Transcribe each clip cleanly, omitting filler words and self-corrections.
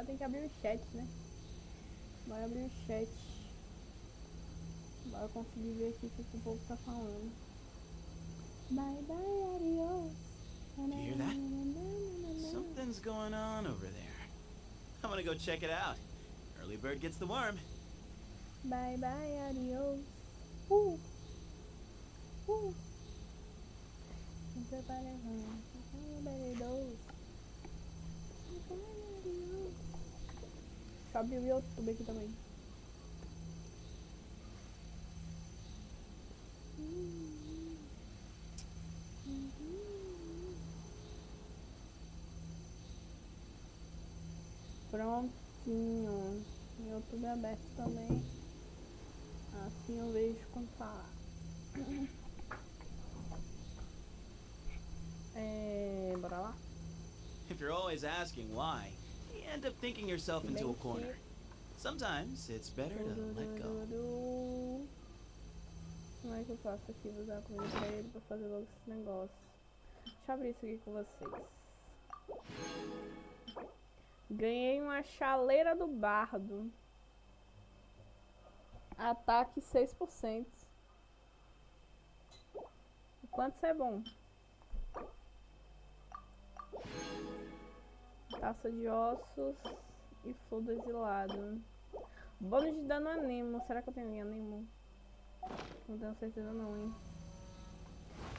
Agora tem que abrir o chat, né? Bora abrir o chat. Bora conseguir ver aqui o que o povo tá falando. Bye bye, adios. You hear that? Something's going on over there. I'm gonna go check it out. Early bird gets the worm. Bye bye, adios. Uh. Beidou. Deixa eu abrir o YouTube aqui também. Prontinho. YouTube aberto também. Assim eu vejo quando falar. Bora lá? If you're always asking why, you end up thinking yourself into a corner. Sometimes it's better to let go. Como é que eu faço aqui? Vou usar a comida pra ele pra fazer logo esse negócio. Deixa eu abrir isso aqui com vocês. Ganhei uma chaleira do bardo. Ataque 6%. O quanto isso é bom? Taça de ossos e flor do exilado. Bônus de dano animo. Será que eu tenho animo? Não tenho certeza não, hein.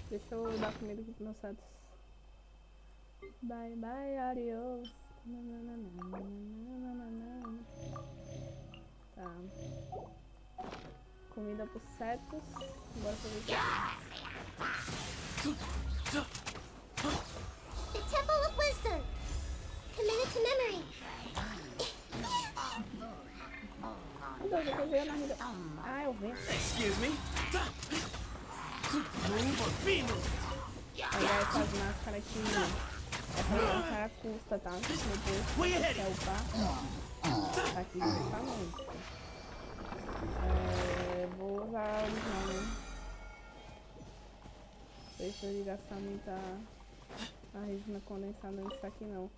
Deixa eu dar comida aqui pros meus setos. Bye bye, adios. Tá. Comida pros setos. Bora fazer isso aqui. The Temple of Wisdom! Committed to memory! Meu Deus, eu tô vendo a vida. Ah, eu venho. Excuse me? Olha essas máscaras aqui. Essa máscara custa, tá? Depois você quer upar. Tá aqui custa muito. Vou usar a original, né? Não sei se eu ia gastar muita a resina condensada nisso aqui não.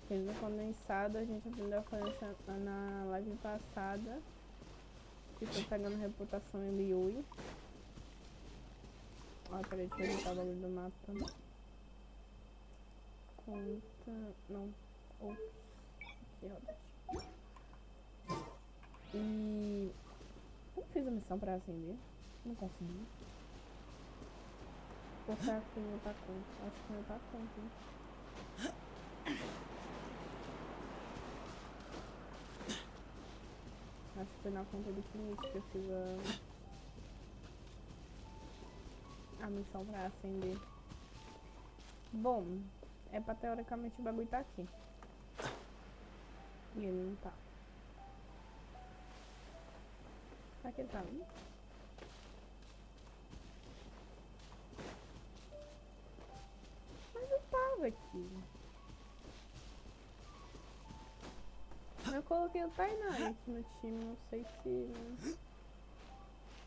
Resina condensada a gente aprendeu a fazer na live passada. Estou pegando reputação em Liui. Ó, peraí, deixa eu editar o bagulho do mapa. Conta. Não. Ops. Aqui, roda. E. Como fiz a missão pra acender? Não consegui. Ou será que foi no outra conta? Acho que foi no outra conta, hein? Acho que foi na conta do cliente que eu fiz a missão pra acender. Bom, é pra teoricamente o bagulho tá aqui. E ele não tá. Será que ele tá ali? Mas eu tava aqui. Eu coloquei o Tainá aqui no time, não sei se...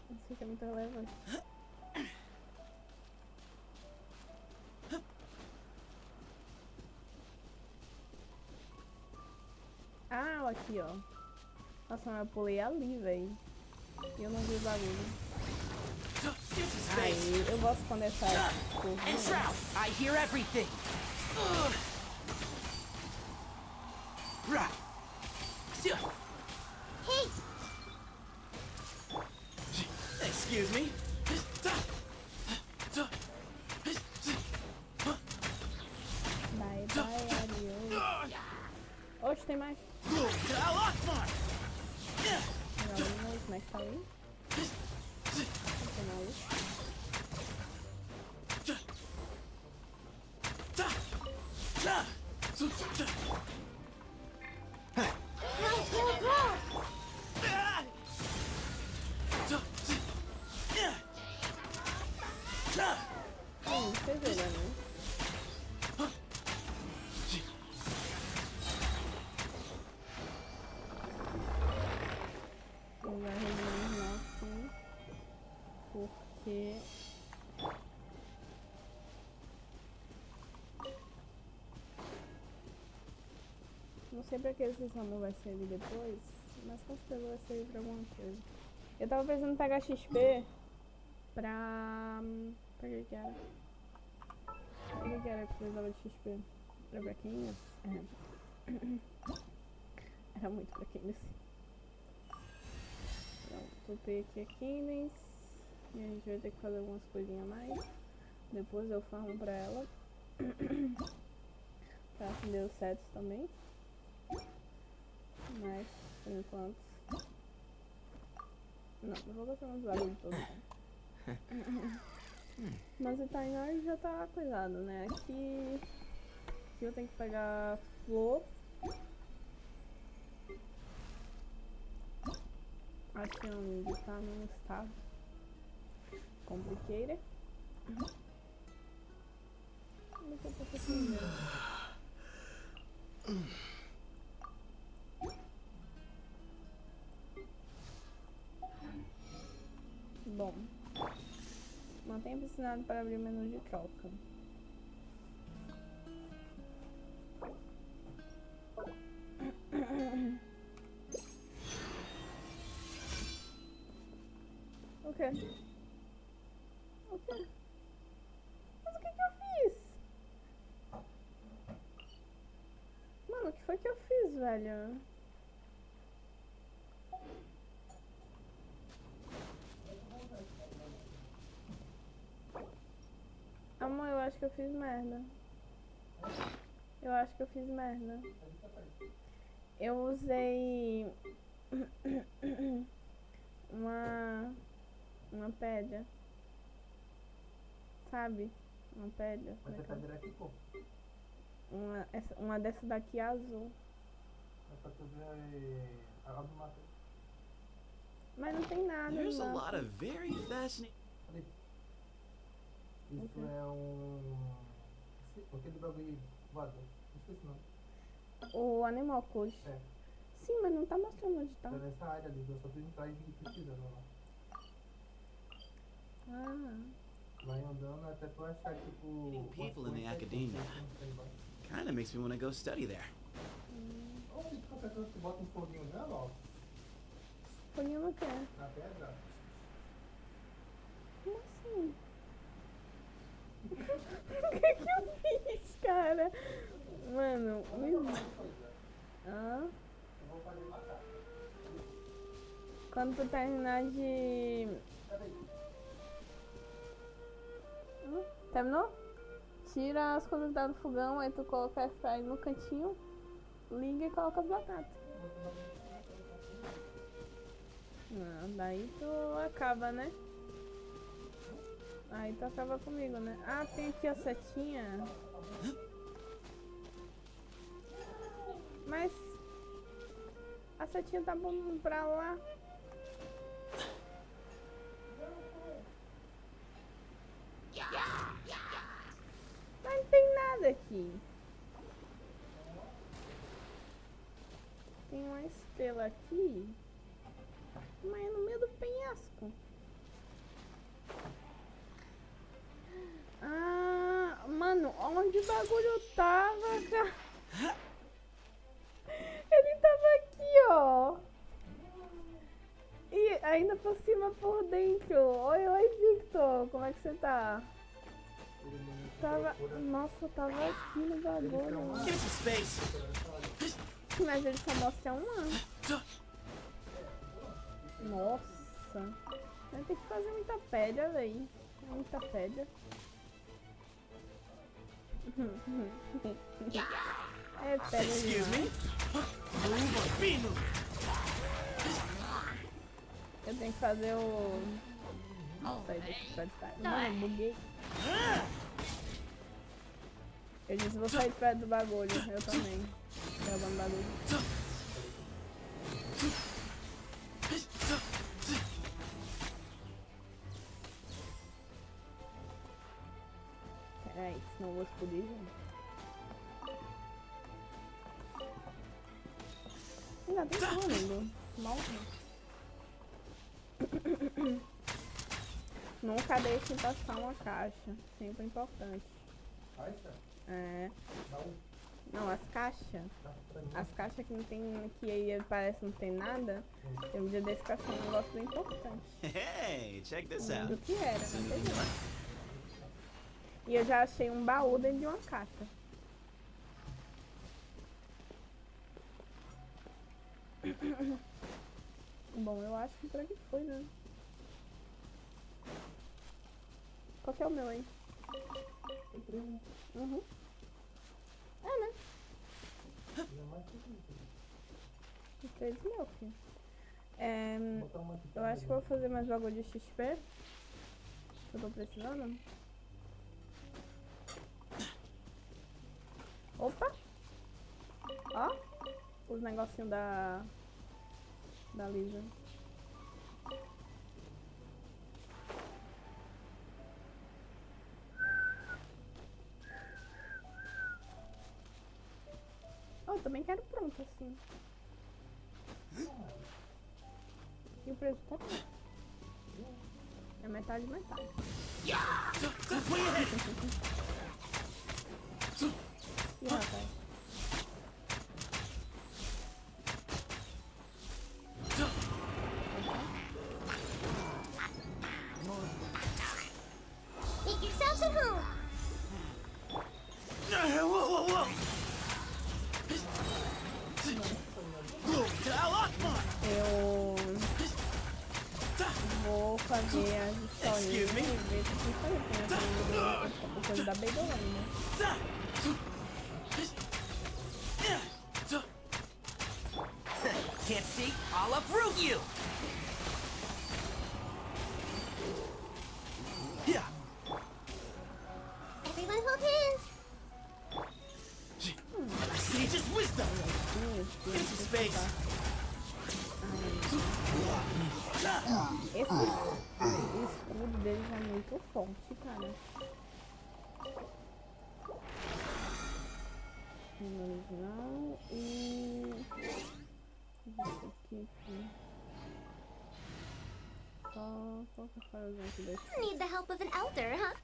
Não sei se é muito relevante. Ah, aqui, ó. Nossa, mas eu pulei ali, velho. E eu não vi o bagulho. Aí, eu gosto quando essa I hear everything. Hey! Excuse me? Bye bye, adiós. Oxe, tem mais. Não, como é que tá aí? Tem mais. Vocês viram, né? Eu vou resolver assim, porque sei pra que esse Samu vai servir depois, mas com certeza vai servir pra alguma coisa. Eu tava precisando pegar XP pra... Pra que era? Pra que era que precisava de XP? Pra braquinhas? Era muito braquinhas. Então, topei aqui a Kines. E a gente vai ter que fazer algumas coisinhas a mais. Depois eu farmo pra ela. Pra acender os sets também. Mas, por enquanto... Não vou gastar mais bagulho todo. Mas o Tainar já tá coisado, né? Aqui eu tenho que pegar flor. Aqui onde tá no estado. Complicated. Não sei por que primeiro. Bom, mantenha pressionado para abrir o menu de troca. O quê? O quê? Mas o que eu fiz? Mano, o que foi que eu fiz, velho? Amor, eu acho que eu fiz merda. Eu acho que eu fiz merda. Eu usei uma pedra. Sabe? Uma pedra. Mas a cadeira aqui, pô. Uma dessa daqui azul. É pra tu ver a do mapa. Mas não tem nada no There's a mapa. lot of very fascinating. Isso Ok. é um... Aquele bagulho voador. Não esqueci o nome. O Animal Coach. É. Sim, mas não tá mostrando onde tá. Tá nessa área ali. Eu só fui entrar e vir pesquisando lá. Ah. Vai andando até tu achar, tipo... People in the academia. Kinda makes me want to go study there. Ou se qualquer coisa tu bota um foguinho nela, ó. Foguinho não quer. Na pedra. Como assim? O que eu fiz, cara? Mano, ah? Eu vou fazer matar. Quando tu terminar de... Terminou? Tira as coisas do fogão, aí tu coloca a airfryer no cantinho, liga e coloca as batatas. Não, daí tu acaba, né? Aí tu acaba comigo, né? Ah, tem aqui a setinha. Mas a setinha tá bom pra lá. Mas não tem nada aqui. Tem uma estrela aqui, mas é no meio do penhasco. Ah, mano, onde o bagulho tava, cara? Ele tava aqui, ó. E ainda por cima, por dentro. Oi, Victor, como é que você tá? Tava... Nossa, tava aqui no bagulho. Give me some space. Mas ele só mostra uma. Nossa. Vai ter que fazer muita pedra, véi. Muita pedra. É pedra Excuse me. demais. Beidou. Eu tenho que fazer o... Sai daqui, pode estar. Mano, buguei. Eu disse, vou sair de perto do bagulho. Eu também. Derrubando bagulho. Peraí, senão eu vou explodir, gente. Ainda tem fôlego. Morre. Nunca deixe passar uma caixa. Sempre importante. Acha? É. Dá um. Não, as caixas. As caixas que não tem. Que aí parece que não tem nada. Eu um dia desse que eu achei um negócio bem importante. Hey, check this Não out. lembro o que era, Is não anything sei. you like? E eu já achei um baú dentro de uma caixa. Bom, eu acho que por aqui foi, né? Qual que é o meu aí? Uhum. É, né? E 3 mil, filho. Eu acho que eu vou fazer mais bagulho de XP. Que eu tô precisando. Opa! Ó! Os negocinhos da Lisa. Eu também quero pronto, assim. E o preço tá bom. É metade. Ih, rapaz. Make yourselves at home. Whoa! Eu vou fazer as historinhas e ver se eu fazer. Tem a coisa da Beidou, né? Can't see? I'll uproot you! Yeah. Everyone hold hands. Sage's wisdom! Give some space! Esse escudo deles é muito forte, cara. Não. E... Isso aqui. Só pra fazer aqui desse. Need the help of an elder, huh?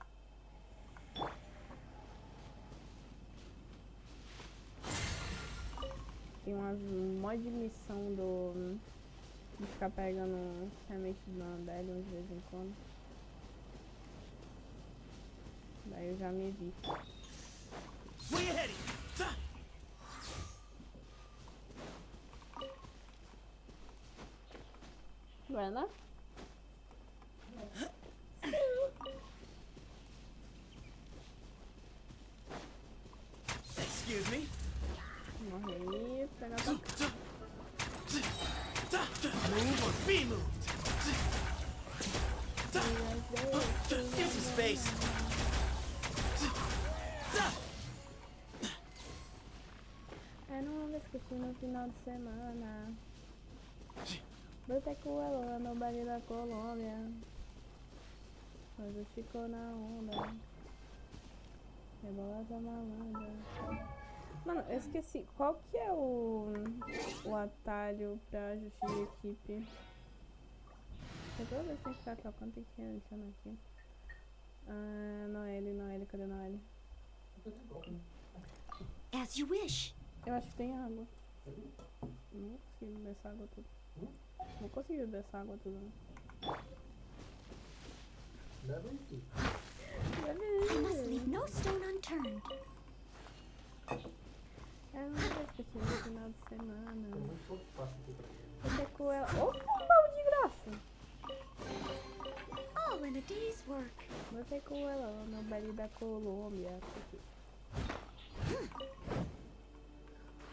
Tem umas mod de missão de ficar pegando sementes de Mandela de vez em quando. Daí eu já me vi. Way ahead! Vai lá? Excuse me? Morre aí, pega a tua Move or be moved! Give some space! É numa vez que eu fui no final de semana. Botei com ela no baile da Colômbia. Mas eu ficou na onda. Rebola da malandra. Mano, eu esqueci. Qual que é o atalho pra ajuste de equipe? Toda vez tem que ficar trocando, tem que adicionar aqui. Noelle, cadê Noelle? As you wish. Eu acho que tem água. Não consegui beber essa água toda. Não consegui beber essa água toda, não. You must leave no stone unturned. É uma vez que eu tive no final de semana. Eu sei com ela. Opa, um baú de graça! All in a day's work. Botei com ela no baile da Colômbia.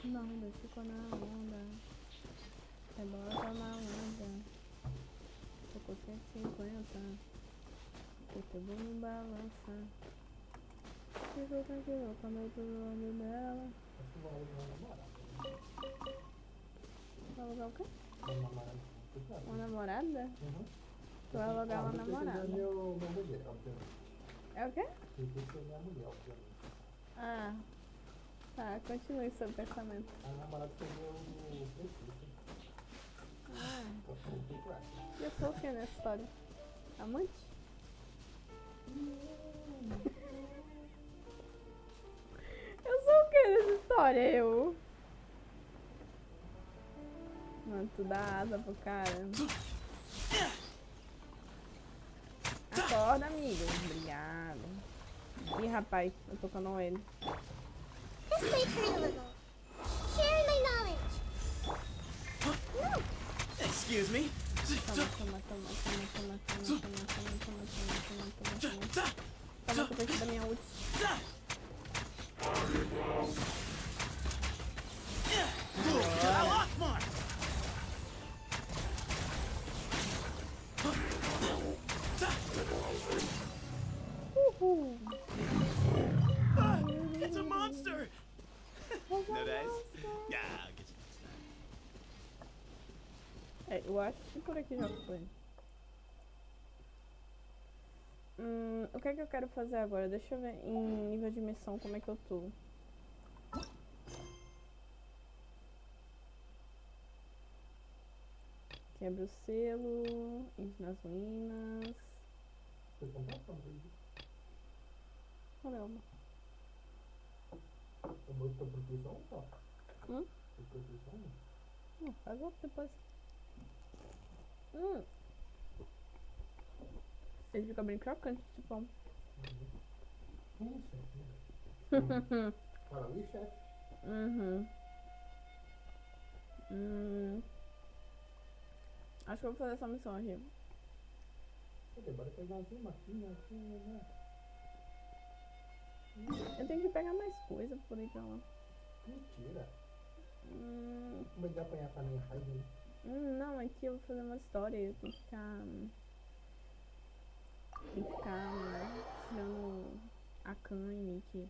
Não, Deus ficou na onda. Rebola tá na onda. Tocou 150. Pegou no balança. Ficou tranquilo, quando eu o olho dela. Vai alugar o quê? Uma namorada? Tu vai alugar uma namorada. É o quê? Ah, tá, continue seu pensamento. A namorada pegou o Ah, eu sou o que nessa história? Amante? Eu sou o que nessa história? história, eu. Mano, tu dá asa pro cara. Acorda, amigo. Obrigado. Ih, rapaz, eu tô tocando ele. This may hurt a little. Sharing my knowledge. Excuse me. Toma, toma, toma, toma, toma, toma, toma, toma, toma, toma, toma, toma, toma. Toma que eu preciso da minha ult. Uhul. It's a monster. No dice? Yeah, I'll get you next time. É, eu acho que por aqui já foi. O que é que eu quero fazer agora? Deixa eu ver em nível de missão como é que eu tô. Quebra o selo, entre nas ruínas. Vocês estão passando aí. Caramba. É música proteção só? Hum? Proteção? Faz outro depois. Ele fica bem crocante esse pão. Chefe. Fala ali, chefe. Acho que eu vou fazer essa missão aqui. Bora pegar uma aqui, né? Eu tenho que pegar mais coisa por aí pra lá. Mentira. Vai de apanhar pra minha raiva, né? Não, aqui eu vou fazer uma história e eu tenho que ficar. Tirando a Khan e Nick.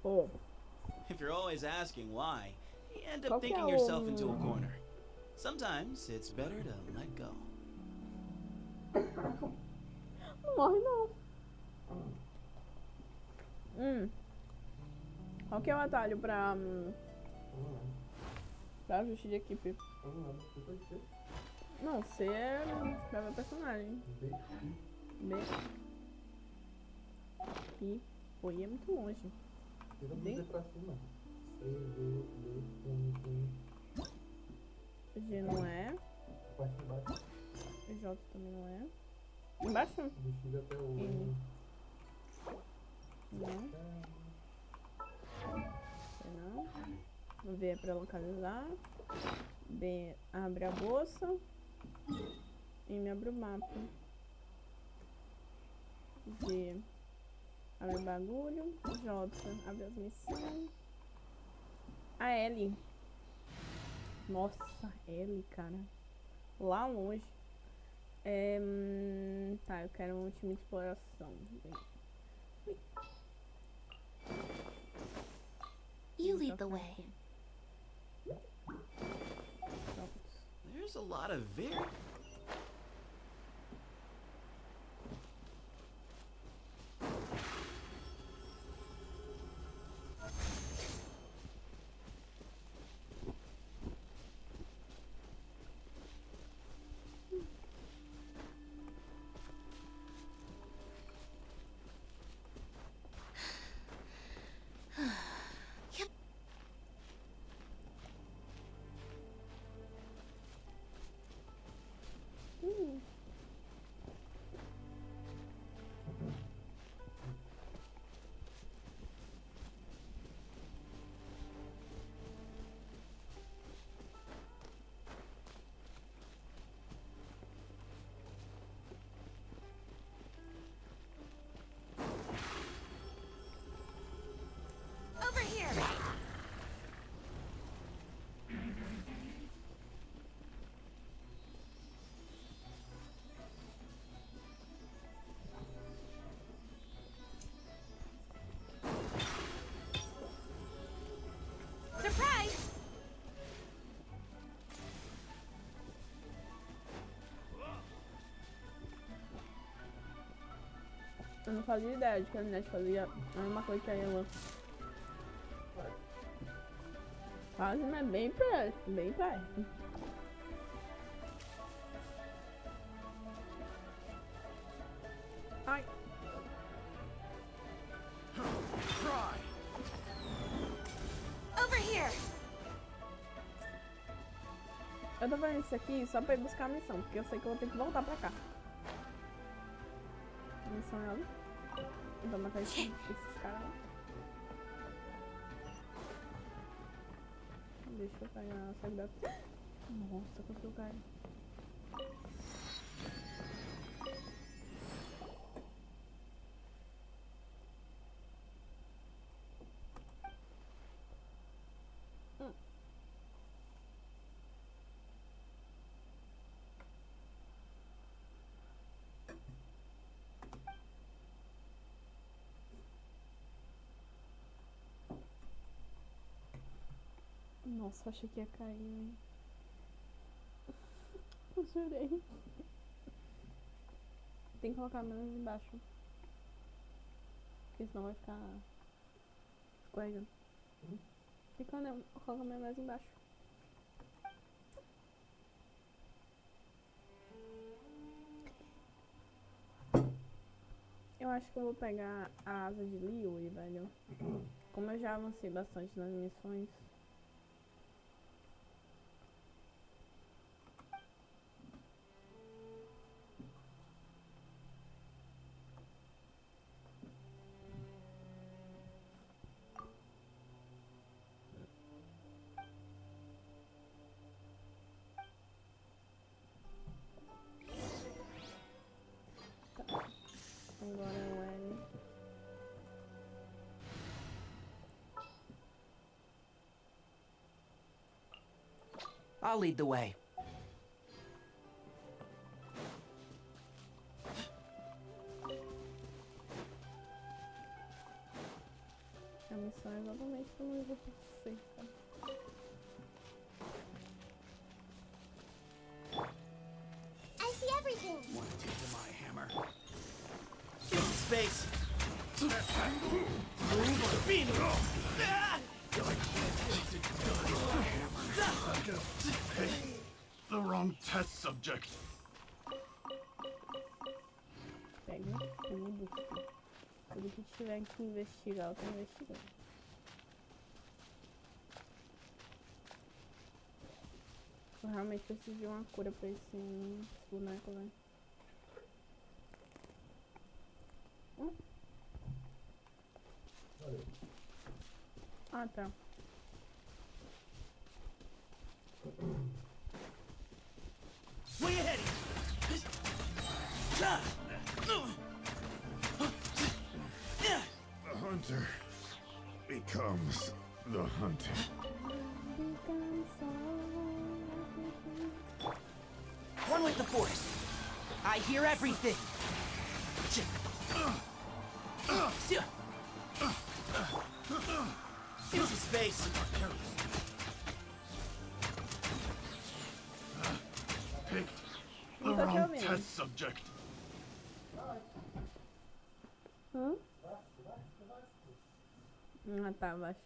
Oh. If you're always asking why, you end Qual up que é thinking o- yourself into a corner. Sometimes it's better to let go. Não morre não. Qual que é o atalho pra ajuste de equipe? Não, C é pra ver personagem. B. I. Pô, I é muito longe. Tira B. pra cima. C, D, G não é. parte de baixo. J também não é. Embaixo? Do X até o N. Não. Não. V é pra localizar. B abre a bolsa. M abre o mapa. G abre o bagulho. J abre as missões. A L. Nossa, L, cara. Lá longe. Tá, eu quero um time de exploração. You lead the way. There's a lot of very... Over here. Surprise! Eu não fazia ideia de que a Net fazia a mesma coisa que a Elan. Quase, mas bem perto, bem perto. Ai. Eu tô fazendo isso aqui só pra ir buscar a missão, porque eu sei que eu vou ter que voltar pra cá. A missão é ali. Eu vou matar esses caras lá. Deixa eu pegar a sagrada. Nossa, quanto que eu caio. Nossa, achei que ia cair, hein? Eu jurei. Tem que colocar menos embaixo. Porque senão vai ficar escorregando. Fica, né? Coloca menos embaixo. Eu acho que eu vou pegar a asa de Liu, velho. Como eu já avancei bastante nas missões. Agora é o L. I'll lead the way. A missão é exatamente como eu vou ser, tá? I see everything. Want to take my hammer? Give me space. Beidou. The wrong test subject. Pega tudo, filho. Tudo que tiver que investigar, eu tô investigando. Eu realmente preciso de uma cura pra esse boneco, velho. Ah, tá. Way ahead. The hunter becomes the hunted. One with the force. I hear everything. Give me some space. Picked the Não tô te wrong ouvindo. test subject. Ah, tá, abaixo.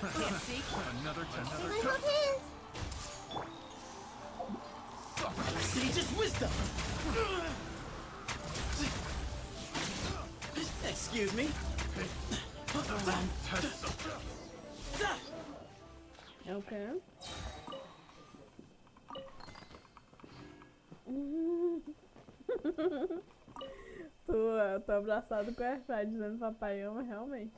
Can't see? Another test. My hook hands. See, just wisdom. Excuse me. The wrong test subject. É o quê? Tô abraçado com o Airfryer dizendo papai ama realmente.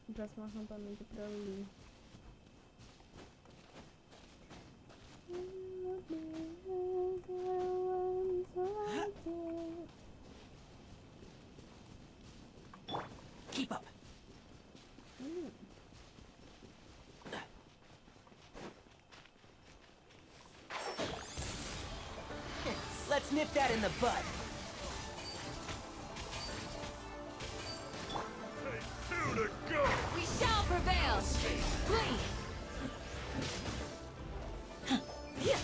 O próximo acampamento pra ali. Keep up. Let's nip that in the bud. Hey, two to go. We shall prevail! Flee! Yeah.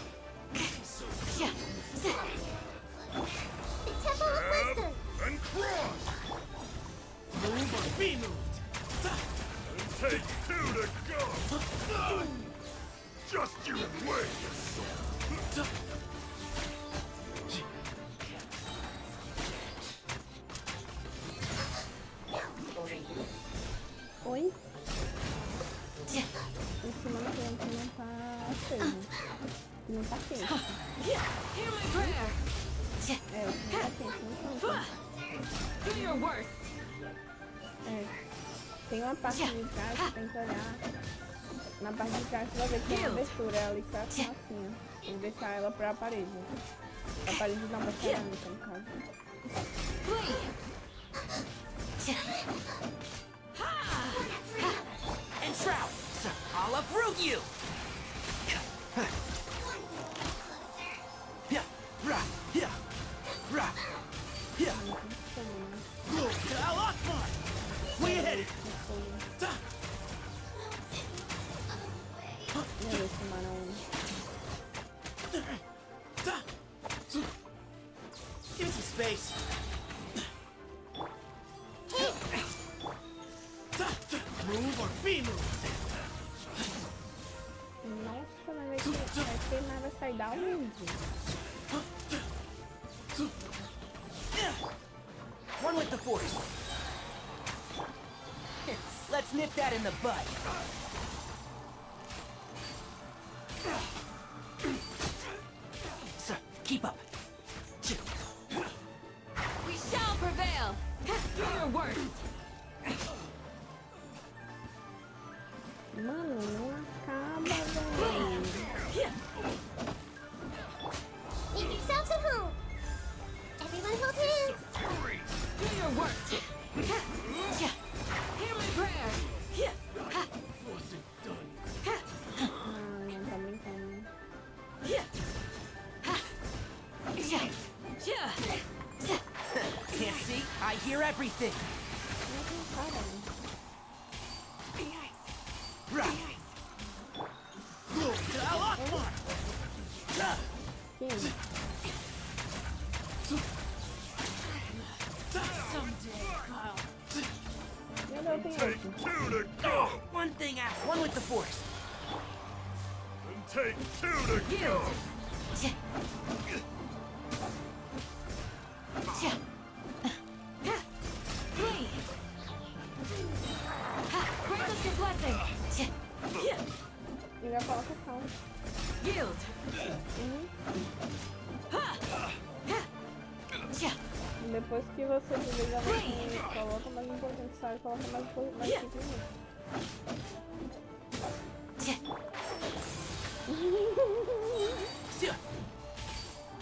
Just you wait! Oi? Em cima do quente não tá aceso. Não tá quente. Hear my prayer. É, não tá quente, não tá quente. Do your worst. É. Tem uma parte de cá que tem que olhar. Na parte de cá você vai ver que tem uma abertura, ela ali que tá assim, ó. Vou deixar ela pra parede. Pra parede não, pra cerâmica, no caso. Flee. And Shroud, I'll uproot you! Yeah, rah, yeah, rah, yeah. Way ahead! Meu Deus, tubarão. Give me some space. Move or be moved. Nossa, mas vai queimar, vai sair da onde? One with the force. Here, let's nip that in the bud. So, keep up. We shall prevail. Do your worst. Mano, não acaba, velho. Make yourselves at home. Everyone hold hands. Do your worst. Hear my prayer. Ah, não tá brincando. Can't see? I hear everything. Não tem cara, né? Rah. Quem? Meu Deus, tem Take outro. two to go! One thing after. One with the force. And take two to go! Flee. Grant us your blessing. Ainda coloca calma. Yield. Depois que você desliga você coloca mais importante, sabe? Coloca mais 5 minutos.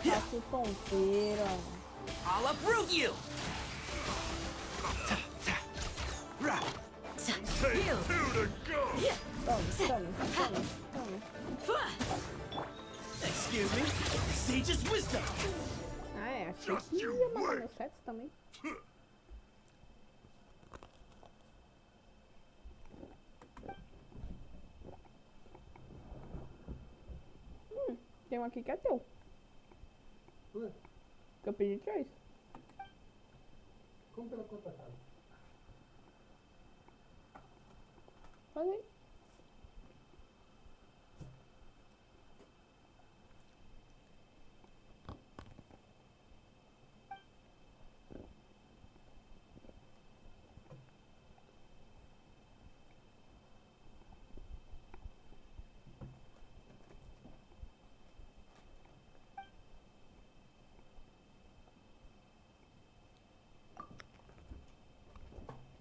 Faço ponteiro. I'll uproot you. Rah. Take Yield. two to go! Tome. Excuse me. Sage's wisdom. Ah, é. Achei que ia mandar meu set também. Tem um aqui que é teu. Ué, Que eu pedi 3. como que ela conta a casa? Faz aí.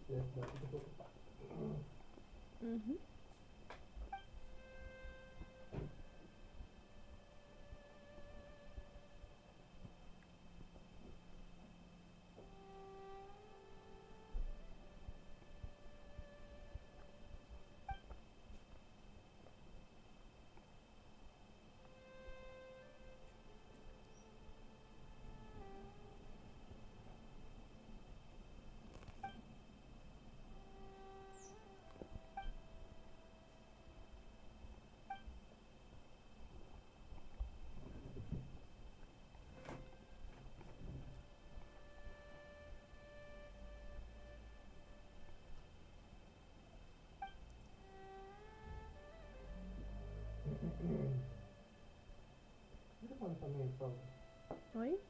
Esse daqui eu tô preocupado. Uhum. Telefone também, por favor. Oi?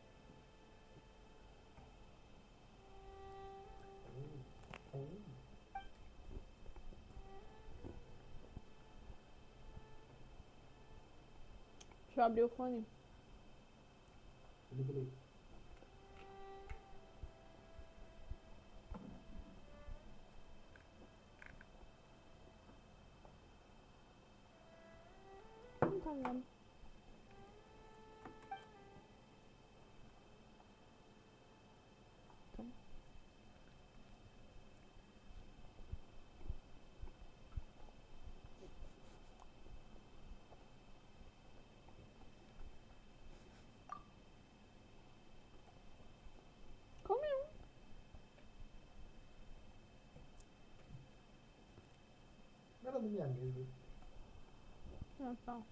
Deixa eu abrir o fone. Liga. Não tá vendo. Então. Comeu. Era na minha mesa. Ah, tá.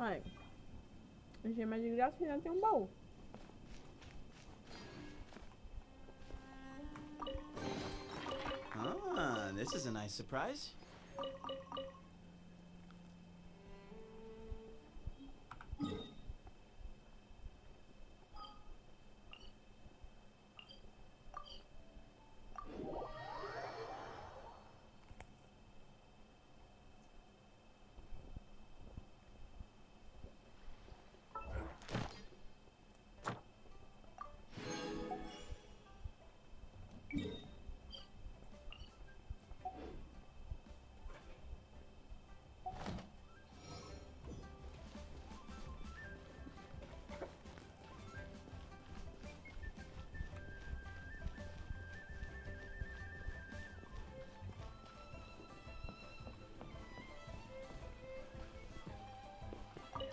Ai. Gema de graça já tem um baú. Ah, this is a nice surprise.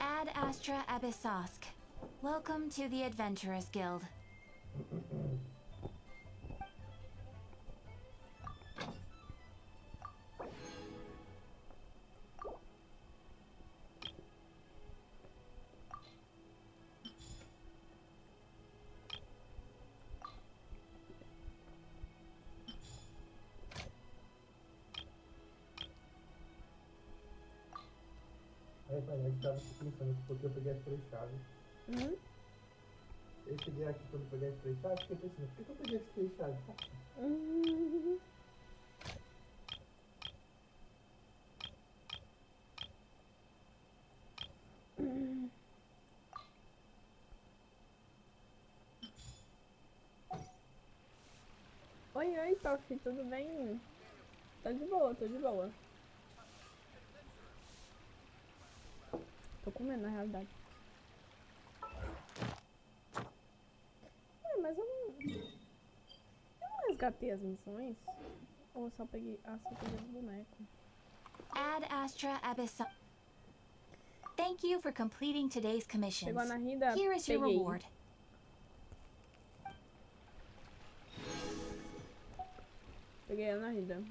Ad Astra Abyssosk. Welcome to the Adventurers Guild. Aí, pai, a gente tava pensando porque eu peguei as 3 chaves. Eu cheguei aqui quando eu peguei as 3 chaves, fiquei pensando, por que eu peguei as 3 chaves? Oi, Tofi, tudo bem? Tá de boa, tô de boa. Tô comendo, na realidade. Mas eu não resgatei as missões? Ou eu só peguei... Ah, só peguei os bonecos. Ad Astra Abyssosk. Thank you for completing today's commissions. Chegou na Rida, Here is your peguei. reward. Peguei ela na Rida.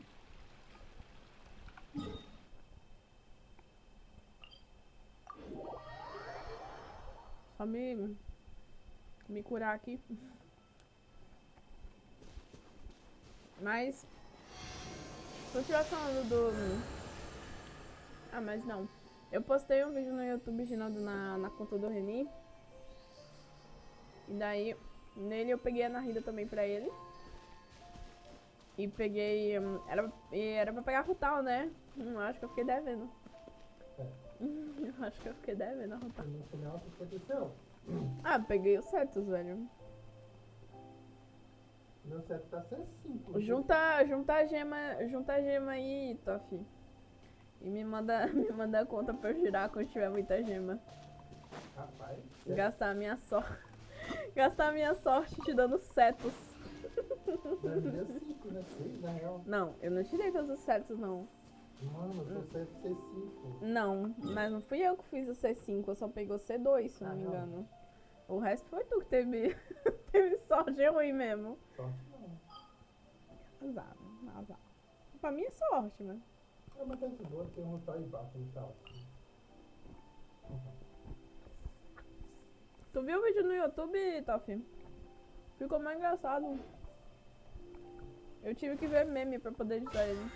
Só me curar aqui. Mas se eu estiver falando do... Ah, mas não. Eu postei um vídeo no YouTube girando na conta do Reni. E daí, nele eu peguei a Narida também pra ele. E peguei... Era pra pegar a Rutal, né? Acho que eu fiquei devendo. Eu acho que eu fiquei devendo a Rutal. No final, o que aconteceu? Ah, peguei os setos, velho. Meu set tá sendo 5. Junta a gema aí, Tofi. E me manda a conta pra eu girar quando tiver muita gema. Rapaz, Gastar a minha sorte. Gastar a minha sorte te dando setos. dá 5. né? 6 na real. Não, eu não tirei todos os setos, não. Mano, eu tô certo C5. Não, mas não fui eu que fiz o C5, eu só peguei o C2, se não me engano. O resto foi tu que teve, teve sorte ruim mesmo. Sorte não. Azar, azar. Pra mim é sorte, né? É, mas tá de boa, tem um tal e baixo no tal. Tu viu o vídeo no YouTube, Toff? Ficou mais engraçado. Eu tive que ver meme pra poder editar ele.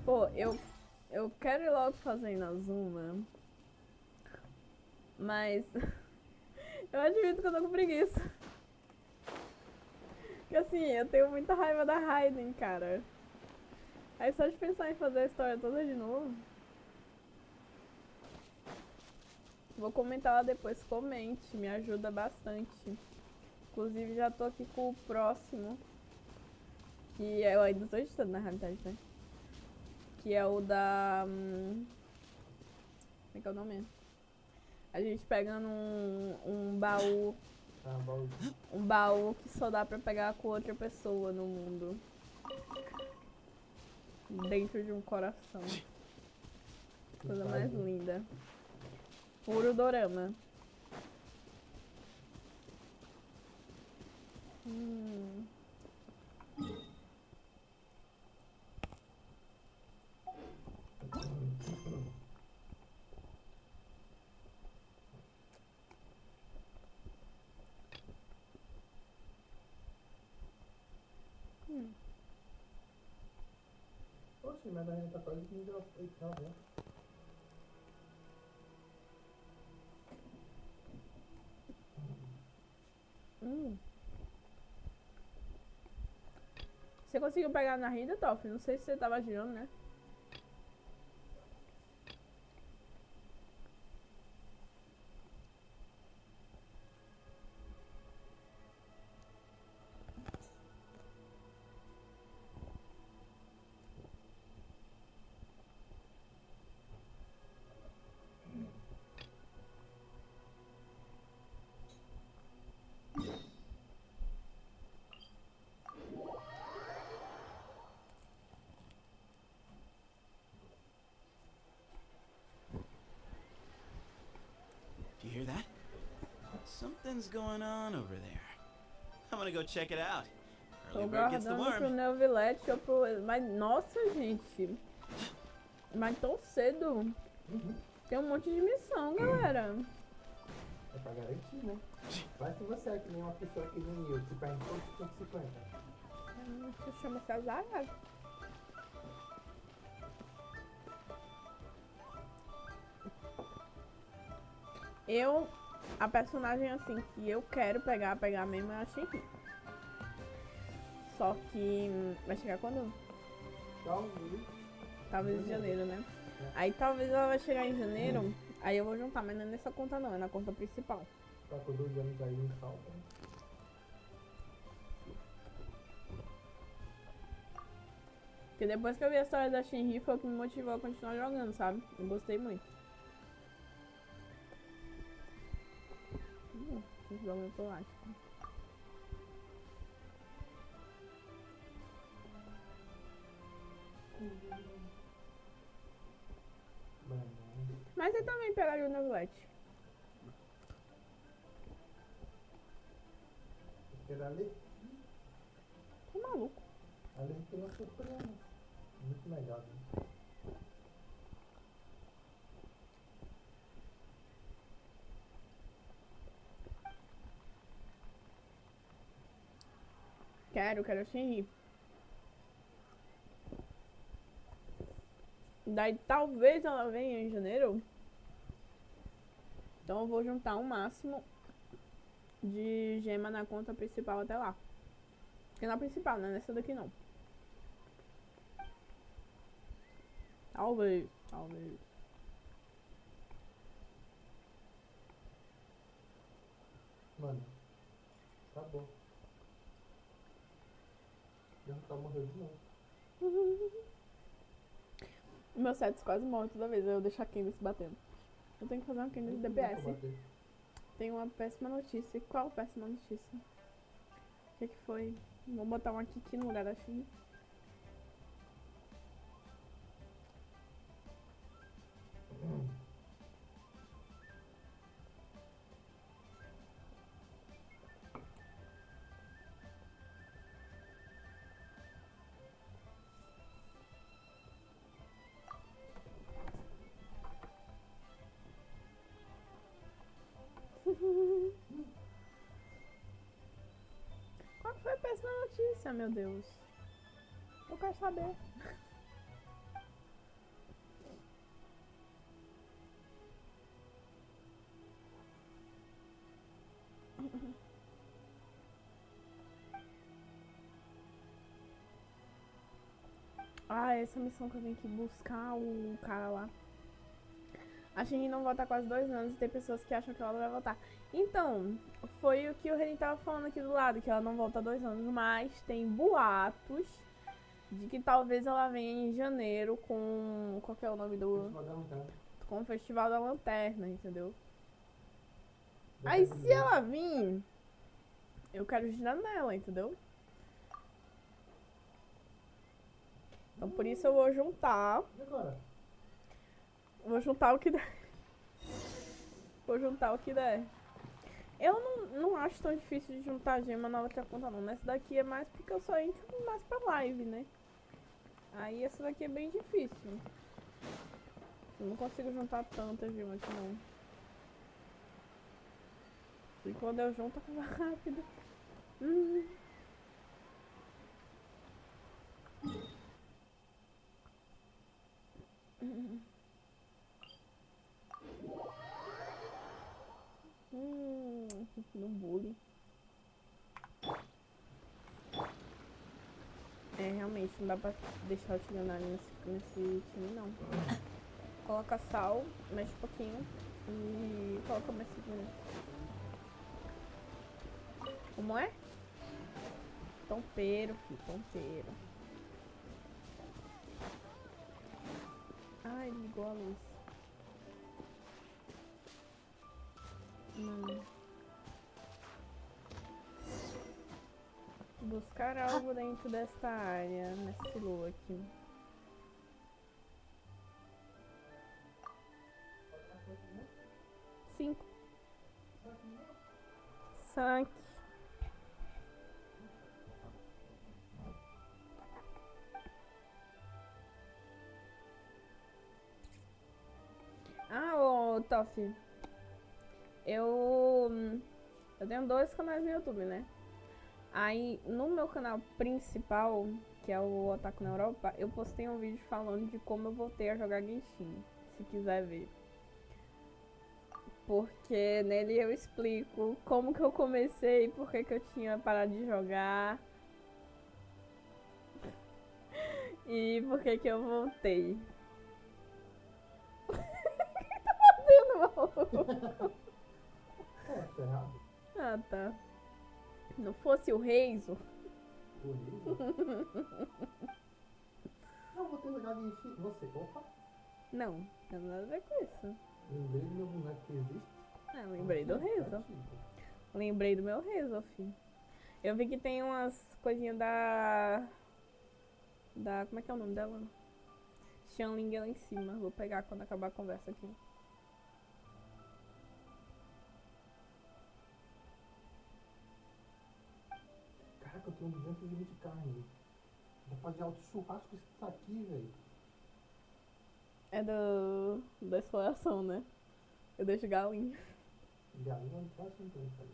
Pô, eu quero ir logo fazer Inazuma. Mas eu admito que eu tô com preguiça. Porque assim, eu tenho muita raiva da Raiden, cara. Aí só de pensar em fazer a história toda de novo. Vou comentar lá depois, comente, me ajuda bastante. Inclusive já tô aqui com o próximo. Que eu ainda tô editando na realidade, né? Que é o da... como é que é o nome? A gente pegando um baú. Ah, baú. Um baú que só dá pra pegar com outra pessoa no mundo. Dentro de um coração. Coisa mais linda. Puro dorama. Oxe, mas a gente tá quase me deu a né? Você conseguiu pegar na rida, Toff? Não sei se você tava girando, né? Do you hear that? Something's going on over there. I'm gonna go check it out. Tô Early bird gets the guardando pro worm. Neovilete ou pro... Mas, nossa, gente. Mas tão cedo. Tem um monte de missão, galera. É pra garantir, né? Vai se você é que nem uma pessoa que nem eu, que perde todos os 150. Isso chama-se azarado. A personagem assim que eu quero pegar mesmo é a Shinji. Só que vai chegar quando? Talvez em janeiro, né? Aí talvez ela vai chegar em janeiro, aí eu vou juntar, mas não é nessa conta não, é na conta principal. Tá com 2 anos aí em falta. Porque depois que eu vi a história da Shinji foi o que me motivou a continuar jogando, sabe? Eu gostei muito. Esse jogo é plástico. Mas eu também pegaria o Neovilete. Era ali? Tô maluco. Ali tem uma surpresa. Muito legal, né? Quero a Shinji. Daí talvez ela venha em janeiro. Então eu vou juntar o máximo de gema na conta principal até lá. Porque na principal, né? Nessa daqui não. Talvez. Mano, acabou. Eu não tá morrendo de novo. Meu set quase morre toda vez, eu deixo a Candice batendo. Eu tenho que fazer uma Candice DPS. Tem uma péssima notícia. Qual péssima notícia? O que foi? Vou botar uma Kiki no lugar da China. Qual foi a péssima notícia, meu Deus? Eu quero saber. Ah, essa missão que eu tenho que buscar o cara lá. A Shinji não volta há quase 2 anos e tem pessoas que acham que ela vai voltar. Então, foi o que o Renin tava falando aqui do lado, que ela não volta há 2 anos, mas tem boatos de que talvez ela venha em janeiro com... Qual que é o nome do... Com o Festival da Lanterna, entendeu? Aí se ela vir, eu quero girar nela, entendeu? Então por isso eu vou juntar. E agora? Vou juntar o que der. Vou juntar o que der. Eu não acho tão difícil de juntar gema na outra conta não. Nessa daqui é mais porque eu só entro mais pra live, né? Aí essa daqui é bem difícil. Eu não consigo juntar tanta gema aqui não. E quando eu junto, acaba rápido. No bullying. É, realmente, não dá pra deixar o Tigranari nesse time, não. Coloca sal, mexe um pouquinho e coloca mais 5 minutos. Como é? Tompeiro, filho, tompeiro. Ai, ligou a luz. Buscar algo dentro desta área, nesse lua aqui. Cinco. Saque. Ah, ô Toff. Eu tenho 2 canais no YouTube, né? Aí, no meu canal principal, que é o Otaku na Europa, eu postei um vídeo falando de como eu voltei a jogar Genshin, se quiser ver. Porque nele eu explico como que eu comecei, por que eu tinha parado de jogar. E por que eu voltei. O que tá fazendo, Tá errado. Ah, tá. Não fosse o Reizo. O Reizo? Não, vou ter jogado Genshin. Você, opa. Não, não tem nada a ver com isso. Lembrei do meu boneco que existe. Ah, lembrei do Reizo. Lembrei do meu Reizo, filho. Eu vi que tem umas coisinhas da... Como é que é o nome dela? Xianling lá em cima. Vou pegar quando acabar a conversa aqui. Caraca, eu tenho 200 GB de carne. Vou fazer alto churrasco com isso aqui, velho. É da exploração, né? Eu deixo galinha. Galinha não faz sentido, cara.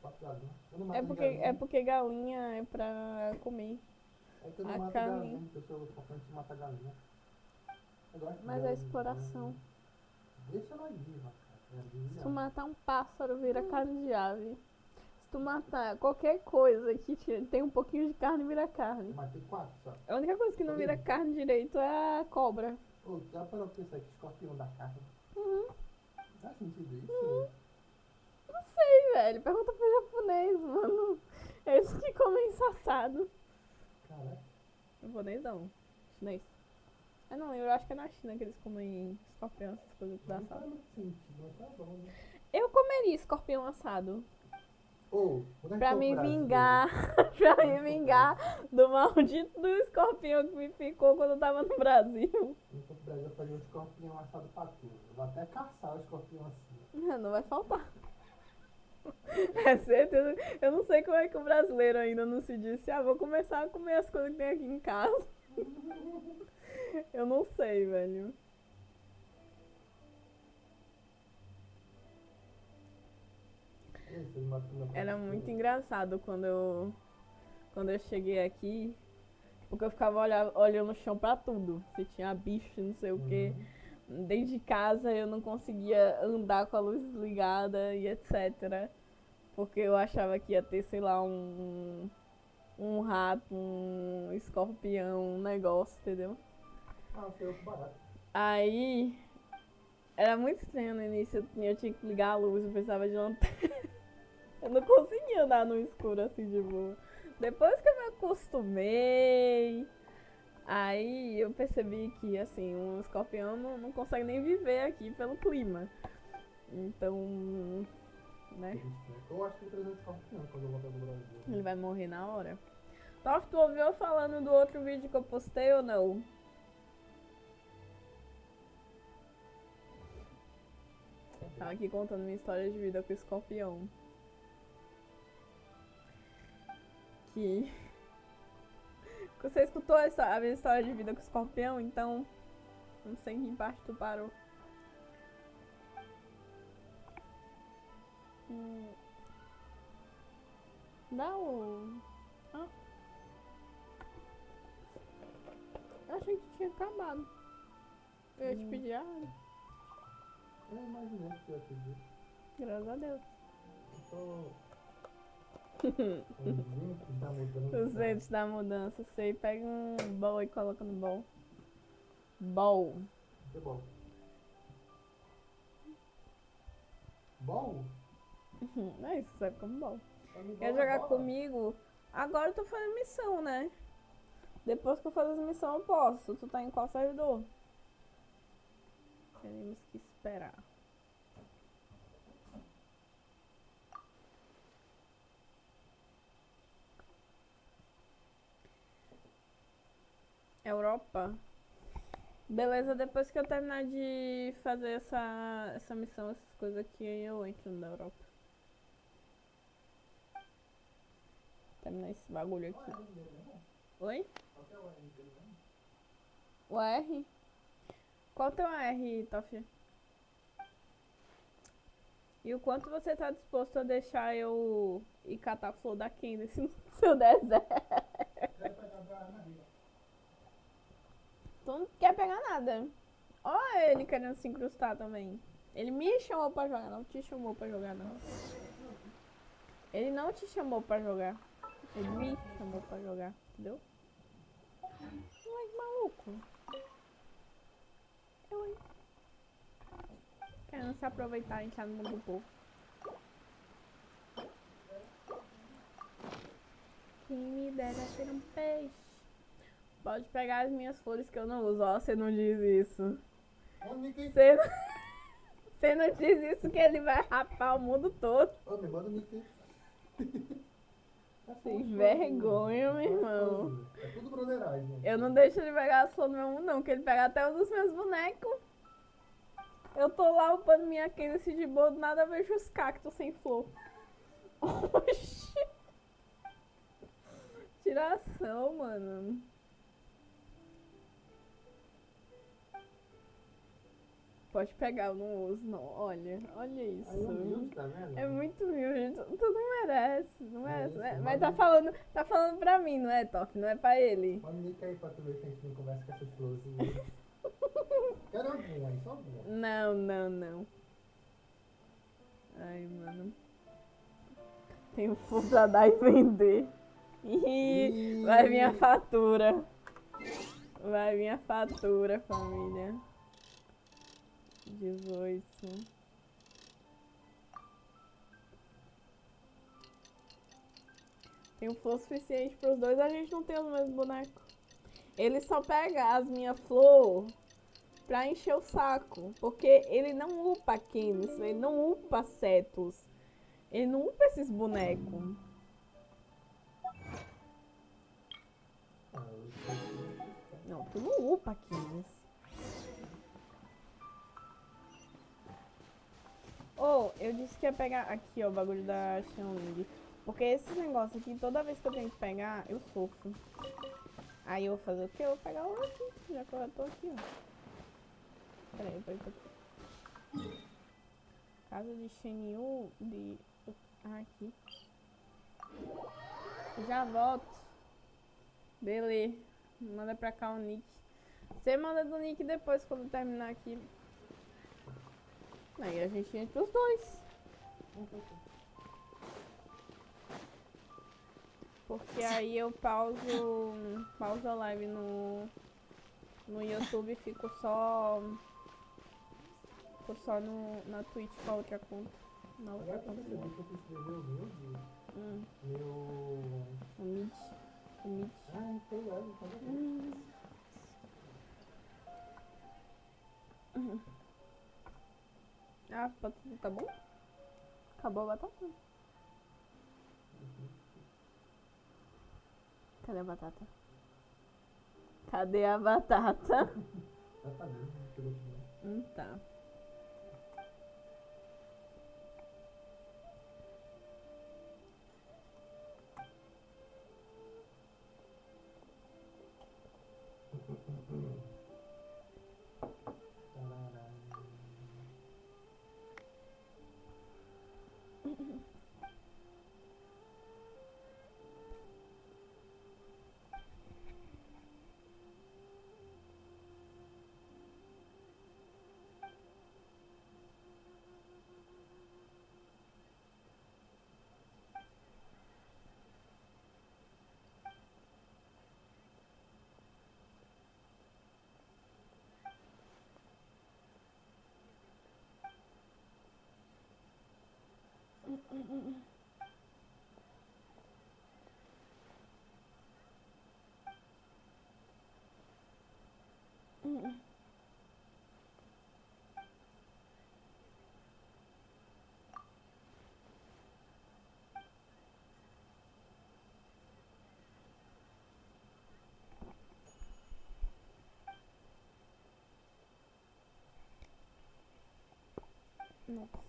4 galinhas. Eu não mato É porque galinha é pra comer. É que eu não a mato carne. galinha, porque eu sou focante de matar galinha. Eu gosto de Mas é galinha, exploração. Deixa ela viva, cara. Se tu matar um pássaro, vira carne de ave. Se tu matar qualquer coisa que tem um pouquinho de carne, vira carne. Eu matei 4 só. A única coisa que não vira carne direito é a cobra. Ô, já parou pra pensar que escorpião dá carne? Uhum. Faz sentido isso? Não sei, velho. Pergunta pro japonês, mano. Eles que comem ensaçado. Caraca. Japonês não. Chinês. Eu não lembro, eu acho que é na China que eles comem escorpião, essas coisas tudo Não faz assado. muito sentido, mas tá bom, né? Eu comeria escorpião assado. Ô, quando a gente Pra for me pro Brasil, vingar. Pra me vingar do maldito do escorpião que me ficou quando eu tava no Brasil. quando a gente for pro Brasil, eu fazer um escorpião assado pra tudo. Eu vou até caçar o escorpião assim. Não vai faltar. É certeza. Eu não sei como é que o brasileiro ainda não se disse, vou começar a comer as coisas que tem aqui em casa. Eu não sei, velho. Vocês matam meu Era cachorro. muito engraçado quando eu cheguei aqui, porque eu ficava olhando o chão pra tudo. Se tinha bicho, não sei o quê. Dentro de casa eu não conseguia andar com a luz ligada e etc. Porque eu achava que ia ter, sei lá, um rato, um escorpião, um negócio, entendeu? Ah, foi outro barato. Aí era muito estranho no início, eu tinha que ligar a luz, eu precisava de lanterna. Eu não conseguia andar no escuro assim de boa. Depois que eu me acostumei, aí eu percebi que assim, um escorpião não consegue nem viver aqui pelo clima. Então, né? Eu acho que eu vou trazer um escorpião quando eu voltar do Brasil. Ele vai morrer na hora. Toff, tu ouviu eu falando do outro vídeo que eu postei ou não? Tava aqui contando minha história de vida com o escorpião. Que... Você escutou a minha história de vida com o escorpião, então... Não sei em que parte tu parou. Dá o... Ah. Eu achei que tinha acabado. Eu ia te pedir água. Eu imaginei que eu ia pedir. Graças a Deus. Eu tô... Os ventos da mudança. Os ventos da mudança. Sei, pega um bowl e coloca no bowl. Bowl. Que bom. Bom? É isso, sabe como bowl. Amigo, Quer jogar comigo? Agora eu tô fazendo missão, né? Depois que eu fazer as missões eu posso. Tu tá em qual servidor? Temos que esperar. Europa? Beleza, depois que eu terminar de fazer essa missão, essas coisas aqui, aí eu entro no da Europa. Terminar esse bagulho aqui. Oi? O R? Qual teu R, Tofi? E o quanto você tá disposto a deixar eu ir catar flor da Candace no seu deserto? Tu não quer pegar nada. Olha ele querendo se incrustar também. Ele me chamou pra jogar, não te chamou pra jogar, não. Ele não te chamou pra jogar. Ele me chamou pra jogar, entendeu? Moleque maluco. Eu, hein? Querendo se aproveitar e entrar no mundo do povo. Quem me dera ser um peixe. Pode pegar as minhas flores que eu não uso. Ó, você não diz isso. Você não diz isso que ele vai rapar o mundo todo. Ô, me manda o Mickey. Sem vergonha, meu irmão. É tudo broderagem. Eu não deixo ele pegar as flores do meu mundo, não, que ele pega até os dos meus bonecos. Eu tô lá upando minha Candace de boa, do nada eu vejo os cactos sem flor. Oxi. Tiração, mano. Pode pegar, eu não uso, não. Olha isso. Aí, humilde, tá vendo? É muito humilde, tu não merece, não merece. isso, Mas mas- tá falando pra mim, não é, Top? Não é pra ele. Manda o Mickey aí pra tu ver se a gente não conversa com essas florzinhas. Quero algum aí, só algum. Não. Ai, mano. Tem um fundo pra dar e vender. Ih, vai vir a fatura. Vai vir a fatura, família. 18. Tem um flor suficiente pros dois, a gente não tem os mesmos bonecos. Ele só pega as minhas flores pra encher o saco. Porque ele não upa Kines, ele não upa Cetus. Ele não upa esses bonecos. Não, tu não upa Kines. Oh, eu disse que ia pegar aqui, ó, o bagulho da Xiaoling. Porque esses negócios aqui, toda vez que eu tenho que pegar, eu sofro. Aí eu vou fazer o quê? Eu vou pegar o aqui, já que eu já tô aqui, ó. Peraí, Casa de Shenyu de... Ah, aqui. Já volto. Beleza. Manda pra cá o nick. Você manda do nick depois, quando terminar aqui. Aí a gente entra os dois. Porque aí eu pauso a live no YouTube e fico só na Twitch com a outra conta. Na outra conta. O Mid. Ah, sei lá, não sabe. Ah, batata tá bom? Acabou a batata? Cadê a batata? Cadê a batata? Tá mesmo, não chegou aqui não. Tá. Nossa.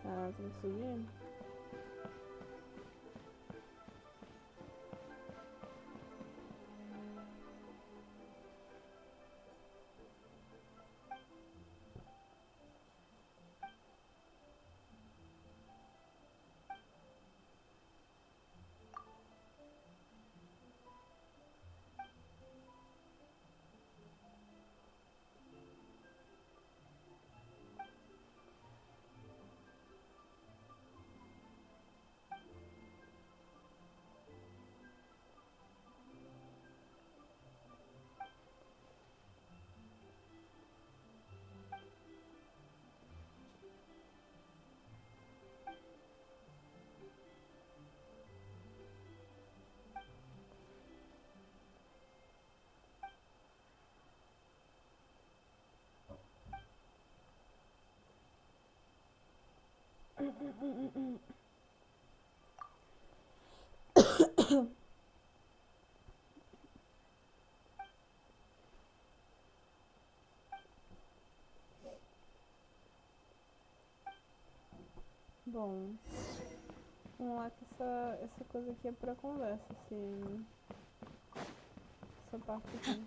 Tá, tem que subir? Bom. Vamos lá que essa coisa aqui é pra conversa, essa parte aqui.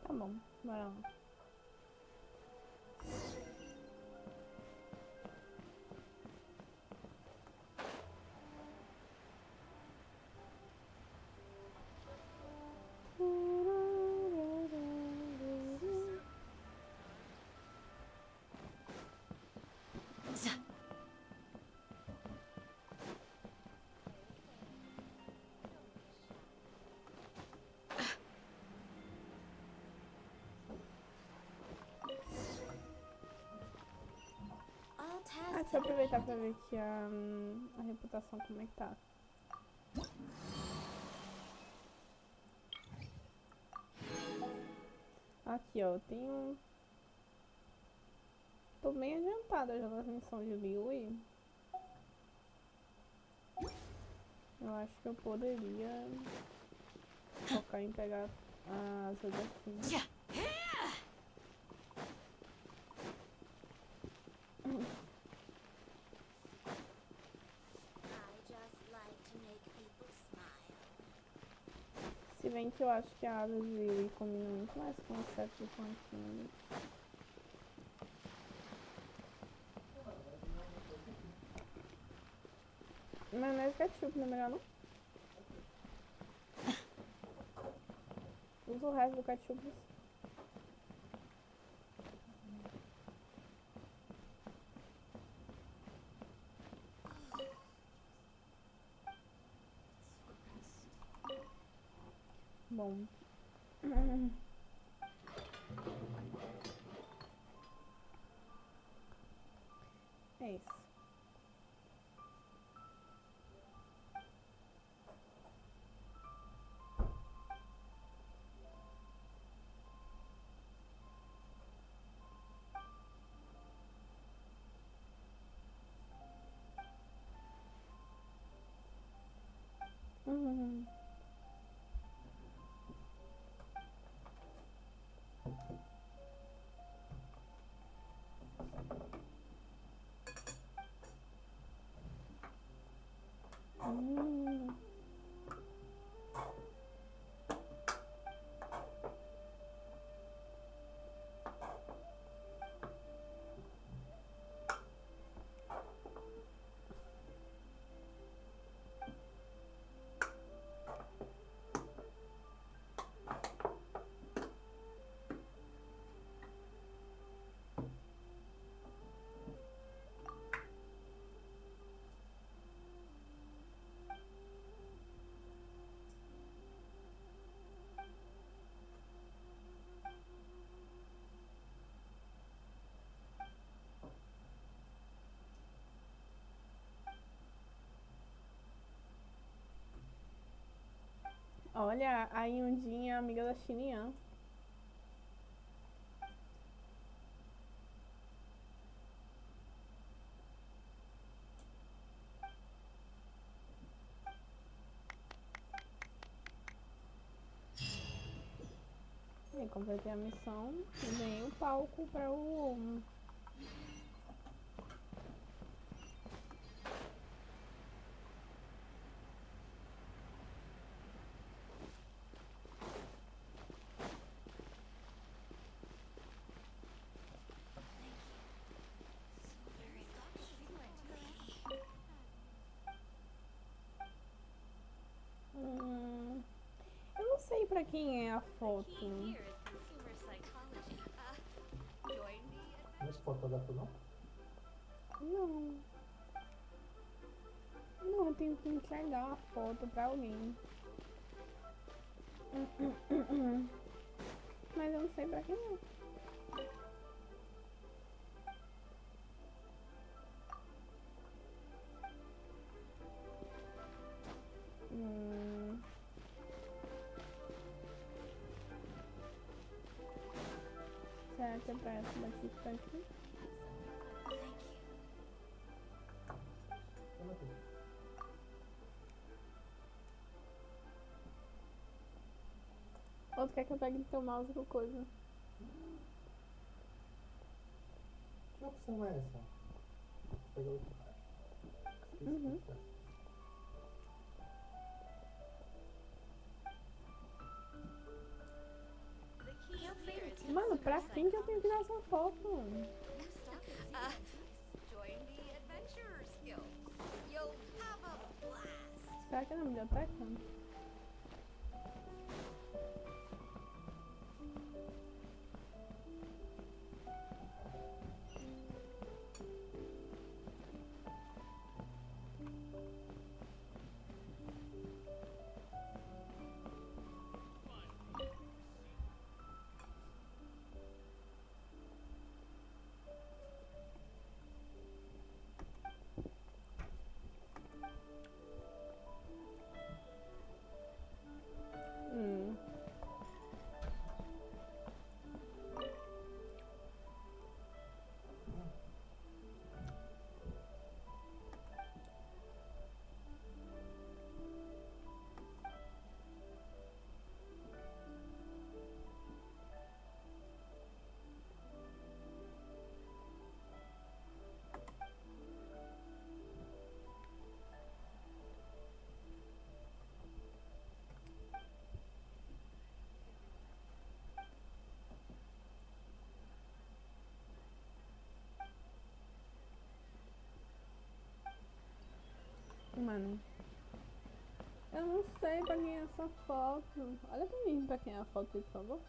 Tá bom, bora lá. All Ah, tasks deixa eu aproveitar pra ver aqui a reputação como é que tá. Aqui, ó, eu tenho... Tô bem adiantada já na missão de Liu. Eu acho que eu poderia focar em pegar as outras aqui. I just like to make people smile. Se bem que eu acho que a asa de Liu combina muito mais com o set de plantinhas. Maionese ketchup, não é melhor não? Usa o resto do ketchup. Bom. É isso. Uhum. Olha, a Yundinha é amiga da Xinian. E completei a missão e ganhei o palco para o... quem é a foto. Key here is consumer psychology. Join me. Não é fotógrafo, não? Não. Não, eu tenho que entregar a foto pra alguém. Mas eu não sei pra quem é. Será que é pra essa daqui que tá aqui? Toma aqui. Ou tu quer que eu pegue teu mouse ou coisa? Que opção é essa? Vou pegar outra. Esqueci Uhum. que tá. The key here is Mano, pra quem que eu tenho que dar essa foto? join the adventurer skills. You'll have a blast. Será que é na biblioteca? Mano, eu não sei pra quem é essa foto. Olha pra mim pra quem é a foto, por favor.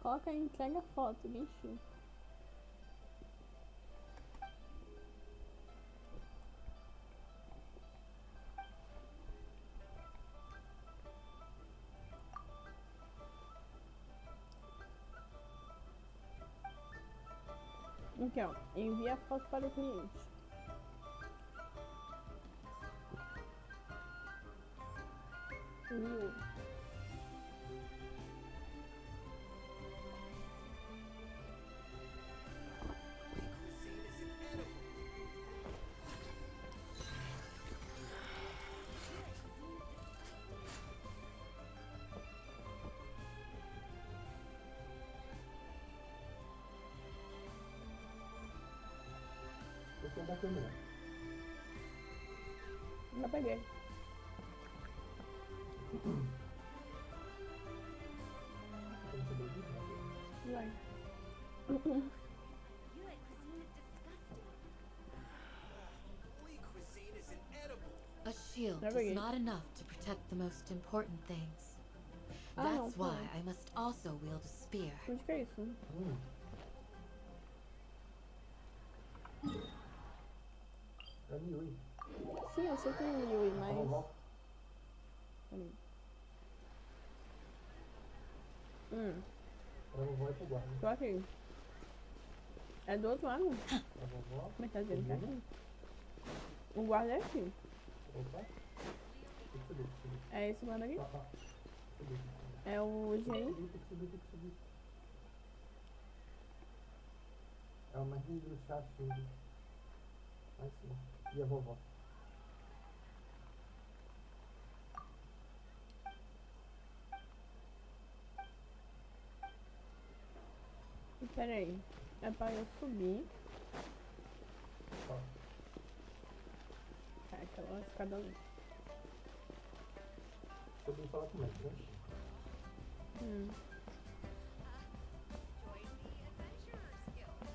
Coloca aí, entrega a foto, Genshin. Aqui, ó. Envia a foto para o cliente. Enviou. Esse é da câmera. Já peguei. Tem que beber, né? Vai. You like cuisine is disgusting. Holy cuisine is inedible. A shield There we is go. not enough to protect the most important things. Ah, That's não, why pô. I must also wield a spear. Onde que é isso? É Yui. Sim, eu sei que é Yui, A mas... vovó. Peraí. A vovó é pro guarda. Tô aqui. É do outro lado? A vovó. Como é que tá dizendo que é aqui? O guarda é aqui. Opa. Tem que subir, tem que subir. É esse guarda aqui? Subir, subir. É o Tem que GI? subir, tem que subir, tem que subir. É uma rígida chatinha. Lá em cima. E a vovó? Pera aí. É pra eu subir. Ó. É aquela escada ali. Subir e falar com ele, né? Join the adventurer skills.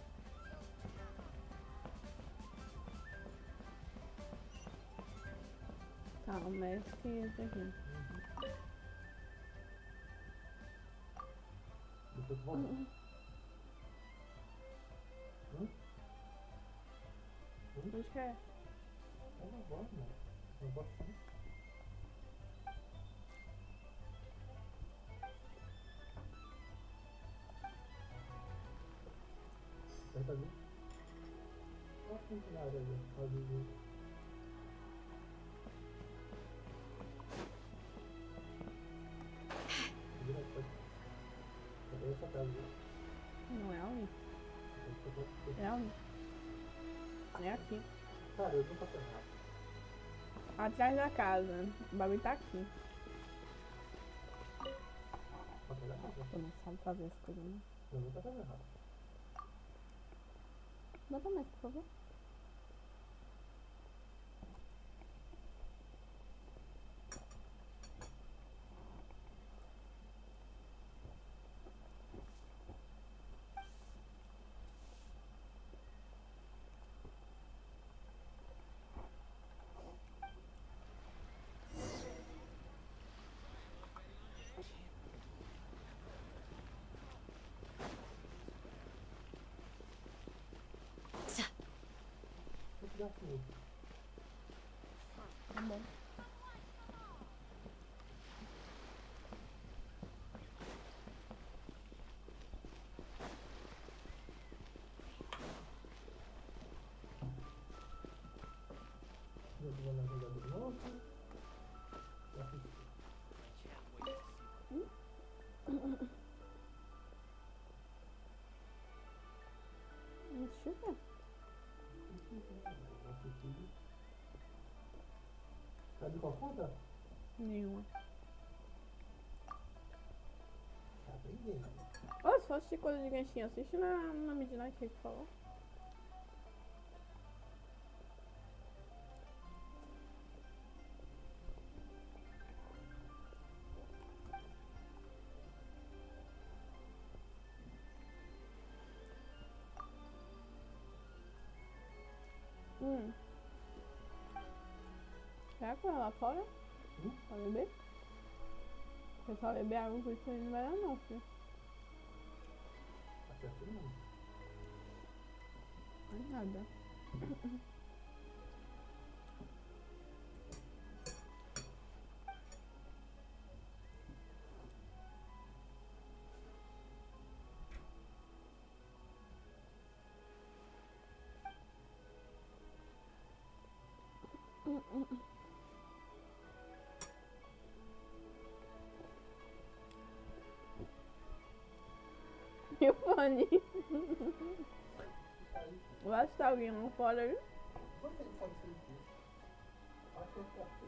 Tá. Ah, o mestre e esse aqui. Depois volta. Onde que é? Eu não gosto, não. Não gosto não. Aperta ali. Olha que tem nada ali, azulzinho. Vira pra cá. Cadê essa casa? Não é ali. Essa casa. É ali. É aqui. Cara, eu não faço nada. Atrás da casa. O bagulho tá aqui. Faço nada. Eu não sabe fazer as coisas, né? Eu não tô fazendo nada. Bota mais, por favor. Vou te dar aqui. Tá bom. Eu vou na jogada de novo. E assistir. Deixa eu ver. Assistir. Sabe qual conta? Nenhuma. Tá bem. Ô, se fosse de coisa de Genshin, assiste na Midnight aí, por favor. Será que vai lá fora? Pra beber? Se eu só beber água por isso aí não vai dar não, filho. Até assim não. Não é nada. E o Fanny? Vai estar alguém lá fora aí? Você sabe se ele acho que eu faço.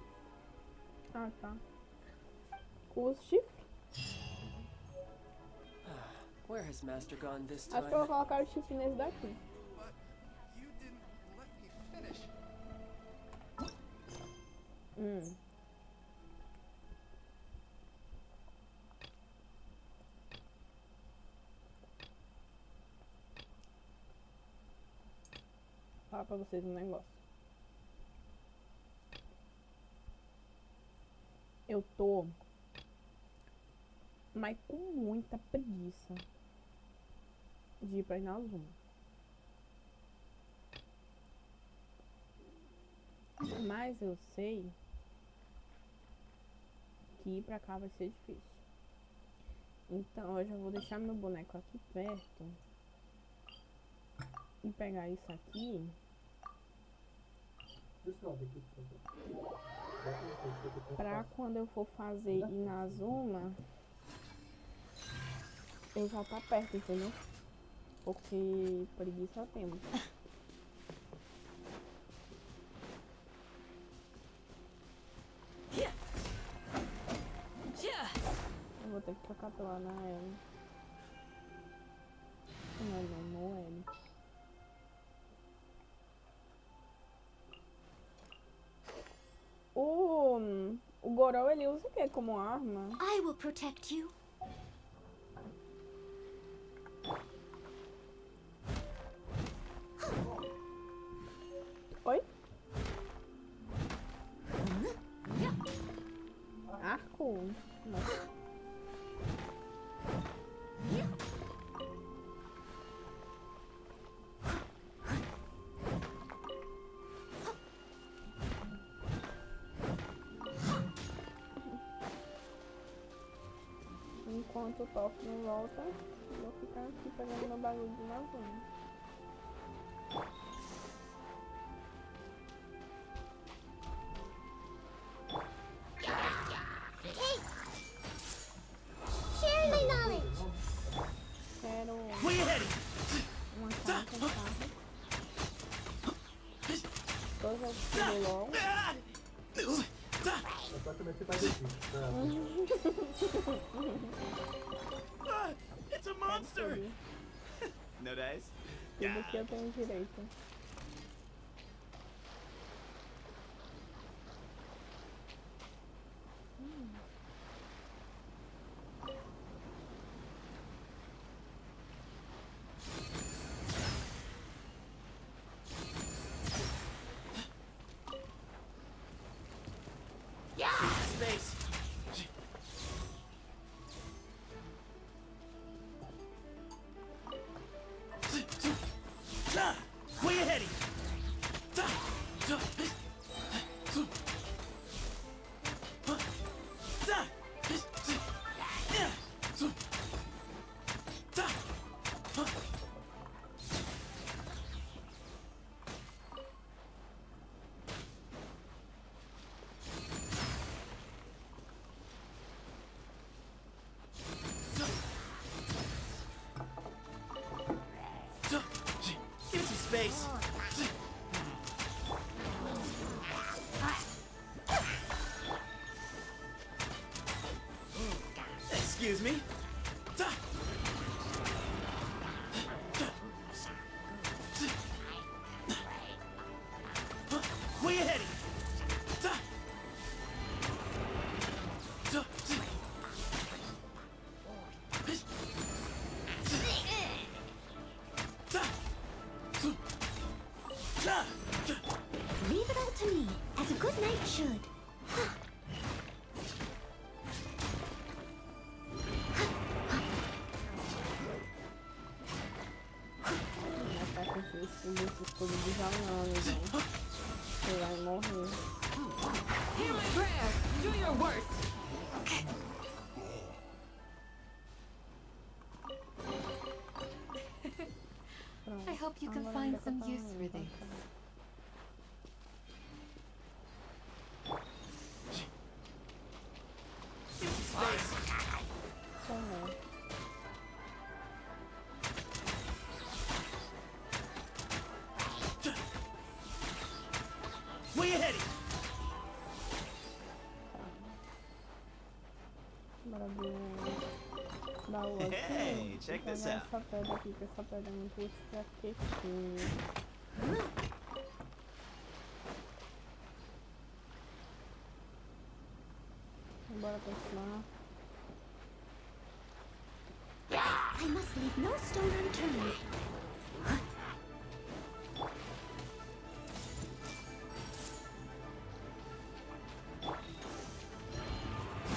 Ah, tá. Com os chifres? Where has Master gone this Acho que eu vou colocar o chifre nesse daqui. But you didn't let me finish. Falar pra vocês um negócio. Eu tô mas com muita preguiça de ir pra Inazuma. Mas eu sei que ir pra cá vai ser difícil. Então eu já vou deixar meu boneco aqui perto e pegar isso aqui. Pra quando eu for fazer Inazuma, eu já tá perto, entendeu? Porque preguiça eu tenho. Eu vou ter que tocar lá na Ellie. Não é Ellie. O Gorou, ele usa o que como arma? I will protect you. Oi? Nossa. Enquanto o top não volta, eu vou ficar aqui pegando meu bagulho de Inazuma. Share my knowledge. Quero Where you heading? uma carta de carro. Todas as do LOL. Eu só comecei a fazer isso. It's a monster! Tudo. No dice? Tudo que eu tenho direito. Space! Where you heading? Give me some space! Excuse me? Where you heading? Leave it all to me, as a good knight should. Tá com esse escudo de Janão, então. Você vai morrer. Hear my prayer. Do your worst. I hope you can Agora find ainda some tá use for então, this. tá. Também. Where you heading? Bora abrir um baú aqui. Hey, e check this pegar out. essa pedra aqui, que essa pedra é muito útil pra queixinho. Bora continuar. I must leave no stone unturned.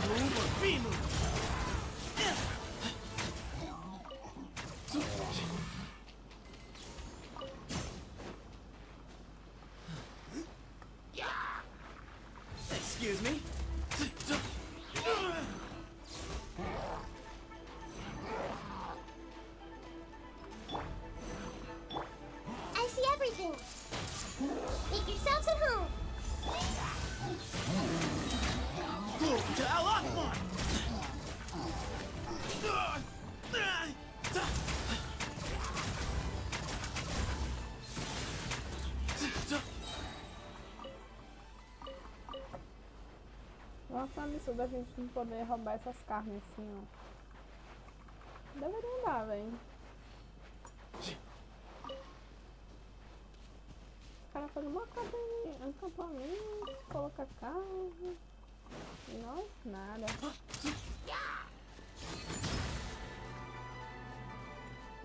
Move or be moved. Excuse me? I see everything. Make yourselves at home. Move to Al-Akbar! Nossa, absurdo a gente não poder roubar essas carnes assim, ó. Deveria dar, velho. Os caras fazem uma acampamento, coloca carne. E nós nada.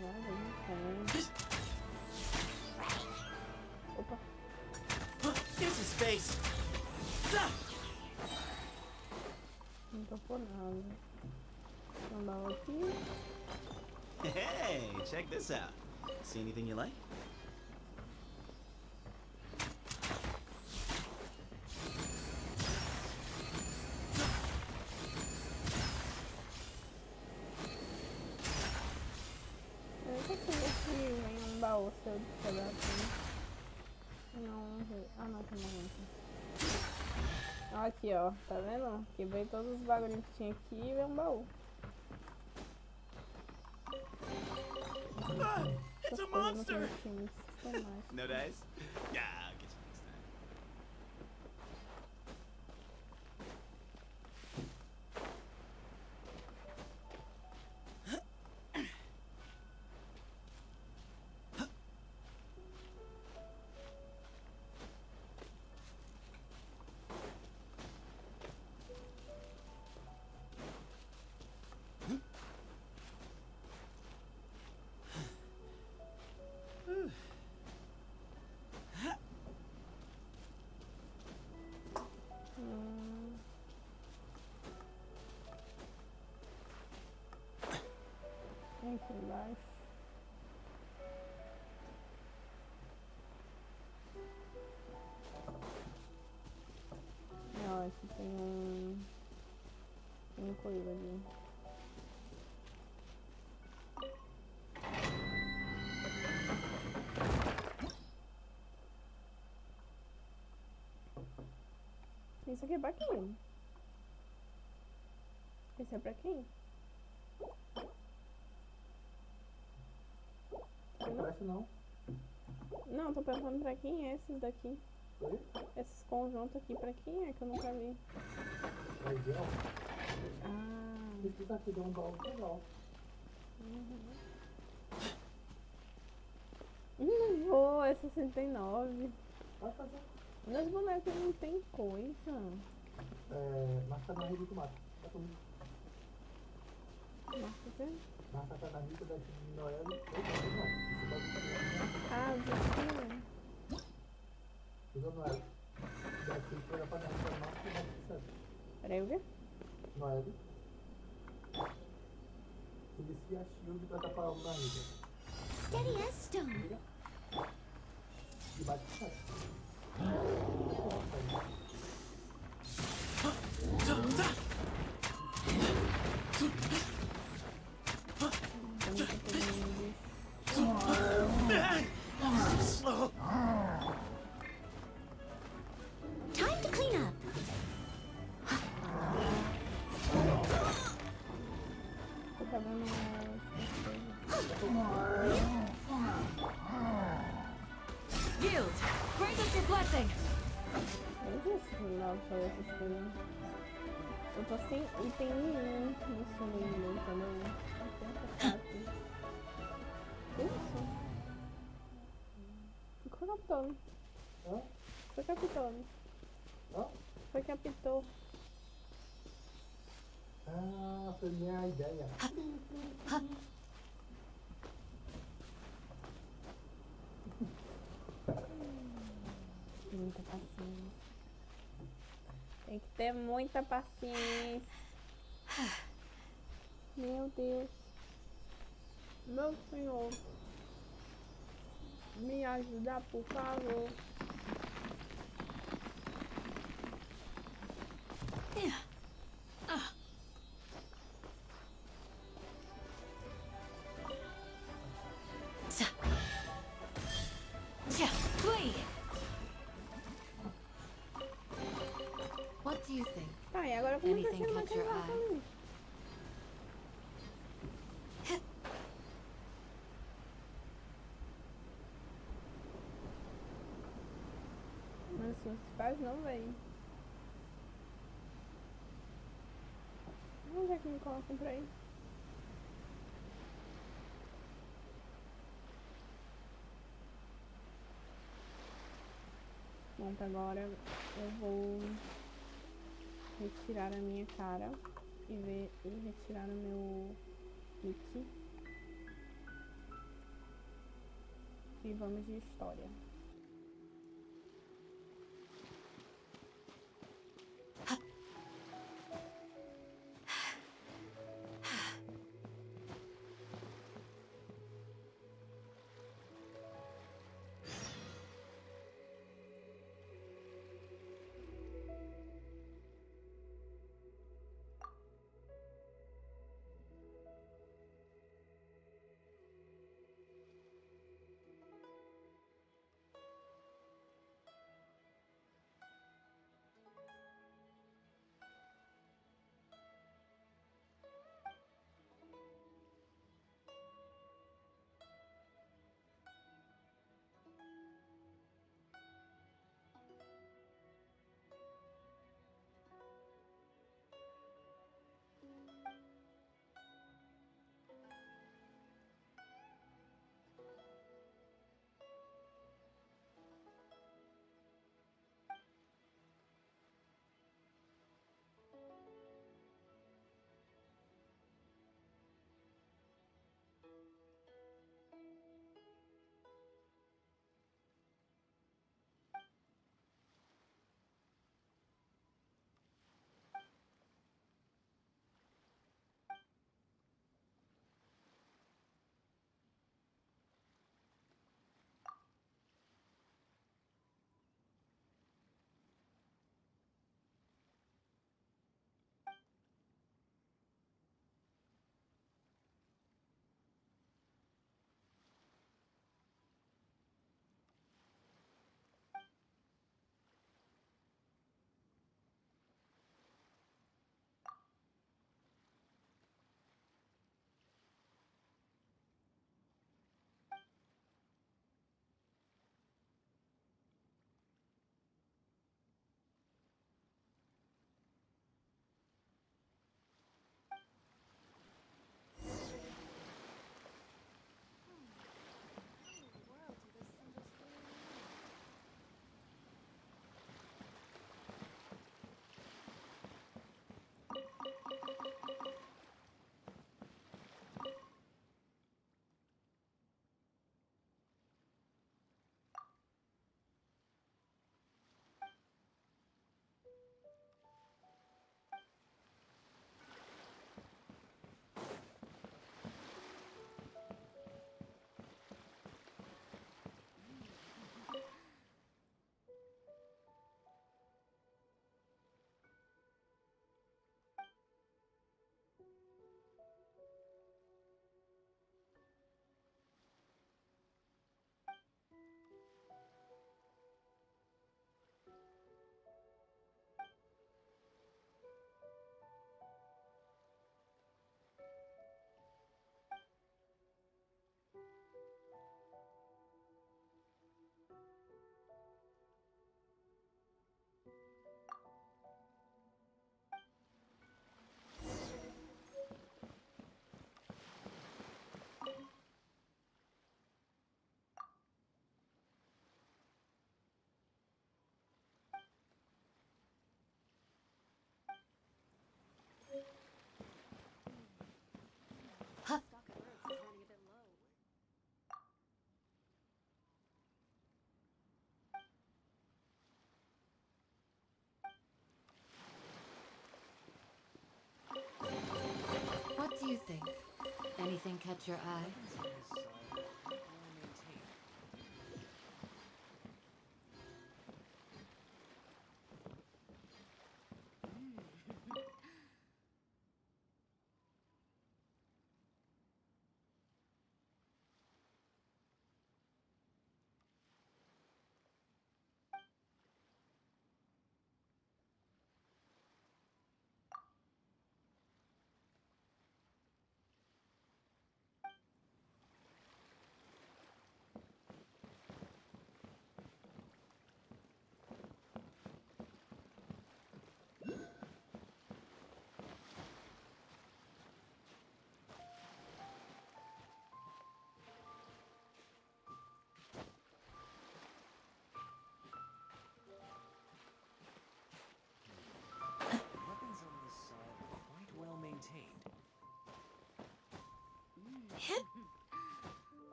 Nada, não tem. Opa. Give me some space! Não tô por nada. Um baú aqui. Hey, check this out. See anything you like? Eu nunca tive nenhum baú seu de pedacinho. Não, ah não, tem mais um. Aqui, ó, tá vendo? Quebrei todos os bagulhinhos que tinha aqui e veio um baú. Ah, it's a Essas coisas não monster! tem time sistemático. No dice? Yeah, I'll get you next time. Aqui embaixo. Ó, aqui tem um coelho ali. Isso aqui é pra quem? Esse é pra quem? Não parece não. Não, tô perguntando pra quem é esses daqui. Oi? Esses conjuntos aqui, pra quem é que eu nunca vi? Mas é, Ah, esse aqui deu um baú legal. não vou, é 69. Vai fazer. Meus bonecos não tem coisa. Marca na rede do mato. Tá comigo. Marca o quê? Marca tá na rede da de Noel. Não. Ah, desafio. Usa Noel. Daqui foi a panela da marca e daqui certo. Peraí, o quê? Noel. Inicia a shield pra tapar na rede. Steady as stone. E bate certo. Slow. Time to clean up. Tô pegando Yield! Grant us your blessing! eu não sei se não dá pra fazer essas coisas. Eu tô sem item nenhum no sumindo, entendeu? Não tem essa isso? Ficou capitão. Hã? Foi capitão. Hã? Foi capitão. Ah, foi minha ideia. Muita paciência. Tem que ter muita paciência. Meu Deus. Meu Senhor. Me ajuda, por favor. Flee! What do you think? Tá, e agora como que eu Anything chego catch your naquele lá eye? também? Mas os principais não vêm. Onde é que me colocam pra ir? Pronto, agora eu vou retirar a minha cara e retirar o meu nick. E vamos de história. catch your eye?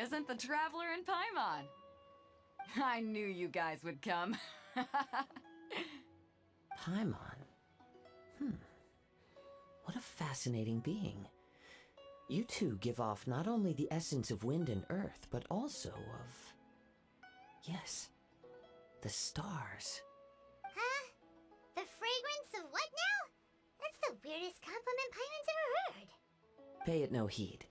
isn't the traveler in Paimon? I knew you guys would come. Paimon? What a fascinating being. You two give off not only the essence of wind and earth, but also of... yes, the stars. Huh? The fragrance of what now? That's the weirdest compliment Paimon's ever heard. Pay it no heed.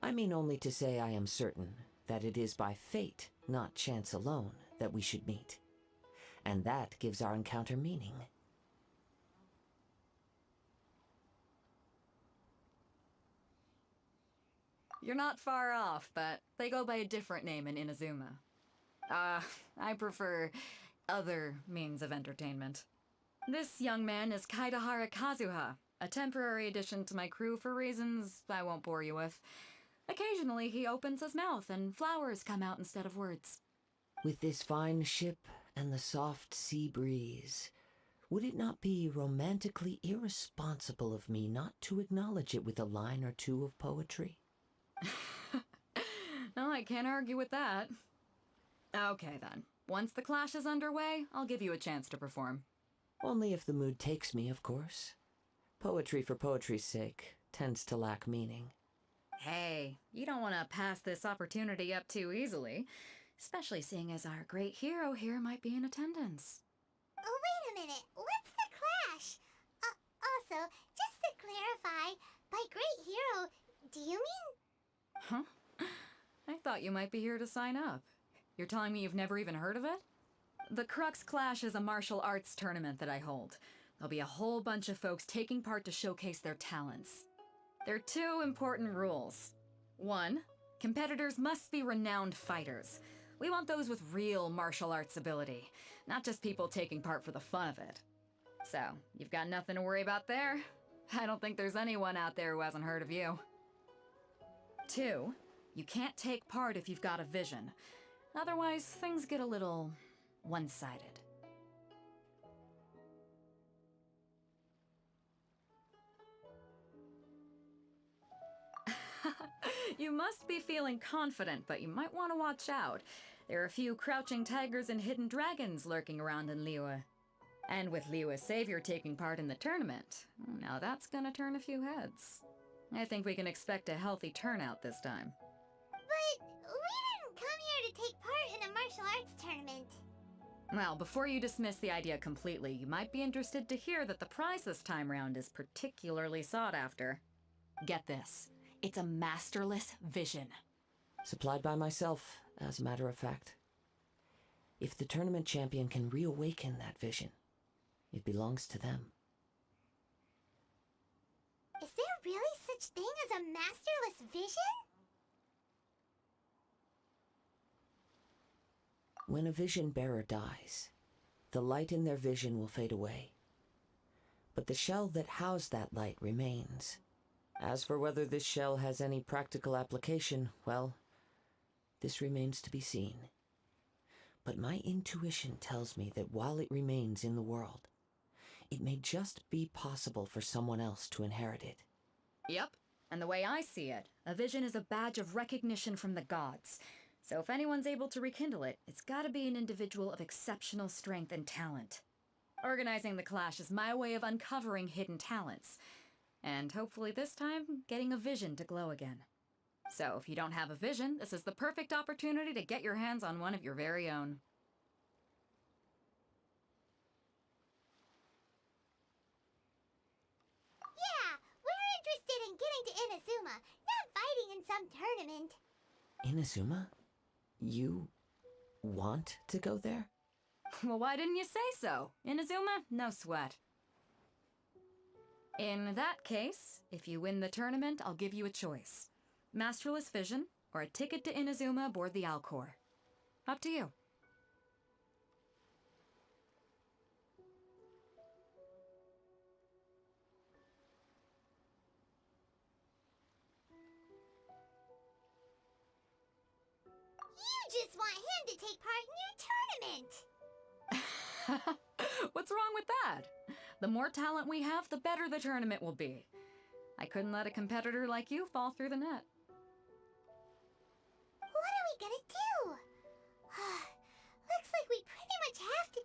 I mean only to say I am certain that it is by fate, not chance alone, that we should meet. And that gives our encounter meaning. You're not far off, but they go by a different name in Inazuma. I prefer other means of entertainment. This young man is Kaidahara Kazuha, a temporary addition to my crew for reasons I won't bore you with. Occasionally, he opens his mouth and flowers come out instead of words. With this fine ship and the soft sea breeze, would it not be romantically irresponsible of me not to acknowledge it with a line or two of poetry? No, I can't argue with that. Okay then. Once the clash is underway, I'll give you a chance to perform. Only if the mood takes me, of course. Poetry for poetry's sake tends to lack meaning. Hey, you don't want to pass this opportunity up too easily, especially seeing as our great hero here might be in attendance. Oh, wait a minute. What's the clash? Also, just to clarify, by great hero, do you mean... Huh? I thought you might be here to sign up. You're telling me you've never even heard of it? The Crux Clash is a martial arts tournament that I hold. There'll be a whole bunch of folks taking part to showcase their talents. There are 2 important rules. 1, competitors must be renowned fighters. We want those with real martial arts ability, not just people taking part for the fun of it. So, you've got nothing to worry about there. I don't think there's anyone out there who hasn't heard of you. 2, you can't take part if you've got a vision. Otherwise, things get a little one-sided. You must be feeling confident, but you might want to watch out. There are a few crouching tigers and hidden dragons lurking around in Liyue. And with Liyue's savior taking part in the tournament, now that's gonna turn a few heads. I think we can expect a healthy turnout this time. But we didn't come here to take part in a martial arts tournament. Well, before you dismiss the idea completely, you might be interested to hear that the prize this time round is particularly sought after. Get this. It's a masterless vision. Supplied by myself, as a matter of fact. If the tournament champion can reawaken that vision, it belongs to them. Is there really such thing as a masterless vision? When a vision bearer dies, the light in their vision will fade away. But the shell that housed that light remains. As for whether this shell has any practical application, well, this remains to be seen. But my intuition tells me that while it remains in the world, it may just be possible for someone else to inherit it. Yep. And the way I see it, a vision is a badge of recognition from the gods. So if anyone's able to rekindle it, it's gotta be an individual of exceptional strength and talent. Organizing the clash is my way of uncovering hidden talents. And hopefully this time, getting a vision to glow again. So if you don't have a vision, this is the perfect opportunity to get your hands on one of your very own. Yeah, we're interested in getting to Inazuma, not fighting in some tournament. Inazuma? You want to go there? Well, why didn't you say so? Inazuma? No sweat. In that case, if you win the tournament, I'll give you a choice. Masterless Vision, or a ticket to Inazuma aboard the Alcor. Up to you. You just want him to take part in your tournament. What's wrong with that? The more talent we have, the better the tournament will be. I couldn't let a competitor like you fall through the net. What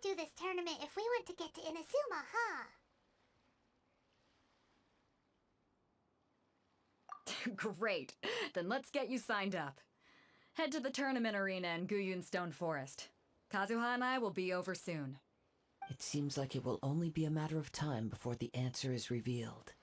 do this tournament if we want to get to Inazuma, huh? Great. Then let's get you signed up. Head to the tournament arena in Guyun Stone Forest. Kazuha and I will be over soon. It seems like it will only be a matter of time before the answer is revealed.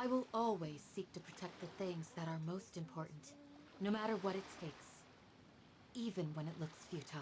I will always seek to protect the things that are most important, no matter what it takes, even when it looks futile.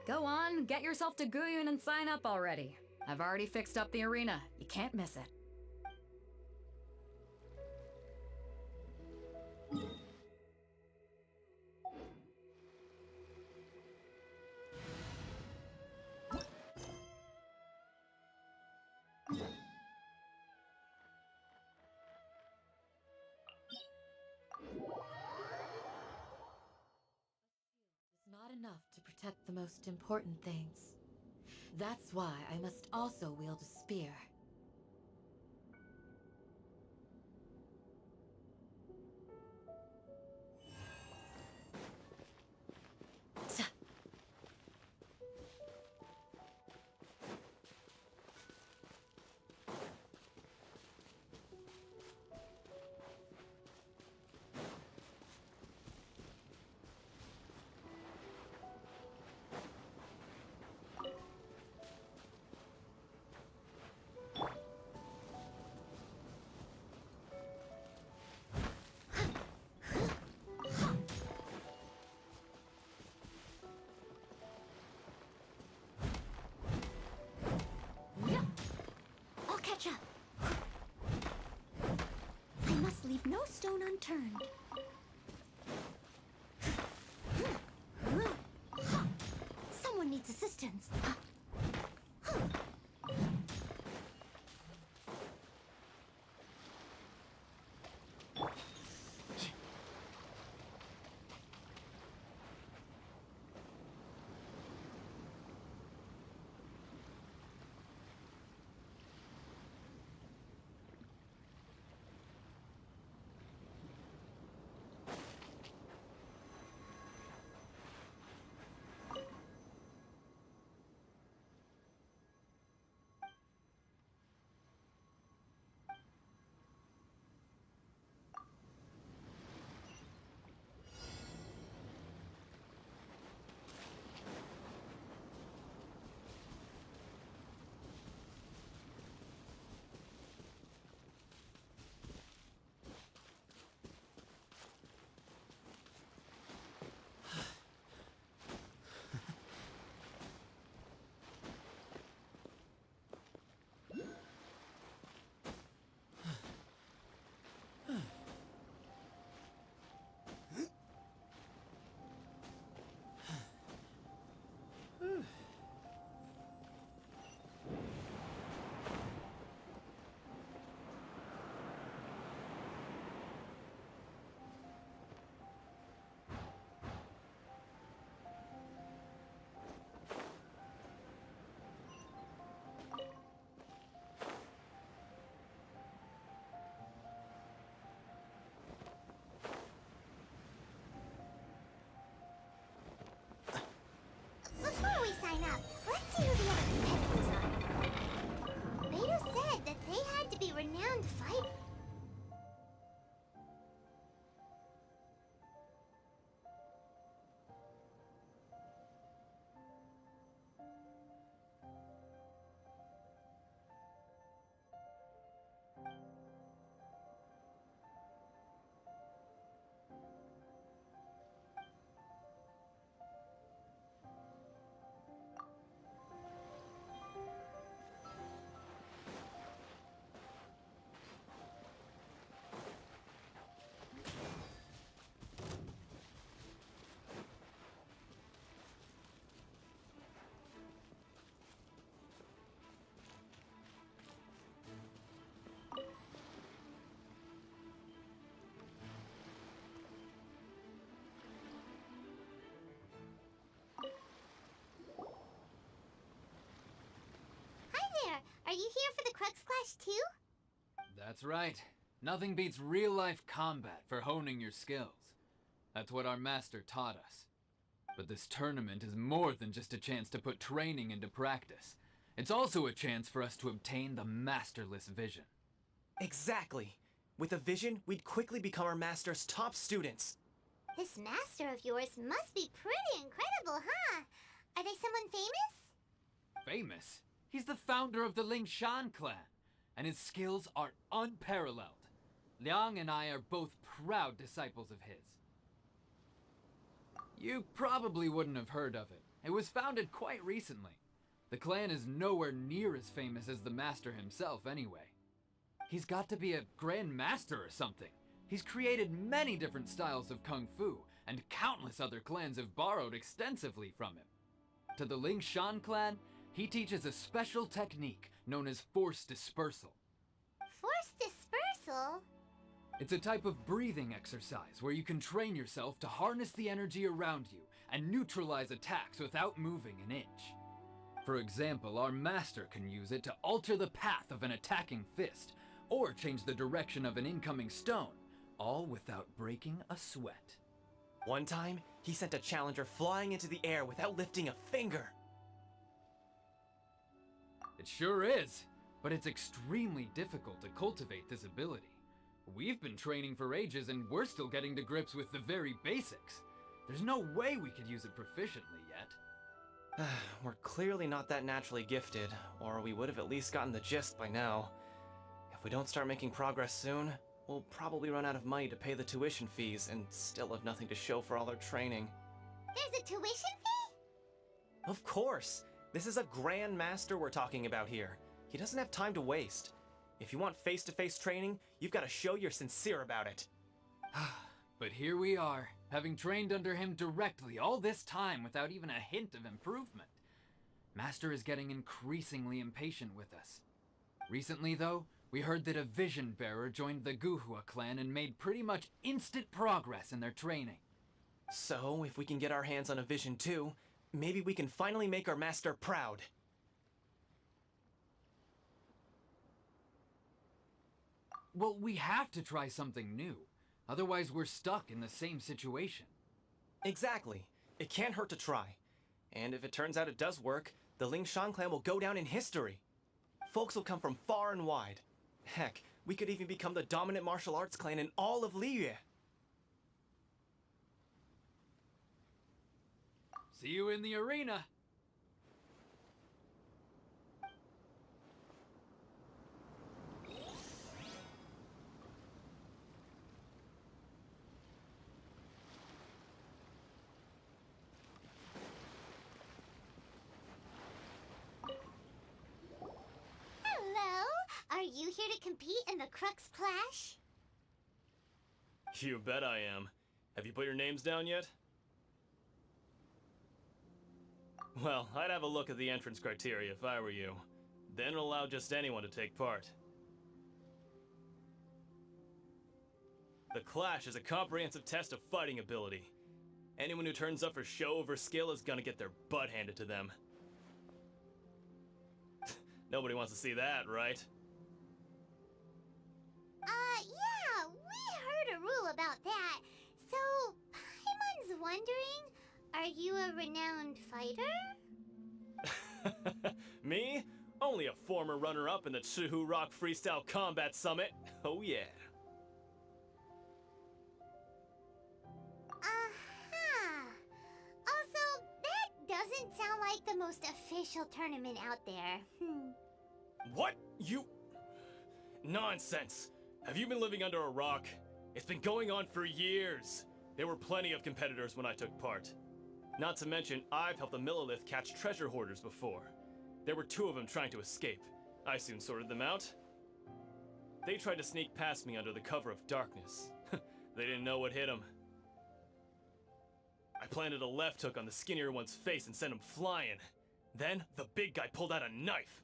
Go on, get yourself to Guyun and sign up already. I've already fixed up the arena. You can't miss it. It's not enough to protect the most important things. That's why I must also wield a spear. I'll catch up. I must leave no stone unturned. Someone needs assistance. Before we sign up, let's see who the other competitors are. Beidou said that they had to be renowned fighters. Hi there! Are you here for the Crux Clash too? That's right. Nothing beats real-life combat for honing your skills. That's what our master taught us. But this tournament is more than just a chance to put training into practice. It's also a chance for us to obtain the masterless vision. Exactly. With a vision, we'd quickly become our master's top students. This master of yours must be pretty incredible, huh? Are they someone famous? Famous? He's the founder of the Lingshan clan, and his skills are unparalleled. Liang and I are both proud disciples of his. You probably wouldn't have heard of it. It was founded quite recently. The clan is nowhere near as famous as the master himself anyway. He's got to be a grand master or something. He's created many different styles of kung fu, and countless other clans have borrowed extensively from him. To the Lingshan clan, he teaches a special technique known as force dispersal. Force dispersal? It's a type of breathing exercise where you can train yourself to harness the energy around you and neutralize attacks without moving an inch. For example, our master can use it to alter the path of an attacking fist, or change the direction of an incoming stone, all without breaking a sweat. One time, he sent a challenger flying into the air without lifting a finger. It sure is, but it's extremely difficult to cultivate this ability. We've been training for ages and we're still getting to grips with the very basics. There's no way we could use it proficiently yet. We're clearly not that naturally gifted, or we would have at least gotten the gist by now. If we don't start making progress soon, we'll probably run out of money to pay the tuition fees and still have nothing to show for all our training. There's a tuition fee? Of course! This is a Grand Master we're talking about here. He doesn't have time to waste. If you want face-to-face training, you've got to show you're sincere about it. But here we are, having trained under him directly all this time without even a hint of improvement. Master is getting increasingly impatient with us. Recently, though, we heard that a vision bearer joined the Guhua clan and made pretty much instant progress in their training. So, if we can get our hands on a vision too, maybe we can finally make our master proud. Well, we have to try something new. Otherwise, we're stuck in the same situation. Exactly. It can't hurt to try. And if it turns out it does work, the Lingshan clan will go down in history. Folks will come from far and wide. Heck, we could even become the dominant martial arts clan in all of Liyue. See you in the arena. Hello? Are you here to compete in the Crux Clash? You bet I am. Have you put your names down yet? Well, I'd have a look at the entrance criteria if I were you. Then allow just anyone to take part. The Clash is a comprehensive test of fighting ability. Anyone who turns up for show over skill is gonna get their butt handed to them. Nobody wants to see that, right? Yeah, we heard a rule about that. So, Paimon's wondering, are you a renowned fighter? Me? Only a former runner-up in the Chihu Rock Freestyle Combat Summit. Oh yeah. Also, that doesn't sound like the most official tournament out there. What? You... Nonsense. Have you been living under a rock? It's been going on for years. There were plenty of competitors when I took part. Not to mention, I've helped the Millilith catch treasure hoarders before. There were 2 of them trying to escape. I soon sorted them out. They tried to sneak past me under the cover of darkness. They didn't know what hit them. I planted a left hook on the skinnier one's face and sent him flying. Then, the big guy pulled out a knife.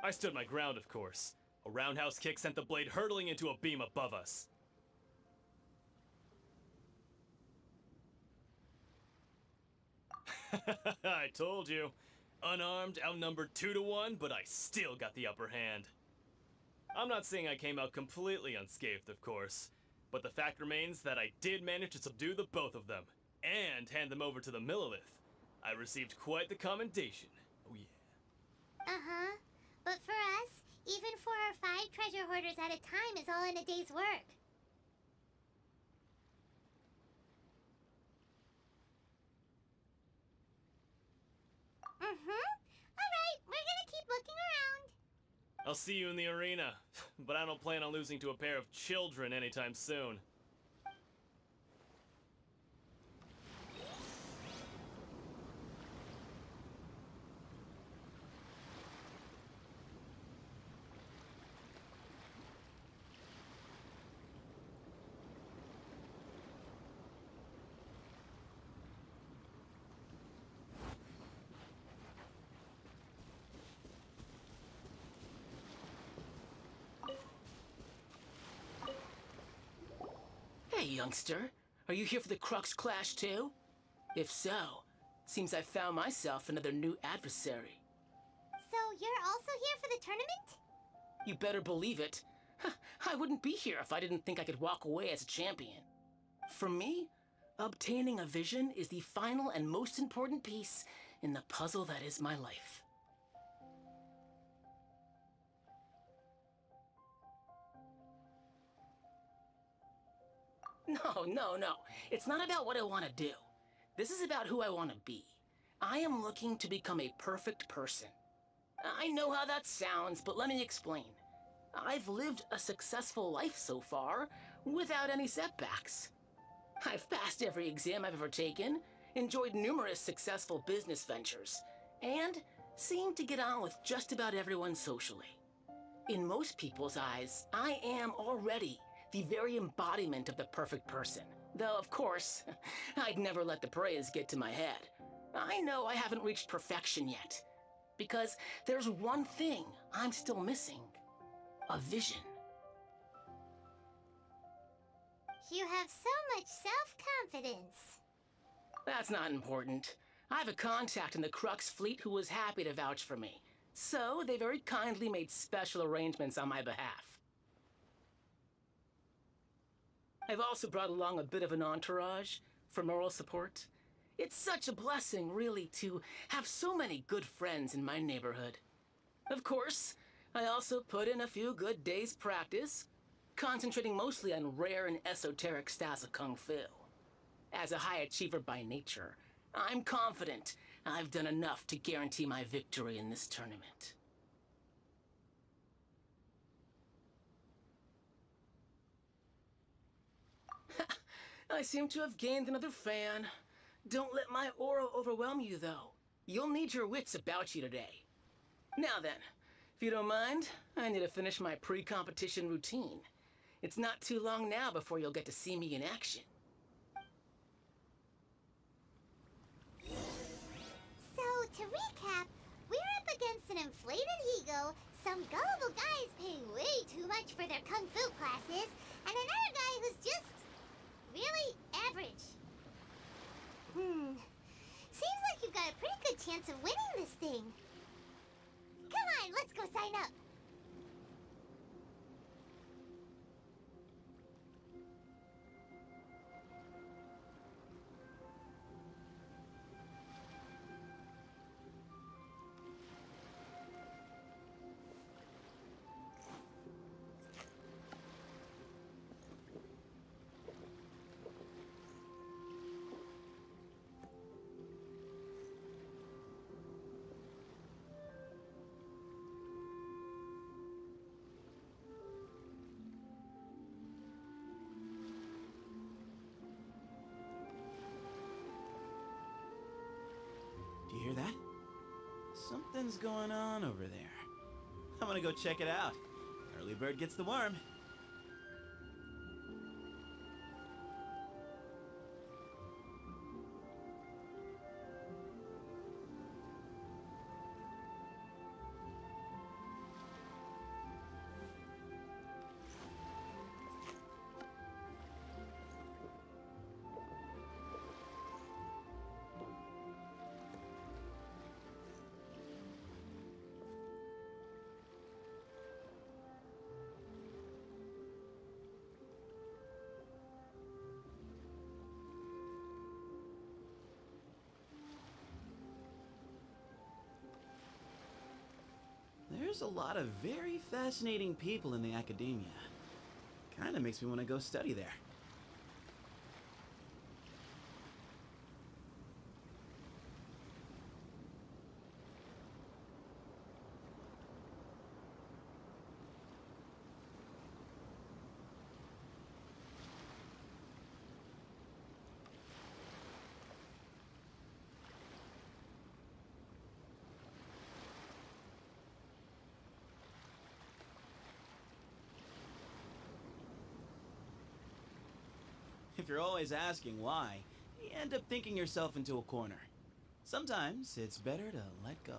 I stood my ground, of course. A roundhouse kick sent the blade hurtling into a beam above us. I told you. Unarmed, outnumbered 2 to 1, but I still got the upper hand. I'm not saying I came out completely unscathed, of course, but the fact remains that I did manage to subdue the both of them, and hand them over to the Millilith. I received quite the commendation. Oh yeah. Uh-huh. But for us, even 4 or 5 treasure hoarders at a time is all in a day's work. Alright, we're gonna keep looking around. I'll see you in the arena, but I don't plan on losing to a pair of children anytime soon. Hey, youngster. Are you here for the Crux Clash too? If so, seems I found myself another new adversary. So you're also here for the tournament? You better believe it. I wouldn't be here if I didn't think I could walk away as a champion. For me, obtaining a vision is the final and most important piece in the puzzle that is my life. No. It's not about what I want to do. This is about who I want to be. I am looking to become a perfect person. I know how that sounds, but let me explain. I've lived a successful life so far, without any setbacks. I've passed every exam I've ever taken, enjoyed numerous successful business ventures, and seemed to get on with just about everyone socially. In most people's eyes, I am already the very embodiment of the perfect person. Though, of course, I'd never let the praise get to my head. I know I haven't reached perfection yet, because there's one thing I'm still missing. A vision. You have so much self-confidence. That's not important. I have a contact in the Crux fleet who was happy to vouch for me, so they very kindly made special arrangements on my behalf. I've also brought along a bit of an entourage for moral support. It's such a blessing, really, to have so many good friends in my neighborhood. Of course, I also put in a few good days' practice, concentrating mostly on rare and esoteric styles of Kung Fu. As a high achiever by nature, I'm confident I've done enough to guarantee my victory in this tournament. I seem to have gained another fan. Don't let my aura overwhelm you, though. You'll need your wits about you today. Now then, if you don't mind, I need to finish my pre-competition routine. It's not too long now before you'll get to see me in action. So, to recap, we're up against an inflated ego, some gullible guys paying way too much for their kung fu classes, and another guy who's just really average. Seems like you've got a pretty good chance of winning this thing. Come on, let's go sign up. Do you hear that? Something's going on over there. I'm gonna go check it out. Early bird gets the worm. There's a lot of very fascinating people in the academia. Kinda makes me want to go study there. If you're always asking why, you end up thinking yourself into a corner. Sometimes it's better to let go.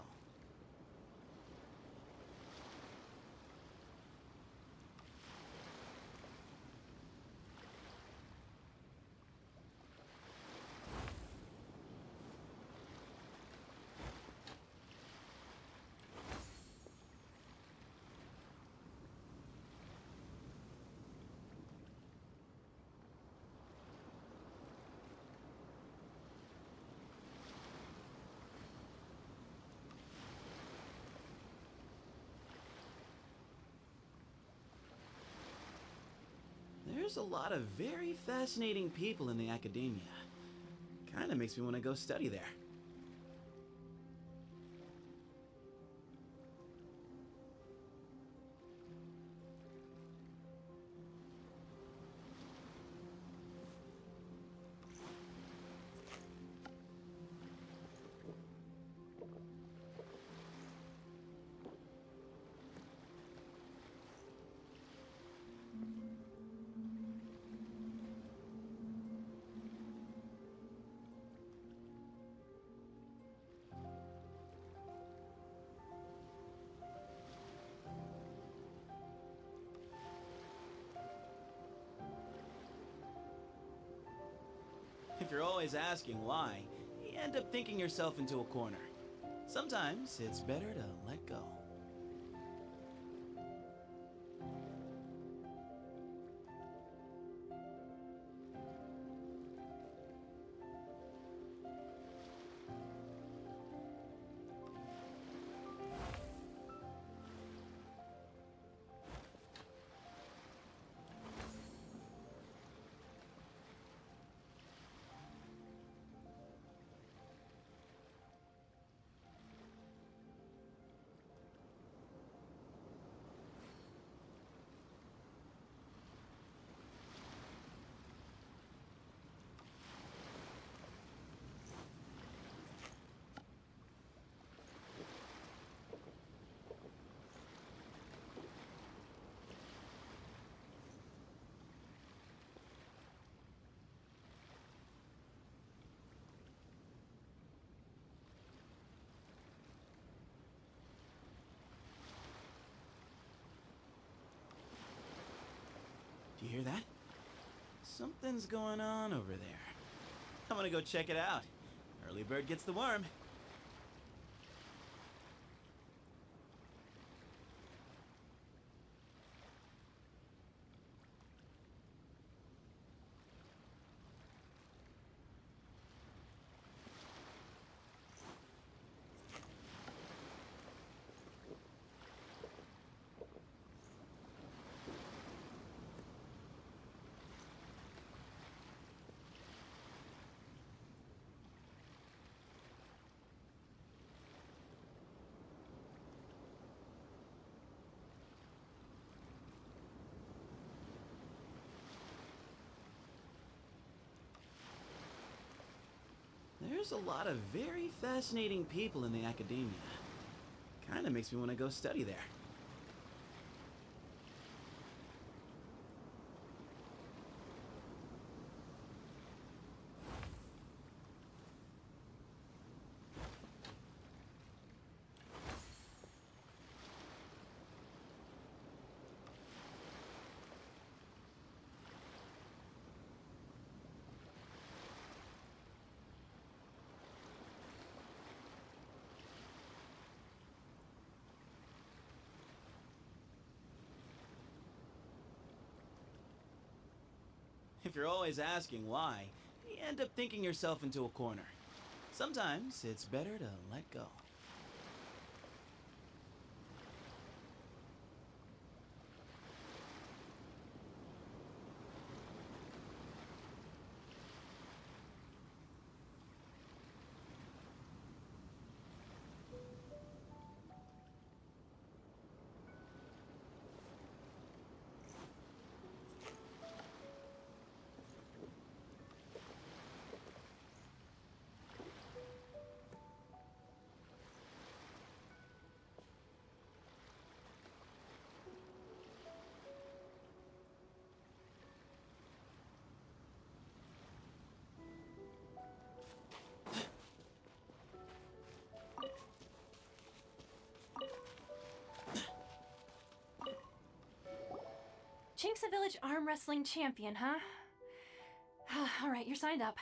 There's a lot of very fascinating people in the academia. Kinda makes me want to go study there. If you're always asking why, you end up thinking yourself into a corner. Sometimes it's better to let go. Do you hear that? Something's going on over there. I'm gonna go check it out. Early bird gets the worm. There's a lot of very fascinating people in the academia. Kinda makes me want to go study there. If you're always asking why, you end up thinking yourself into a corner. Sometimes it's better to let go. Phoenix Village arm wrestling champion, huh? All right, you're signed up.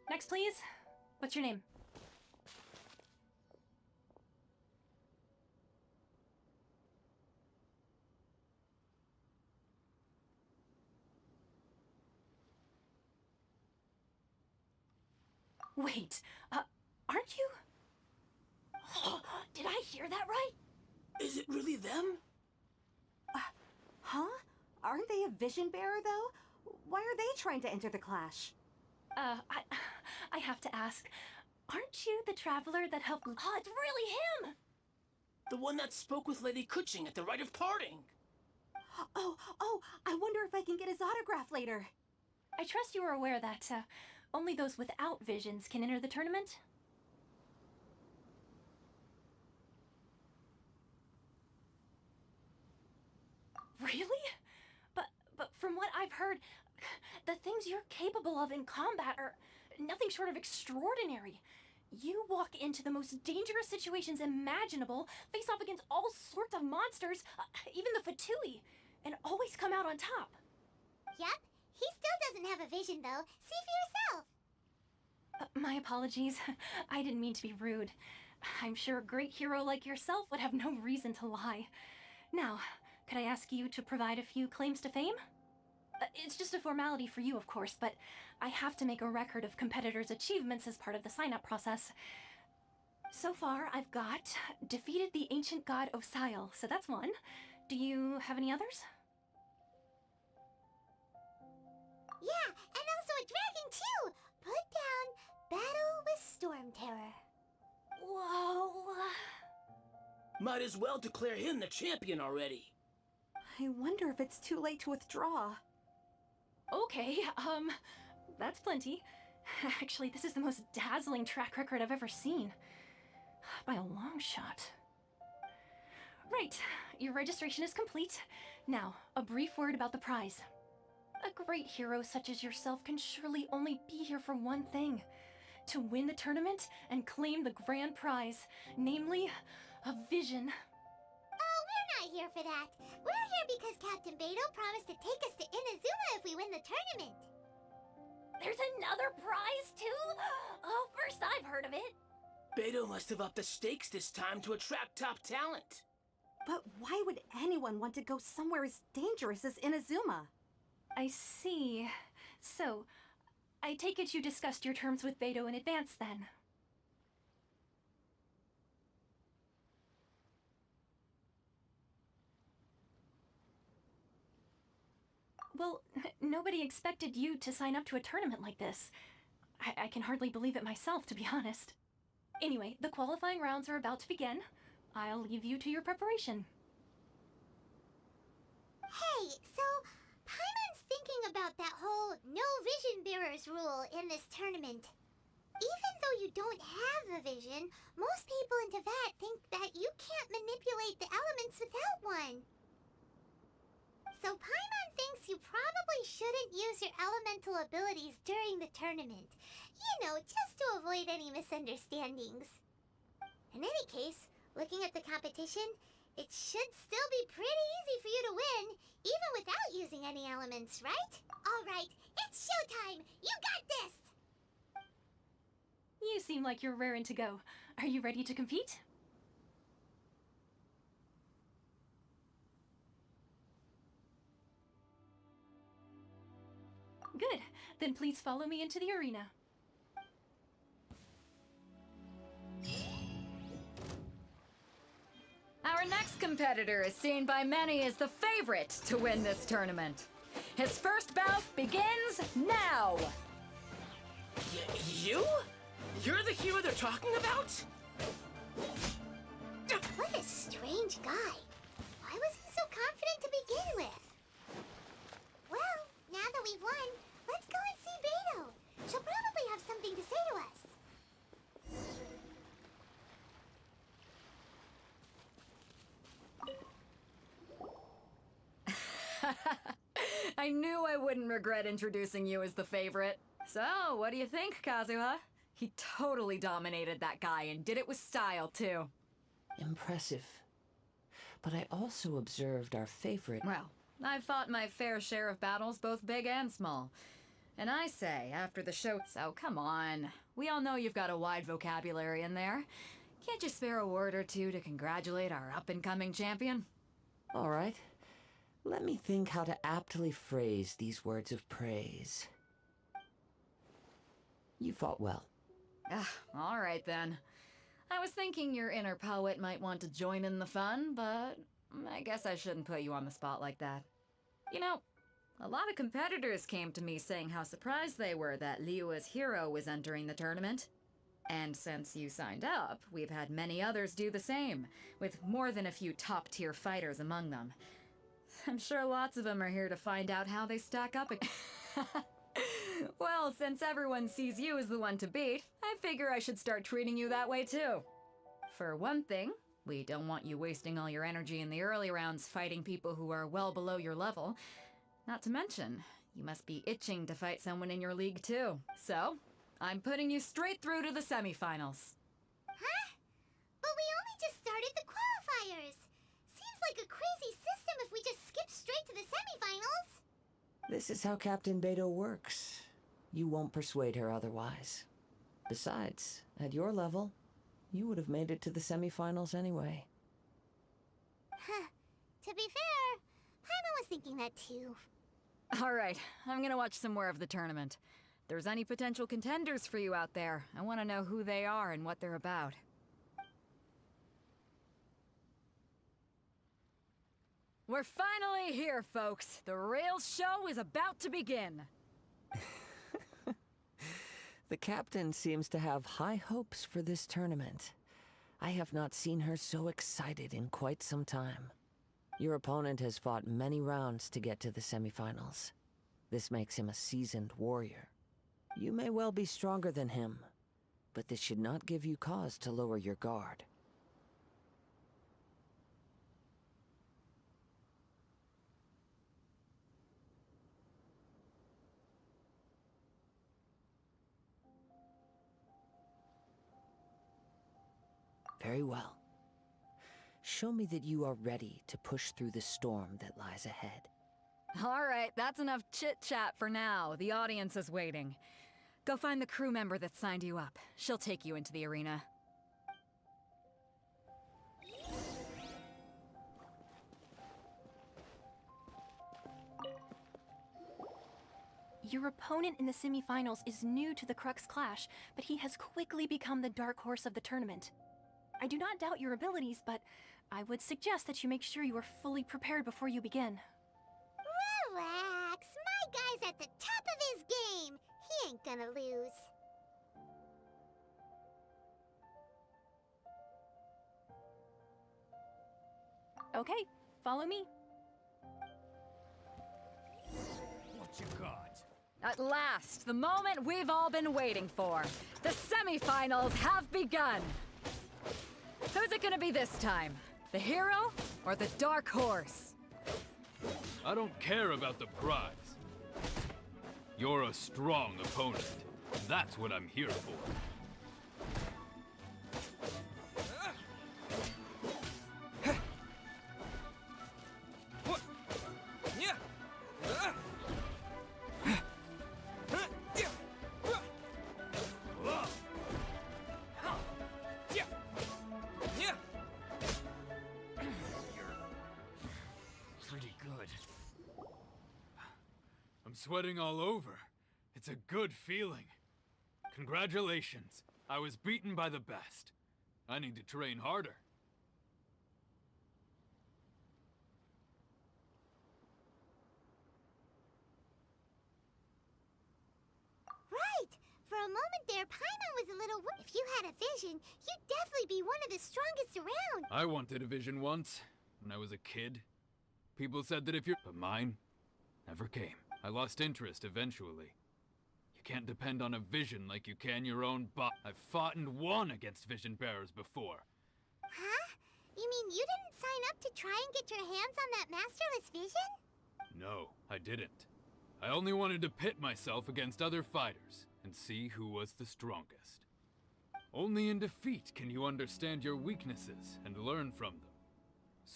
Next, please. What's your name? Wait, aren't you? Did I hear that right? Is it really them? Huh? Aren't they a vision bearer, though? Why are they trying to enter the clash? I have to ask, aren't you the traveler that helped— Oh, it's really him! The one that spoke with Lady Kuching at the rite of parting. Oh, I wonder if I can get his autograph later. I trust you are aware that, only those without visions can enter the tournament? Really? But from what I've heard, the things you're capable of in combat are nothing short of extraordinary. You walk into the most dangerous situations imaginable, face off against all sorts of monsters, even the Fatui, and always come out on top. Yep, he still doesn't have a vision though. See for yourself. My apologies. I didn't mean to be rude. I'm sure a great hero like yourself would have no reason to lie. Now, could I ask you to provide a few claims to fame? It's just a formality for you, of course, but I have to make a record of competitors' achievements as part of the sign-up process. So far, I've got defeated the ancient god Osial, so that's one. Do you have any others? Yeah, and also a dragon too! Put down Battle with Storm Terror. Whoa! Might as well declare him the champion already. I wonder if it's too late to withdraw. Okay, that's plenty. Actually, this is the most dazzling track record I've ever seen. By a long shot. Right, your registration is complete. Now, a brief word about the prize. A great hero such as yourself can surely only be here for one thing. To win the tournament and claim the grand prize, namely, a vision. Oh, we're not here for that. We're here because Captain Beidou promised to take us to Inazuma if we win the tournament. There's another prize, too? Oh, first I've heard of it. Beidou must have upped the stakes this time to attract top talent. But why would anyone want to go somewhere as dangerous as Inazuma? I see. So, I take it you discussed your terms with Beidou in advance, then? Well, nobody expected you to sign up to a tournament like this. I can hardly believe it myself, to be honest. Anyway, the qualifying rounds are about to begin. I'll leave you to your preparation. Hey, so Paimon's thinking about that whole no vision bearers rule in this tournament. Even though you don't have a vision, most people in Teyvat think that you can't manipulate the elements without one. So Paimon thinks you probably shouldn't use your elemental abilities during the tournament. You know, just to avoid any misunderstandings. In any case, looking at the competition, it should still be pretty easy for you to win, even without using any elements, right? Alright, it's showtime! You got this! You seem like you're raring to go. Are you ready to compete? Good. Then please follow me into the arena. Our next competitor is seen by many as the favorite to win this tournament. His first bout begins now! You? You're the hero they're talking about? What a strange guy. Why was he so confident to begin with? Well, now that we've won, let's go and see Beidou. She'll probably have something to say to us. I knew I wouldn't regret introducing you as the favorite. So, what do you think, Kazuha? He totally dominated that guy and did it with style, too. Impressive. but I also observed our favorite... Well, I've fought my fair share of battles, both big and small. And I say, after the show... So, come on. We all know you've got a wide vocabulary in there. Can't you spare a word or two to congratulate our up-and-coming champion? All right. Let me think how to aptly phrase these words of praise. You fought well. All right, then. I was thinking your inner poet might want to join in the fun, but I guess I shouldn't put you on the spot like that. You know, a lot of competitors came to me saying how surprised they were that Liyue's hero was entering the tournament. And since you signed up, we've had many others do the same, with more than a few top-tier fighters among them. I'm sure lots of them are here to find out how they stack up. Well, since everyone sees you as the one to beat, I figure I should start treating you that way too. For one thing, we don't want you wasting all your energy in the early rounds fighting people who are well below your level. Not to mention, you must be itching to fight someone in your league too. So, I'm putting you straight through to the semifinals. Huh? But we only just started the qualifiers. Seems like a crazy system if we just skip straight to the semifinals. This is how Captain Beidou works. You won't persuade her otherwise. Besides, at your level, you would have made it to the semifinals anyway. Huh. To be fair, Paimon was thinking that too. All right, I'm gonna watch some more of the tournament. If there's any potential contenders for you out there, I want to know who they are and what they're about. We're finally here, folks. The real show is about to begin. The captain seems to have high hopes for this tournament. I have not seen her so excited in quite some time. Your opponent has fought many rounds to get to the semifinals. This makes him a seasoned warrior. You may well be stronger than him, but this should not give you cause to lower your guard. Very well. Show me that you are ready to push through the storm that lies ahead. All right, that's enough chit-chat for now. The audience is waiting. Go find the crew member that signed you up. She'll take you into the arena. Your opponent in the semifinals is new to the Crux Clash, but he has quickly become the dark horse of the tournament. I do not doubt your abilities, but I would suggest that you make sure you are fully prepared before you begin. Relax. My guy's at the top of his game. He ain't gonna lose. Okay, follow me. What you got? At last, the moment we've all been waiting for. The semifinals have begun. Who's it gonna be this time? The hero or the dark horse? I don't care about the prize. You're a strong opponent. That's what I'm here for. Sweating all over. It's a good feeling. Congratulations. I was beaten by the best. I need to train harder. Right! For a moment there, Paimon was a little if you had a vision, you'd definitely be one of the strongest around. I wanted a vision once, when I was a kid. People said that if you're... But mine never came. I lost interest eventually. You can't depend on a vision like you can your own I've fought and won against vision bearers before. Huh? You mean you didn't sign up to try and get your hands on that masterless vision? No, I didn't. I only wanted to pit myself against other fighters and see who was the strongest. Only in defeat can you understand your weaknesses and learn from them.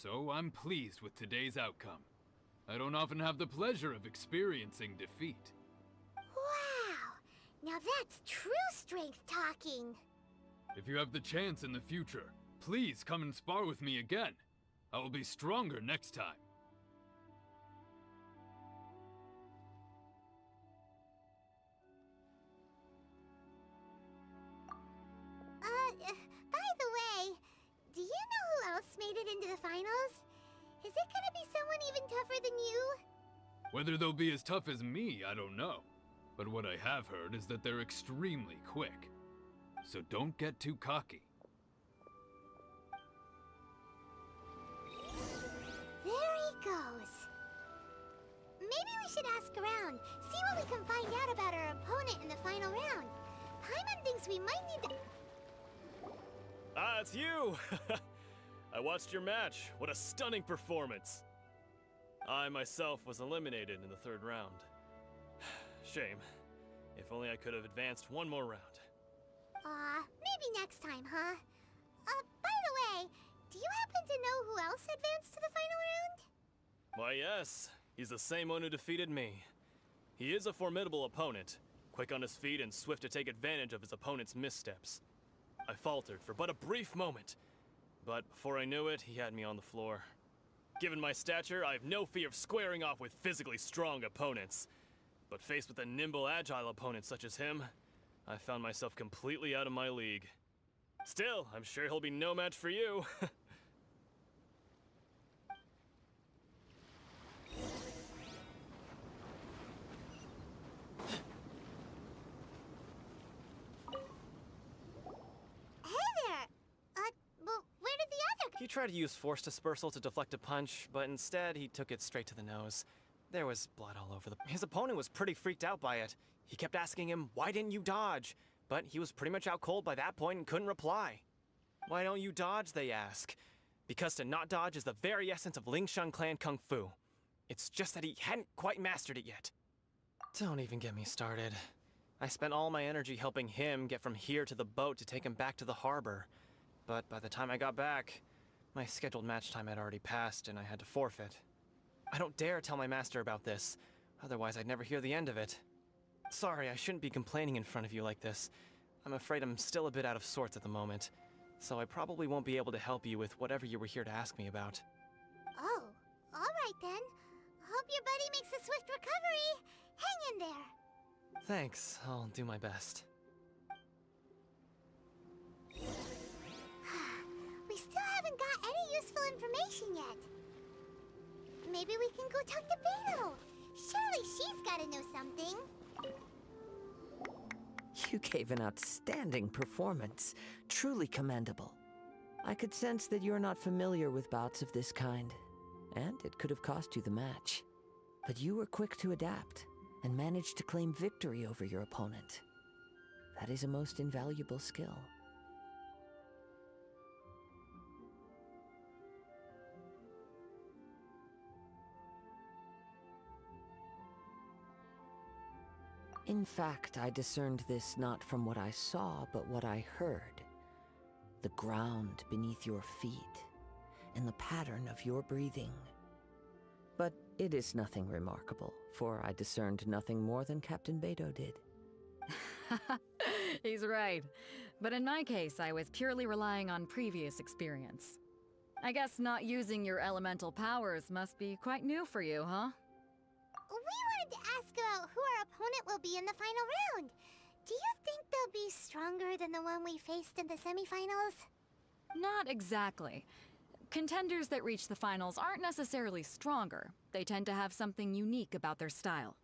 So I'm pleased with today's outcome. I don't often have the pleasure of experiencing defeat. Wow! Now that's true strength talking. If you have the chance in the future, please come and spar with me again. I will be stronger next time. By the way, do you know who else made it into the finals? Is it gonna be someone even tougher than you? Whether they'll be as tough as me, I don't know. But what I have heard is that they're extremely quick. So don't get too cocky. There he goes. Maybe we should ask around, see what we can find out about our opponent in the final round. Paimon thinks we might need to... Ah, it's you! I watched your match. What a stunning performance. I myself was eliminated in the third round. Shame. If only I could have advanced one more round. Maybe next time, huh? By the way, do you happen to know who else advanced to the final round? Why, yes. He's the same one who defeated me. He is a formidable opponent, quick on his feet and swift to take advantage of his opponent's missteps. I faltered for but a brief moment, but before I knew it, he had me on the floor. Given my stature, I have no fear of squaring off with physically strong opponents. But faced with a nimble, agile opponent such as him, I found myself completely out of my league. Still, I'm sure he'll be no match for you. He tried to use force dispersal to deflect a punch, but instead he took it straight to the nose. There was blood all over the... His opponent was pretty freaked out by it. He kept asking him, why didn't you dodge? But he was pretty much out cold by that point and couldn't reply. Why don't you dodge, they ask. Because to not dodge is the very essence of Lingshan clan kung fu. It's just that he hadn't quite mastered it yet. Don't even get me started. I spent all my energy helping him get from here to the boat to take him back to the harbor. But by the time I got back, my scheduled match time had already passed and I had to forfeit. I don't dare tell my master about this, otherwise I'd never hear the end of it. Sorry, I shouldn't be complaining in front of you like this. I'm afraid I'm still a bit out of sorts at the moment, so I probably won't be able to help you with whatever you were here to ask me about. Oh, alright then. Hope your buddy makes a swift recovery. Hang in there. Thanks, I'll do my best. We still haven't got any useful information yet. Maybe we can go talk to Beidou. Surely she's gotta know something. You gave an outstanding performance. Truly commendable. I could sense that you're not familiar with bouts of this kind, and it could have cost you the match. But you were quick to adapt, and managed to claim victory over your opponent. That is a most invaluable skill. In fact, I discerned this not from what I saw, but what I heard. The ground beneath your feet, and the pattern of your breathing. But it is nothing remarkable, for I discerned nothing more than Captain Beidou did. He's right. But in my case, I was purely relying on previous experience. I guess not using your elemental powers must be quite new for you, huh? We wanted to ask about who our opponent will be in the final round. Do you think they'll be stronger than the one we faced in the semifinals? Not exactly. Contenders that reach the finals aren't necessarily stronger. They tend to have something unique about their style.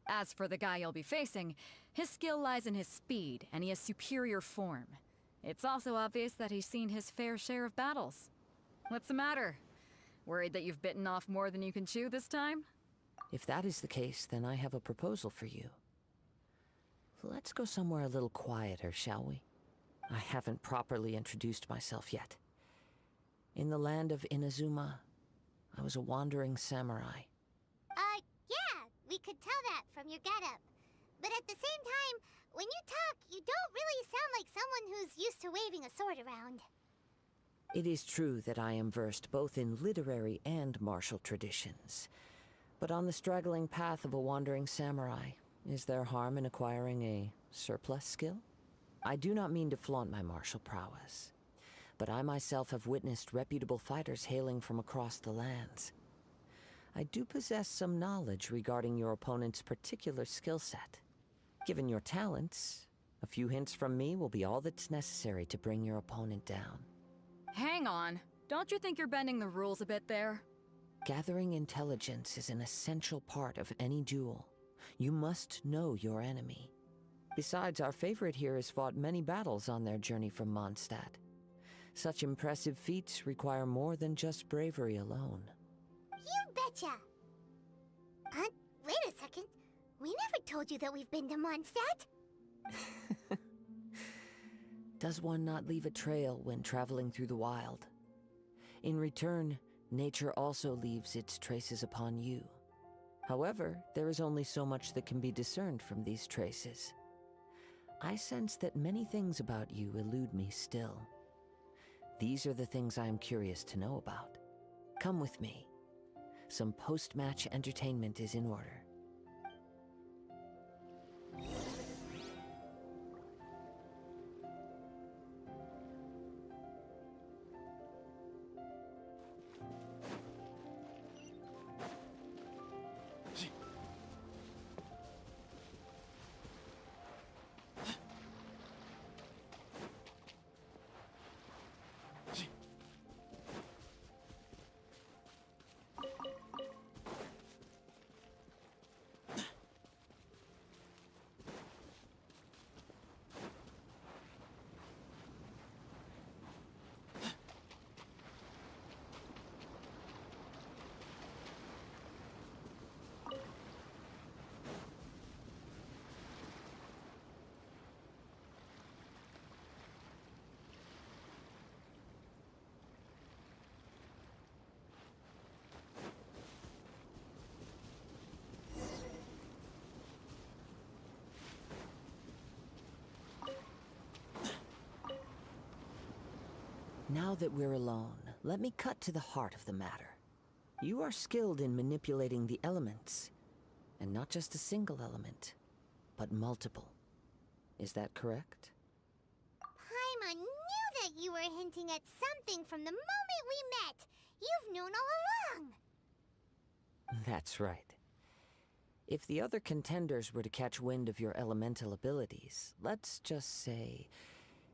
As for the guy you'll be facing, his skill lies in his speed, and he has superior form. It's also obvious that he's seen his fair share of battles. What's the matter? Worried that you've bitten off more than you can chew this time? If that is the case, then I have a proposal for you. Let's go somewhere a little quieter, shall we? I haven't properly introduced myself yet. In the land of Inazuma, I was a wandering samurai. Yeah, we could tell that from your getup. But at the same time, when you talk, you don't really sound like someone who's used to waving a sword around. It is true that I am versed both in literary and martial traditions. But on the straggling path of a wandering samurai, is there harm in acquiring a surplus skill? I do not mean to flaunt my martial prowess, but I myself have witnessed reputable fighters hailing from across the lands. I do possess some knowledge regarding your opponent's particular skill set. Given your talents, a few hints from me will be all that's necessary to bring your opponent down. Hang on. Don't you think you're bending the rules a bit there? Gathering intelligence is an essential part of any duel. You must know your enemy. Besides, our favorite here has fought many battles on their journey from Mondstadt. Such impressive feats require more than just bravery alone. You betcha! Wait a second. We never told you that we've been to Mondstadt. Does one not leave a trail when traveling through the wild? In return, nature also leaves its traces upon you. However, there is only so much that can be discerned from these traces. I sense that many things about you elude me still. These are the things I am curious to know about. Come with me. Some post-match entertainment is in order. Now that we're alone, let me cut to the heart of the matter. You are skilled in manipulating the elements, and not just a single element, but multiple. Is that correct? Paimon knew that you were hinting at something from the moment we met. You've known all along. That's right. If the other contenders were to catch wind of your elemental abilities, let's just say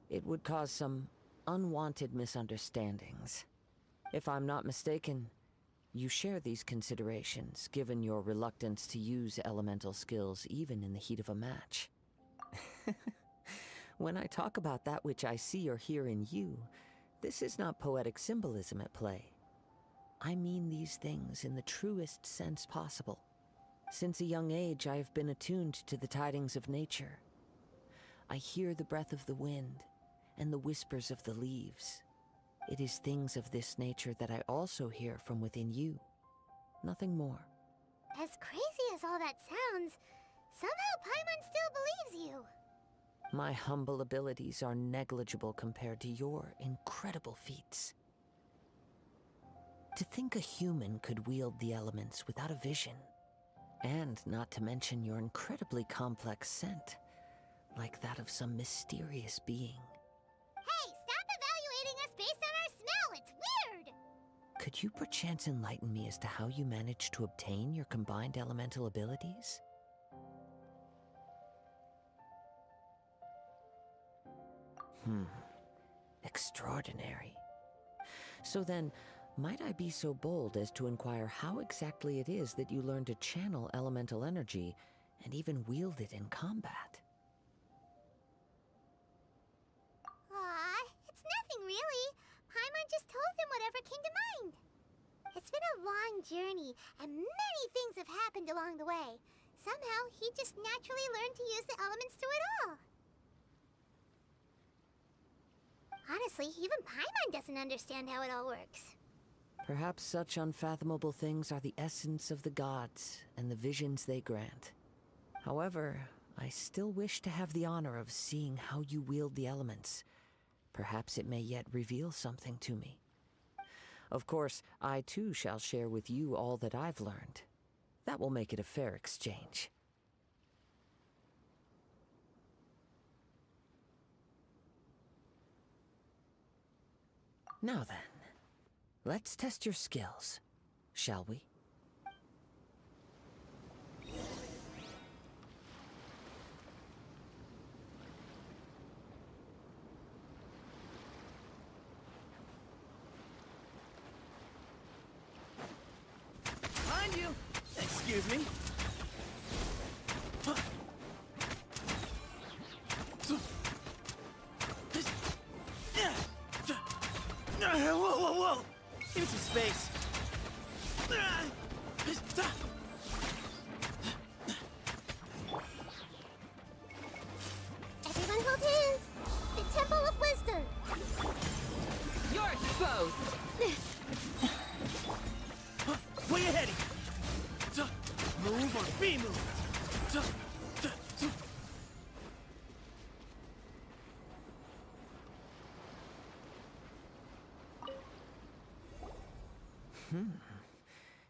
it would cause some unwanted misunderstandings. If I'm not mistaken, you share these considerations, given your reluctance to use elemental skills even in the heat of a match. When I talk about that which I see or hear in you, this is not poetic symbolism at play. I mean these things in the truest sense possible. Since a young age, I have been attuned to the tidings of nature. I hear the breath of the wind and the whispers of the leaves. It is things of this nature that I also hear from within you. Nothing more. As crazy as all that sounds, somehow Paimon still believes you. My humble abilities are negligible compared to your incredible feats. To think a human could wield the elements without a vision, and not to mention your incredibly complex scent, like that of some mysterious being. Hey, stop evaluating us based on our smell! It's weird! Could you perchance enlighten me as to how you managed to obtain your combined elemental abilities? Extraordinary. So then, might I be so bold as to inquire how exactly it is that you learned to channel elemental energy and even wield it in combat? Aw, it's nothing really. Paimon just told him whatever came to mind. It's been a long journey, and many things have happened along the way. Somehow, he just naturally learned to use the elements through it all. Honestly, even Paimon doesn't understand how it all works. Perhaps such unfathomable things are the essence of the gods and the visions they grant. However, I still wish to have the honor of seeing how you wield the elements, Perhaps it may yet reveal something to me. Of course, I too shall share with you all that I've learned. That will make it a fair exchange. Now then, let's test your skills, shall we? Behind you! Excuse me. Whoa, whoa, whoa! Give me some space. Everyone hold hands. The Temple of Wisdom. You're exposed! Where you heading? Move or be moved.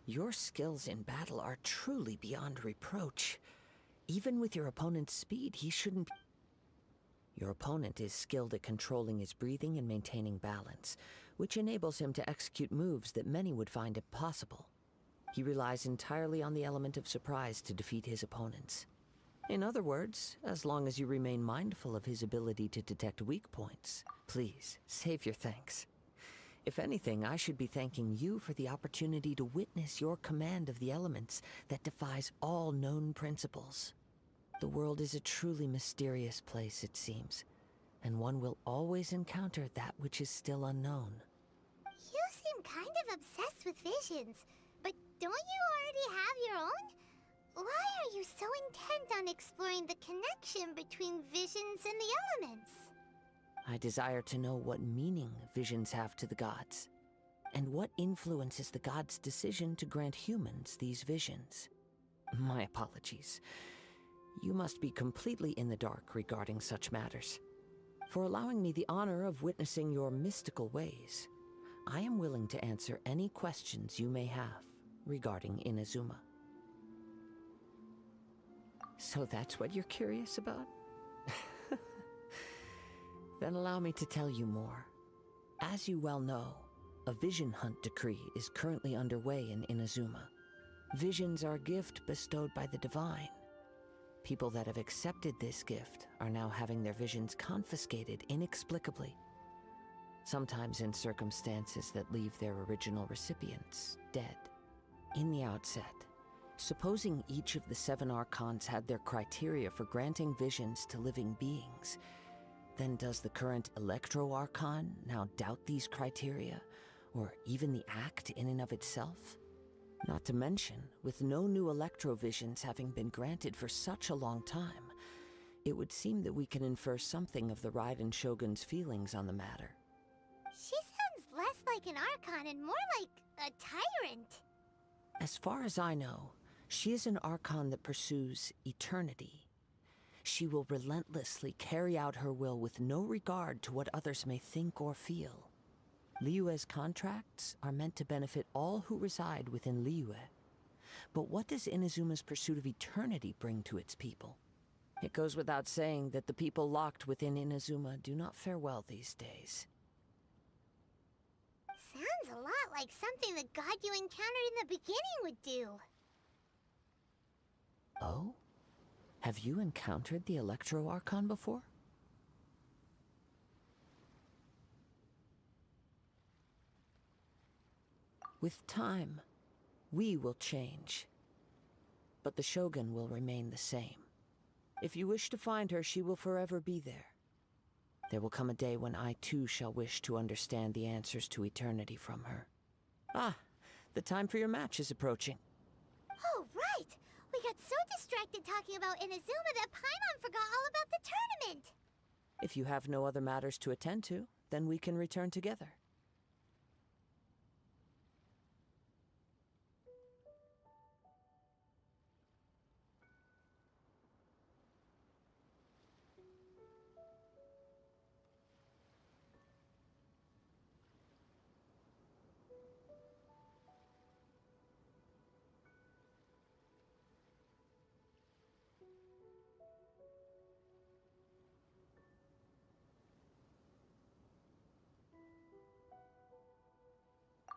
Your skills in battle are truly beyond reproach. Even with your opponent's speed, he shouldn't... Your opponent is skilled at controlling his breathing and maintaining balance, which enables him to execute moves that many would find impossible. He relies entirely on the element of surprise to defeat his opponents. In other words, as long as you remain mindful of his ability to detect weak points, please, save your thanks. If anything, I should be thanking you for the opportunity to witness your command of the elements that defies all known principles. The world is a truly mysterious place, it seems, and one will always encounter that which is still unknown. You seem kind of obsessed with visions, but don't you already have your own? Why are you so intent on exploring the connection between visions and the elements? I desire to know what meaning visions have to the gods, and what influences the gods' decision to grant humans these visions. My apologies. You must be completely in the dark regarding such matters. For allowing me the honor of witnessing your mystical ways, I am willing to answer any questions you may have regarding Inazuma. So that's what you're curious about? Then allow me to tell you more. As you well know, a vision hunt decree is currently underway in Inazuma. Visions are a gift bestowed by the divine. People that have accepted this gift are now having their visions confiscated inexplicably, sometimes in circumstances that leave their original recipients dead. In the outset, supposing each of the 7 archons had their criteria for granting visions to living beings, then does the current Electro-Archon now doubt these criteria, or even the act in and of itself? Not to mention, with no new Electro-Visions having been granted for such a long time, it would seem that we can infer something of the Raiden Shogun's feelings on the matter. She sounds less like an Archon and more like a tyrant. As far as I know, she is an Archon that pursues eternity. She will relentlessly carry out her will with no regard to what others may think or feel. Liyue's contracts are meant to benefit all who reside within Liyue. But what does Inazuma's pursuit of eternity bring to its people? It goes without saying that the people locked within Inazuma do not fare well these days. Sounds a lot like something the god you encountered in the beginning would do. Oh? Have you encountered the Electro-Archon before? With time, we will change. But the Shogun will remain the same. If you wish to find her, she will forever be there. There will come a day when I too shall wish to understand the answers to eternity from her. Ah, the time for your match is approaching. Oh, right! We got so distracted talking about Inazuma that Paimon forgot all about the tournament! If you have no other matters to attend to, then we can return together.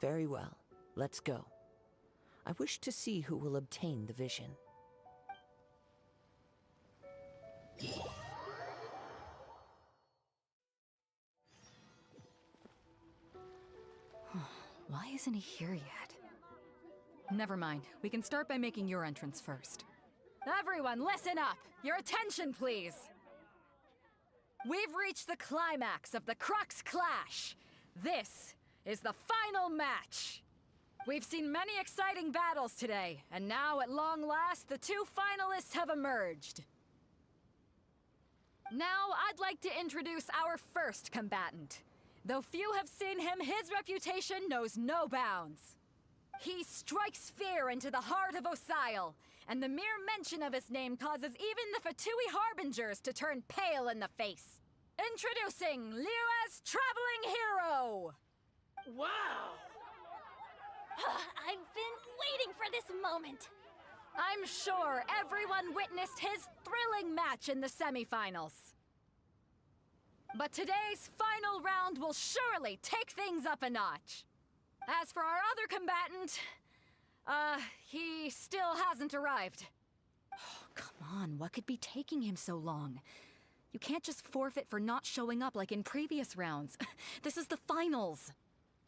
Very well. Let's go. I wish to see who will obtain the vision. Why isn't he here yet? Never mind. We can start by making your entrance first. Everyone, listen up! Your attention, please! We've reached the climax of the Crux Clash! This is the final match! We've seen many exciting battles today, and now, at long last, the two finalists have emerged. Now, I'd like to introduce our first combatant. Though few have seen him, his reputation knows no bounds. He strikes fear into the heart of Osile, and the mere mention of his name causes even the Fatui Harbingers to turn pale in the face. Introducing Liyue's Traveling Hero! Wow! I've been waiting for this moment. I'm sure everyone witnessed his thrilling match in the semifinals. But today's final round will surely take things up a notch. As for our other combatant, he still hasn't arrived. Oh, come on, what could be taking him so long? You can't just forfeit for not showing up like in previous rounds. This is the finals.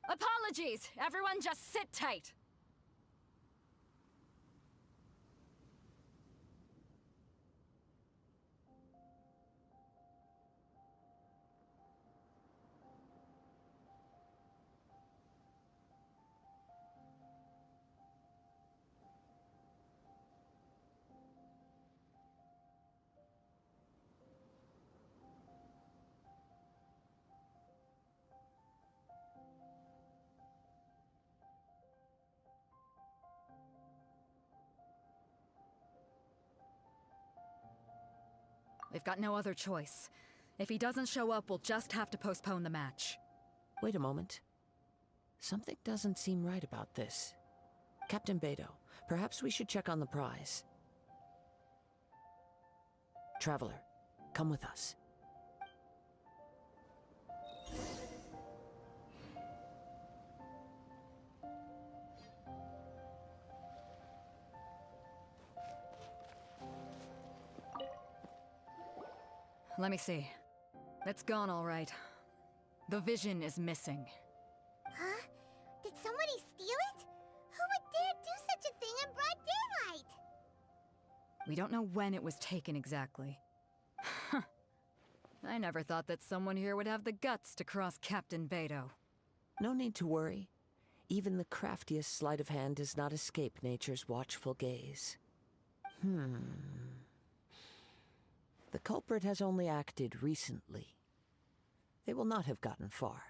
Apologies, everyone just sit tight. We've got no other choice. If he doesn't show up, we'll just have to postpone the match. Wait a moment. Something doesn't seem right about this. Captain Beidou, perhaps we should check on the prize. Traveler, come with us. Let me see. It's gone all right. The vision is missing. Huh? Did somebody steal it? Who would dare do such a thing in broad daylight? We don't know when it was taken exactly. I never thought that someone here would have the guts to cross Captain Beidou. No need to worry. Even the craftiest sleight of hand does not escape nature's watchful gaze. The culprit has only acted recently. They will not have gotten far.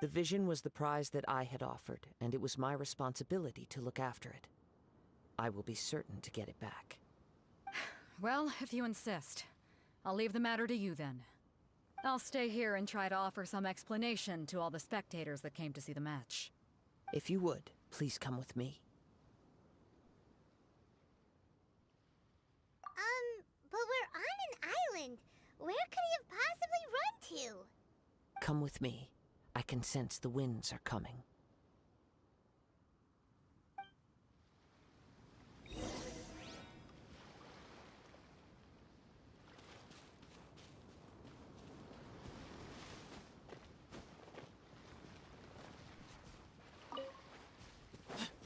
The vision was the prize that I had offered, and it was my responsibility to look after it. I will be certain to get it back. Well, if you insist. I'll leave the matter to you then. I'll stay here and try to offer some explanation to all the spectators that came to see the match. If you would, please come with me. But we're on an island. Where could he have possibly run to? Come with me. I can sense the winds are coming.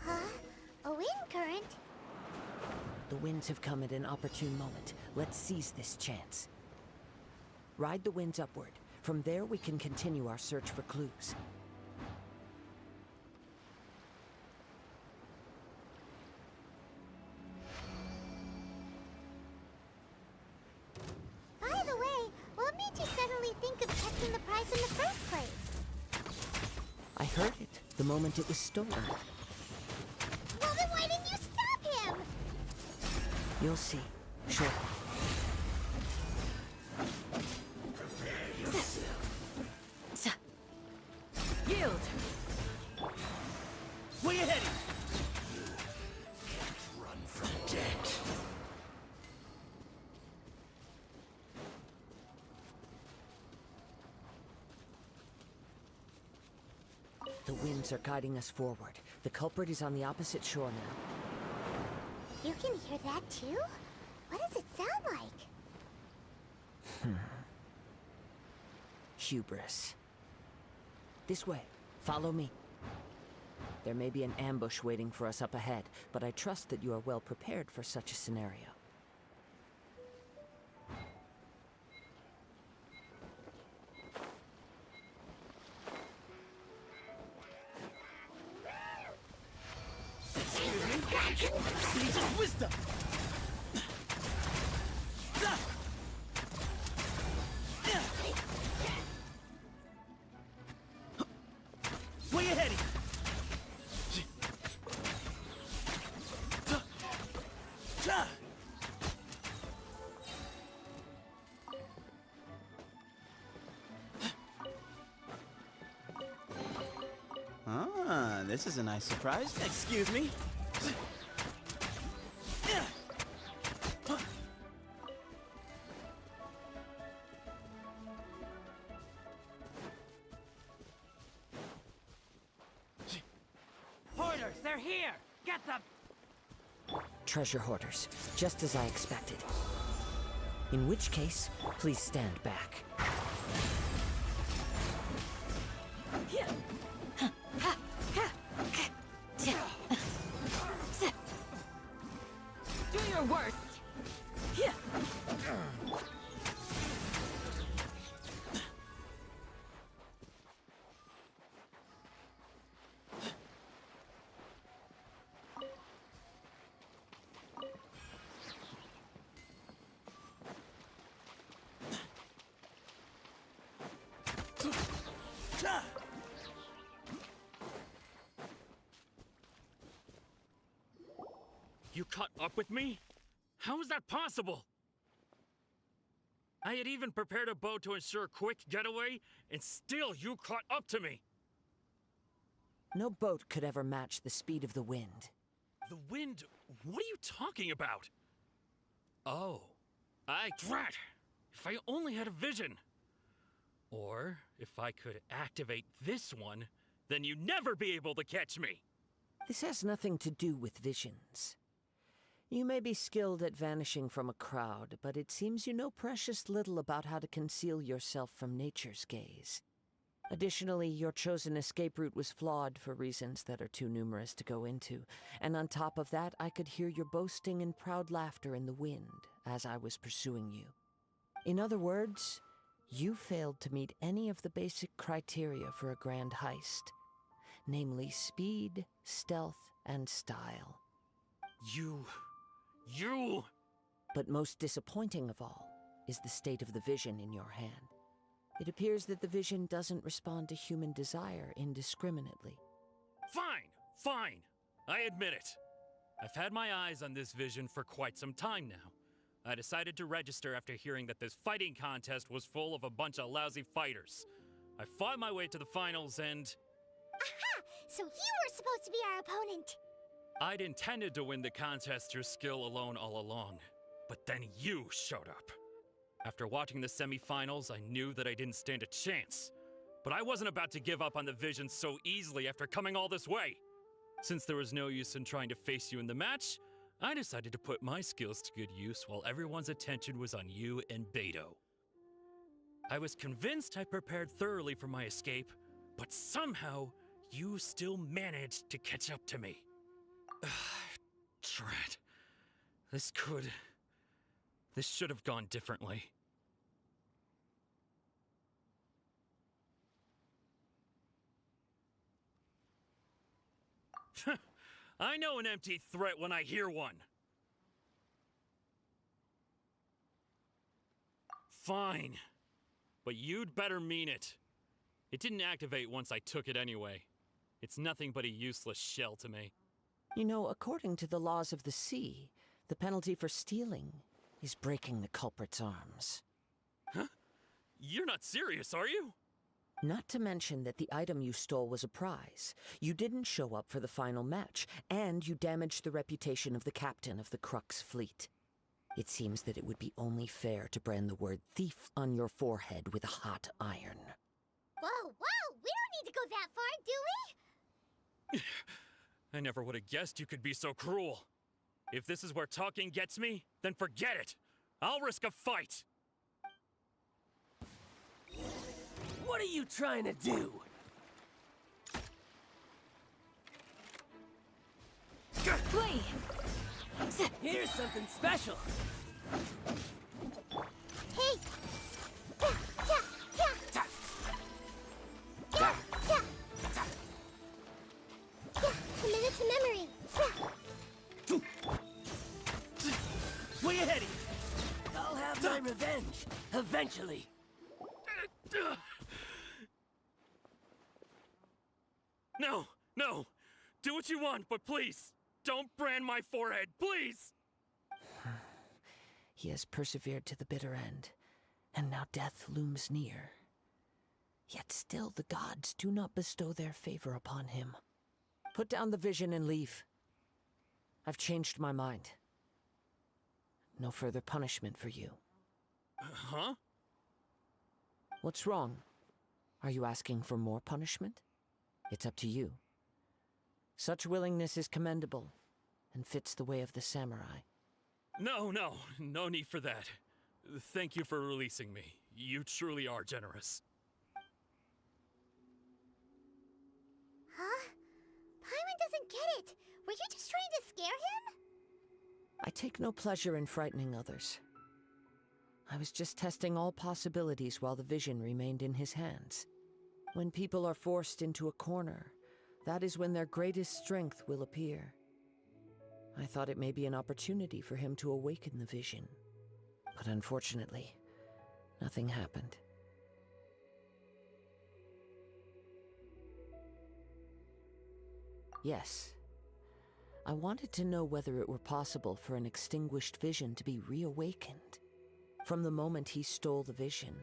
Huh? A wind current? The winds have come at an opportune moment. Let's seize this chance. Ride the winds upward. From there, we can continue our search for clues. By the way, what made you suddenly think of checking the prize in the first place? I heard it the moment it was stolen. Well, then why didn't you stop him? You'll see, shortly. Yield! Where you heading? Can't run from death. The winds are guiding us forward. The culprit is on the opposite shore now. You can hear that too? What does it sound like? Hubris. This way. Follow me. There may be an ambush waiting for us up ahead, but I trust that you are well prepared for such a scenario. Excuse me? Siege's wisdom! Way ahead of you! Ah, this is a nice surprise. Excuse me. Hoarders, they're here! Get them! Treasure hoarders, just as I expected. In which case, please stand back. Do your worst. You caught up with me? How is that possible? I had even prepared a boat to ensure a quick getaway, and still you caught up to me! No boat could ever match the speed of the wind. The wind? What are you talking about? Oh, drat! If I only had a vision! Or, if I could activate this one, then you'd never be able to catch me! This has nothing to do with visions. You may be skilled at vanishing from a crowd, but it seems you know precious little about how to conceal yourself from nature's gaze. Additionally, your chosen escape route was flawed for reasons that are too numerous to go into, and on top of that, I could hear your boasting and proud laughter in the wind as I was pursuing you. In other words, you failed to meet any of the basic criteria for a grand heist, namely speed, stealth, and style. You... But most disappointing of all is the state of the vision in your hand. It appears that the vision doesn't respond to human desire indiscriminately. Fine. I admit it. I've had my eyes on this vision for quite some time now. I decided to register after hearing that this fighting contest was full of a bunch of lousy fighters. I fought my way to the finals and... Aha! So you were supposed to be our opponent! I'd intended to win the contest through skill alone all along, but then you showed up. After watching the semifinals, I knew that I didn't stand a chance. But I wasn't about to give up on the vision so easily after coming all this way. Since there was no use in trying to face you in the match, I decided to put my skills to good use while everyone's attention was on you and Beidou. I was convinced I prepared thoroughly for my escape, but somehow you still managed to catch up to me. Drat. This should have gone differently. I know an empty threat when I hear one. Fine. But you'd better mean it. It didn't activate once I took it anyway. It's nothing but a useless shell to me. You know, according to the laws of the sea, the penalty for stealing is breaking the culprit's arms. Huh? You're not serious, are you? Not to mention that the item you stole was a prize. You didn't show up for the final match, and you damaged the reputation of the captain of the Crux fleet. It seems that it would be only fair to brand the word thief on your forehead with a hot iron. Whoa, we don't need to go that far, do we? I never would have guessed you could be so cruel. If this is where talking gets me, then forget it. I'll risk a fight. What are you trying to do? Flee! Here's something special. Hey! Yeah, yeah, yeah. Yeah, yeah. Yeah, commit to memory. Yeah. Way ahead of you. I'll have my revenge, eventually. No, no. Do what you want, but please, don't brand my forehead, please! He has persevered to the bitter end, and now death looms near. Yet still the gods do not bestow their favor upon him. Put down the vision and leave. I've changed my mind. No further punishment for you. Huh? What's wrong? Are you asking for more punishment? It's up to you. Such willingness is commendable, and fits the way of the samurai. No need for that. Thank you for releasing me. You truly are generous. Huh? Paimon doesn't get it. Were you just trying to scare him? I take no pleasure in frightening others. I was just testing all possibilities while the vision remained in his hands. When people are forced into a corner, that is when their greatest strength will appear. I thought it may be an opportunity for him to awaken the vision. But unfortunately, nothing happened. Yes. I wanted to know whether it were possible for an extinguished vision to be reawakened. From the moment he stole the vision,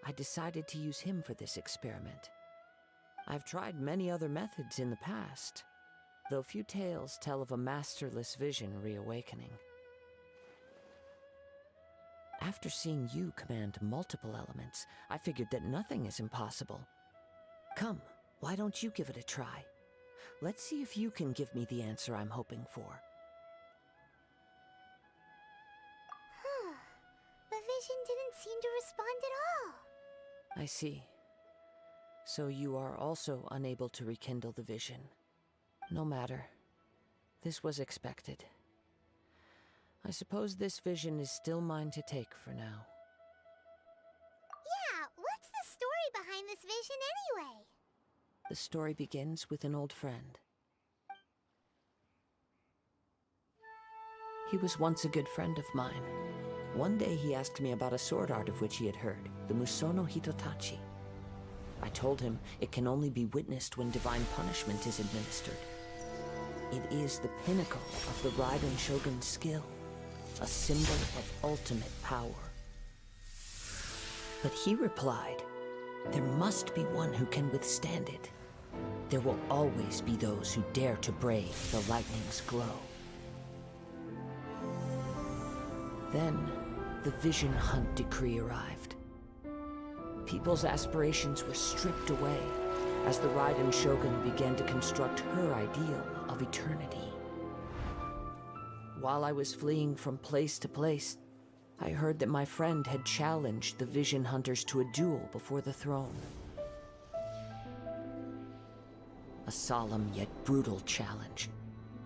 I decided to use him for this experiment. I've tried many other methods in the past, though few tales tell of a masterless vision reawakening. After seeing you command multiple elements, I figured that nothing is impossible. Come, why don't you give it a try? Let's see if you can give me the answer I'm hoping for. The vision didn't seem to respond at all. I see. So you are also unable to rekindle the vision. No matter. This was expected. I suppose this vision is still mine to take for now. Yeah, what's the story behind this vision anyway? The story begins with an old friend. He was once a good friend of mine. One day he asked me about a sword art of which he had heard, the Musono Hitotachi. I told him it can only be witnessed when divine punishment is administered. It is the pinnacle of the Raiden Shogun's skill, a symbol of ultimate power. But he replied, there must be one who can withstand it. There will always be those who dare to brave the lightning's glow. Then, the Vision Hunt decree arrived. People's aspirations were stripped away as the Raiden Shogun began to construct her ideal of eternity. While I was fleeing from place to place, I heard that my friend had challenged the Vision Hunters to a duel before the throne. A solemn yet brutal challenge.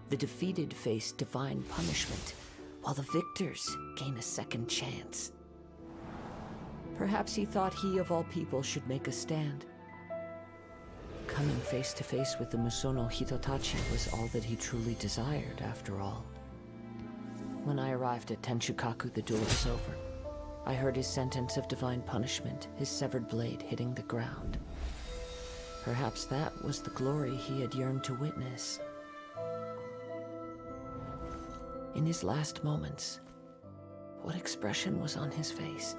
The defeated face divine punishment, while the victors gain a second chance. Perhaps he thought he of all people should make a stand. Coming face to face with the Musono Hitotachi was all that he truly desired, after all. When I arrived at Tenshukaku, the duel was over. I heard his sentence of divine punishment, his severed blade hitting the ground. Perhaps that was the glory he had yearned to witness. In his last moments, what expression was on his face?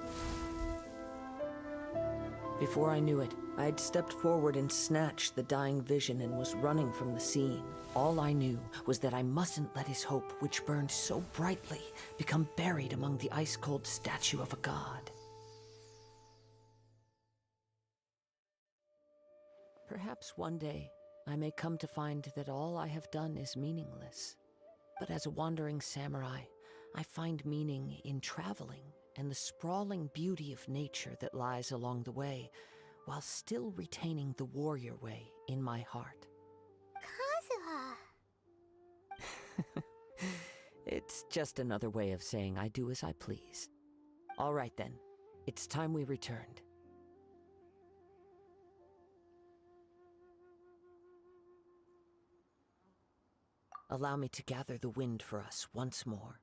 Before I knew it, I had stepped forward and snatched the dying vision and was running from the scene. All I knew was that I mustn't let his hope, which burned so brightly, become buried among the ice-cold statue of a god. Perhaps one day, I may come to find that all I have done is meaningless. But as a wandering samurai, I find meaning in traveling and the sprawling beauty of nature that lies along the way, while still retaining the warrior way in my heart. Kazuha. It's just another way of saying I do as I please. All right then, it's time we returned. Allow me to gather the wind for us once more.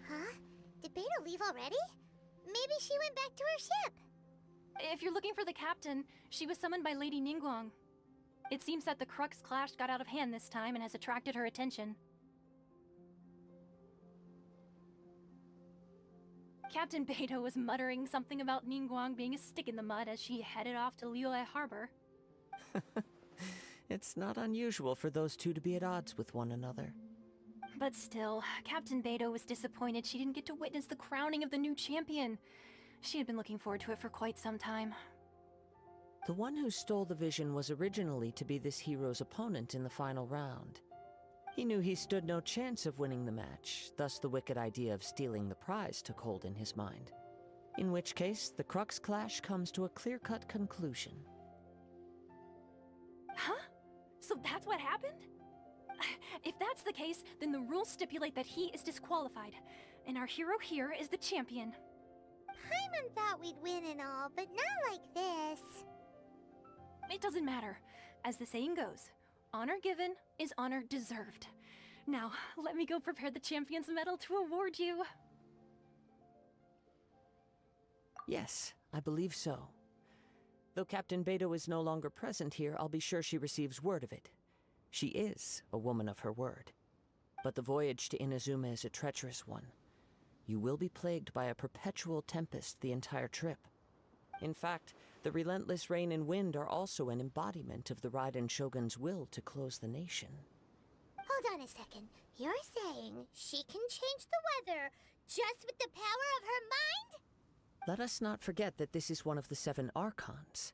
Huh? Did Beidou leave already? Maybe she went back to her ship. If you're looking for the captain, she was summoned by Lady Ningguang. It seems that the Crux clash got out of hand this time and has attracted her attention. Captain Beidou was muttering something about Ningguang being a stick in the mud as she headed off to Liyue Harbor. It's not unusual for those two to be at odds with one another. But still, Captain Beidou was disappointed she didn't get to witness the crowning of the new champion. She had been looking forward to it for quite some time. The one who stole the vision was originally to be this hero's opponent in the final round. He knew he stood no chance of winning the match, thus the wicked idea of stealing the prize took hold in his mind. In which case, the Crux clash comes to a clear-cut conclusion. Huh? So that's what happened? If that's the case, then the rules stipulate that he is disqualified, and our hero here is the champion. Paimon thought we'd win and all, but not like this. It doesn't matter. As the saying goes, honor given is honor deserved. Now, let me go prepare the champion's medal to award you. Yes, I believe so. Though Captain Beidou is no longer present here, I'll be sure she receives word of it. She is a woman of her word. But the voyage to Inazuma is a treacherous one. You will be plagued by a perpetual tempest the entire trip. In fact, the relentless rain and wind are also an embodiment of the Raiden Shogun's will to close the nation. Hold on a second. You're saying she can change the weather just with the power of her mind? Let us not forget that this is one of the 7 Archons.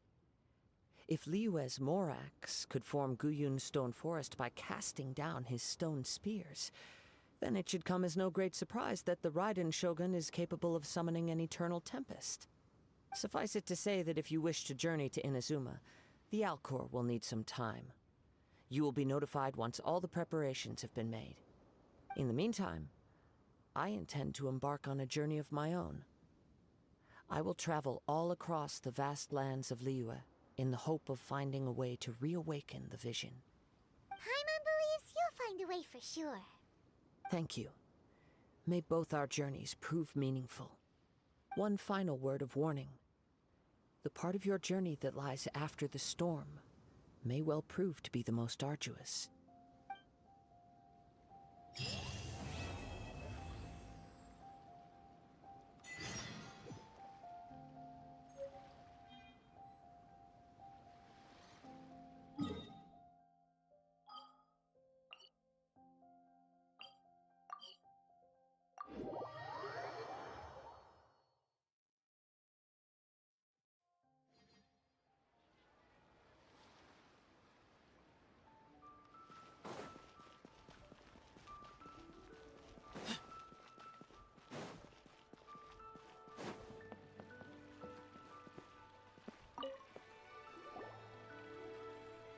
If Liyue's Morax could form Guyun's stone forest by casting down his stone spears, then it should come as no great surprise that the Raiden Shogun is capable of summoning an eternal tempest. Suffice it to say that if you wish to journey to Inazuma, the Alcor will need some time. You will be notified once all the preparations have been made. In the meantime, I intend to embark on a journey of my own. I will travel all across the vast lands of Liyue in the hope of finding a way to reawaken the vision. Paimon believes you'll find a way for sure. Thank you. May both our journeys prove meaningful. One final word of warning. The part of your journey that lies after the storm may well prove to be the most arduous.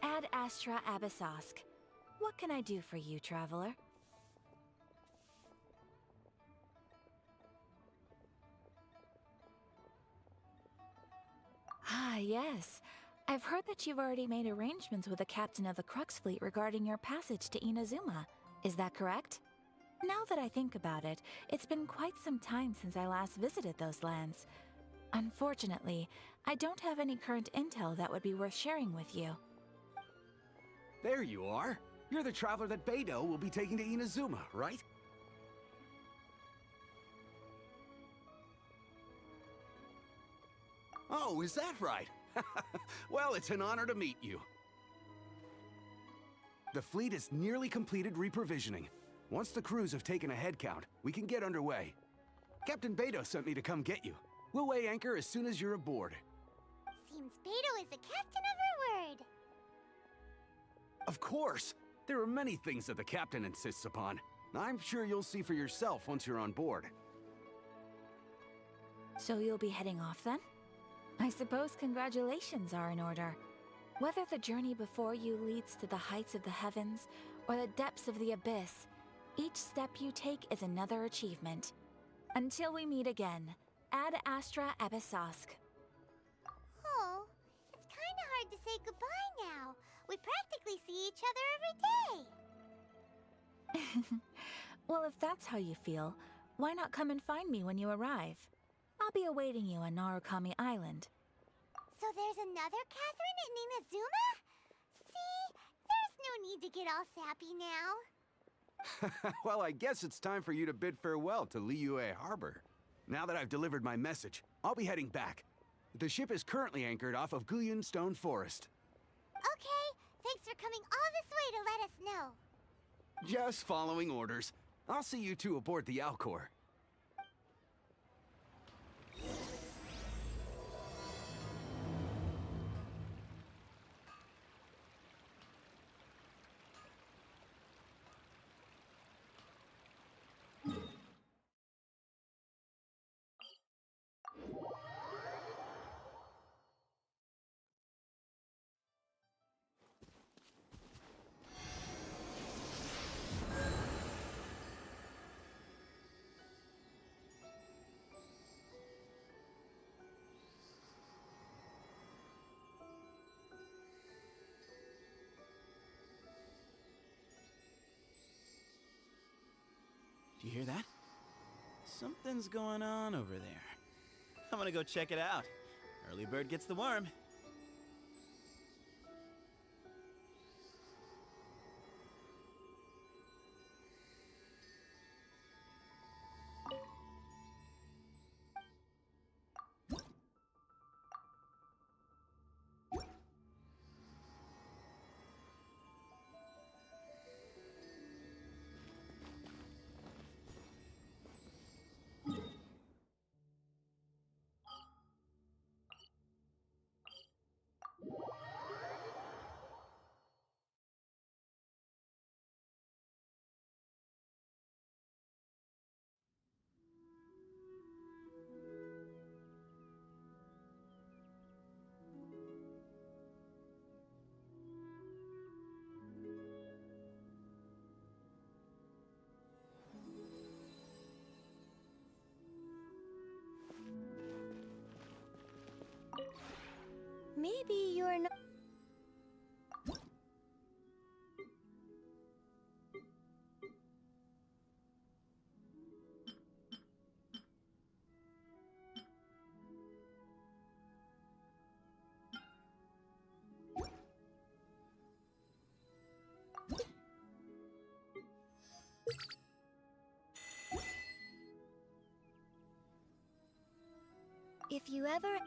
Ad Astra Abyssosk. What can I do for you, traveler? Ah, yes. I've heard that you've already made arrangements with the captain of the Crux fleet regarding your passage to Inazuma. Is that correct? Now that I think about it, it's been quite some time since I last visited those lands. Unfortunately, I don't have any current intel that would be worth sharing with you. There you are. You're the traveler that Beidou will be taking to Inazuma, right? Oh, is that right? Well, it's an honor to meet you. The fleet has nearly completed reprovisioning. Once the crews have taken a head count, we can get underway. Captain Beidou sent me to come get you. We'll weigh anchor as soon as you're aboard. Seems Beidou is the captain of her word. Of course! There are many things that the captain insists upon. I'm sure you'll see for yourself once you're on board. So you'll be heading off then? I suppose congratulations are in order. Whether the journey before you leads to the heights of the heavens or the depths of the abyss, each step you take is another achievement. Until we meet again, Ad Astra Abyssosk. Oh, it's kinda hard to say goodbye now. We practically see each other every day. Well, if that's how you feel, why not come and find me when you arrive? I'll be awaiting you on Narukami Island. So there's another Catherine in Inazuma? See? There's no need to get all sappy now. Well, I guess it's time for you to bid farewell to Liyue Harbor. Now that I've delivered my message, I'll be heading back. The ship is currently anchored off of Guyun Stone Forest. Okay, thanks for coming all this way to let us know. Just following orders. I'll see you two aboard the Alcor. Do you hear that? Something's going on over there. I'm gonna go check it out. Early bird gets the worm. Maybe you're not. If you ever.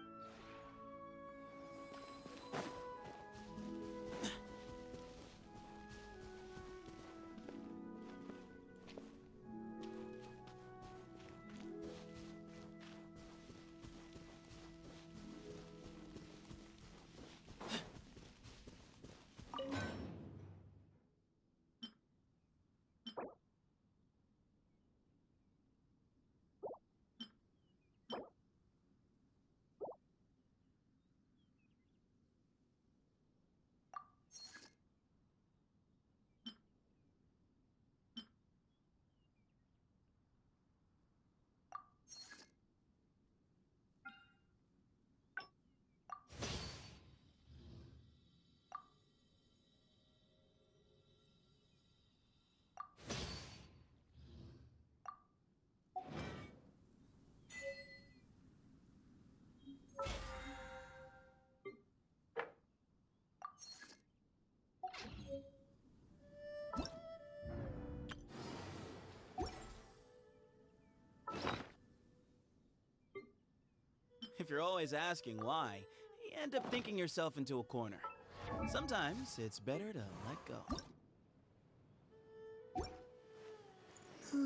If you're always asking why, you end up thinking yourself into a corner. Sometimes it's better to let go. Maybe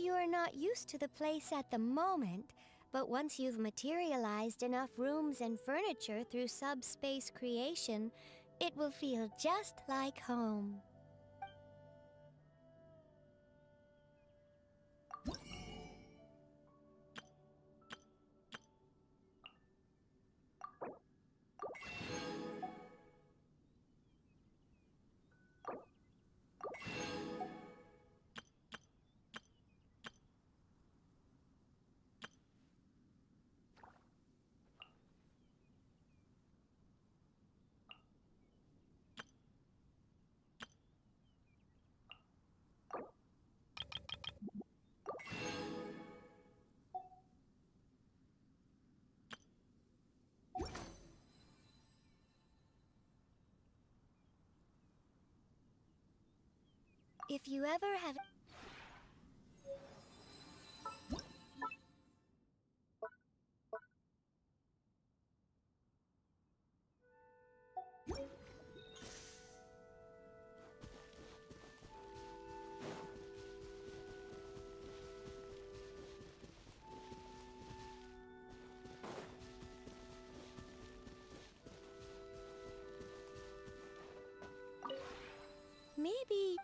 you're not used to the place at the moment, but once you've materialized enough rooms and furniture through subspace creation, it will feel just like home. If you ever have... Maybe...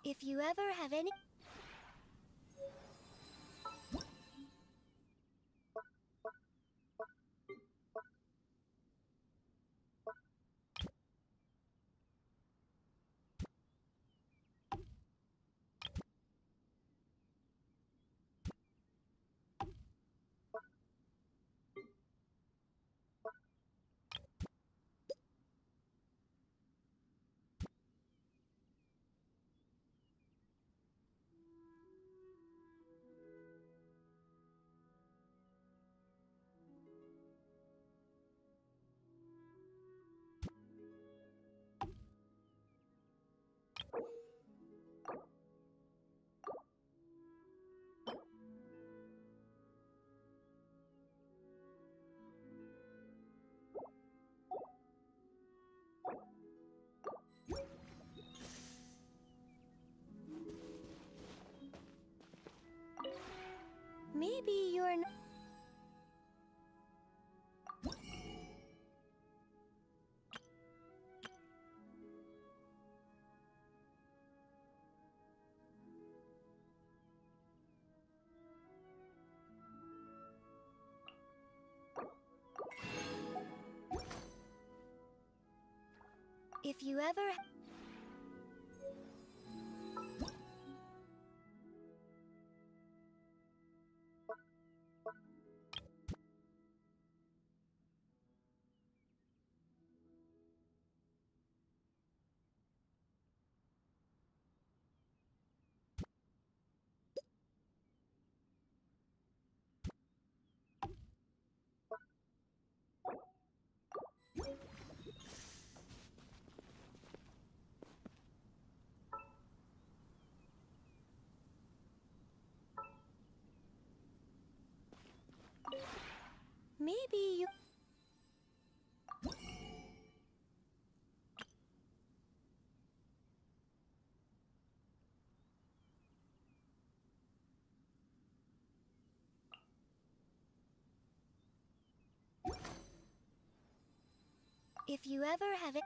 If you ever have any... Maybe you're not... If you ever... maybe you... If you ever have it...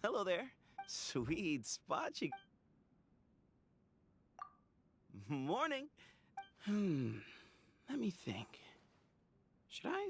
Hello there. Sweet spot you... Morning. Let me think. Should I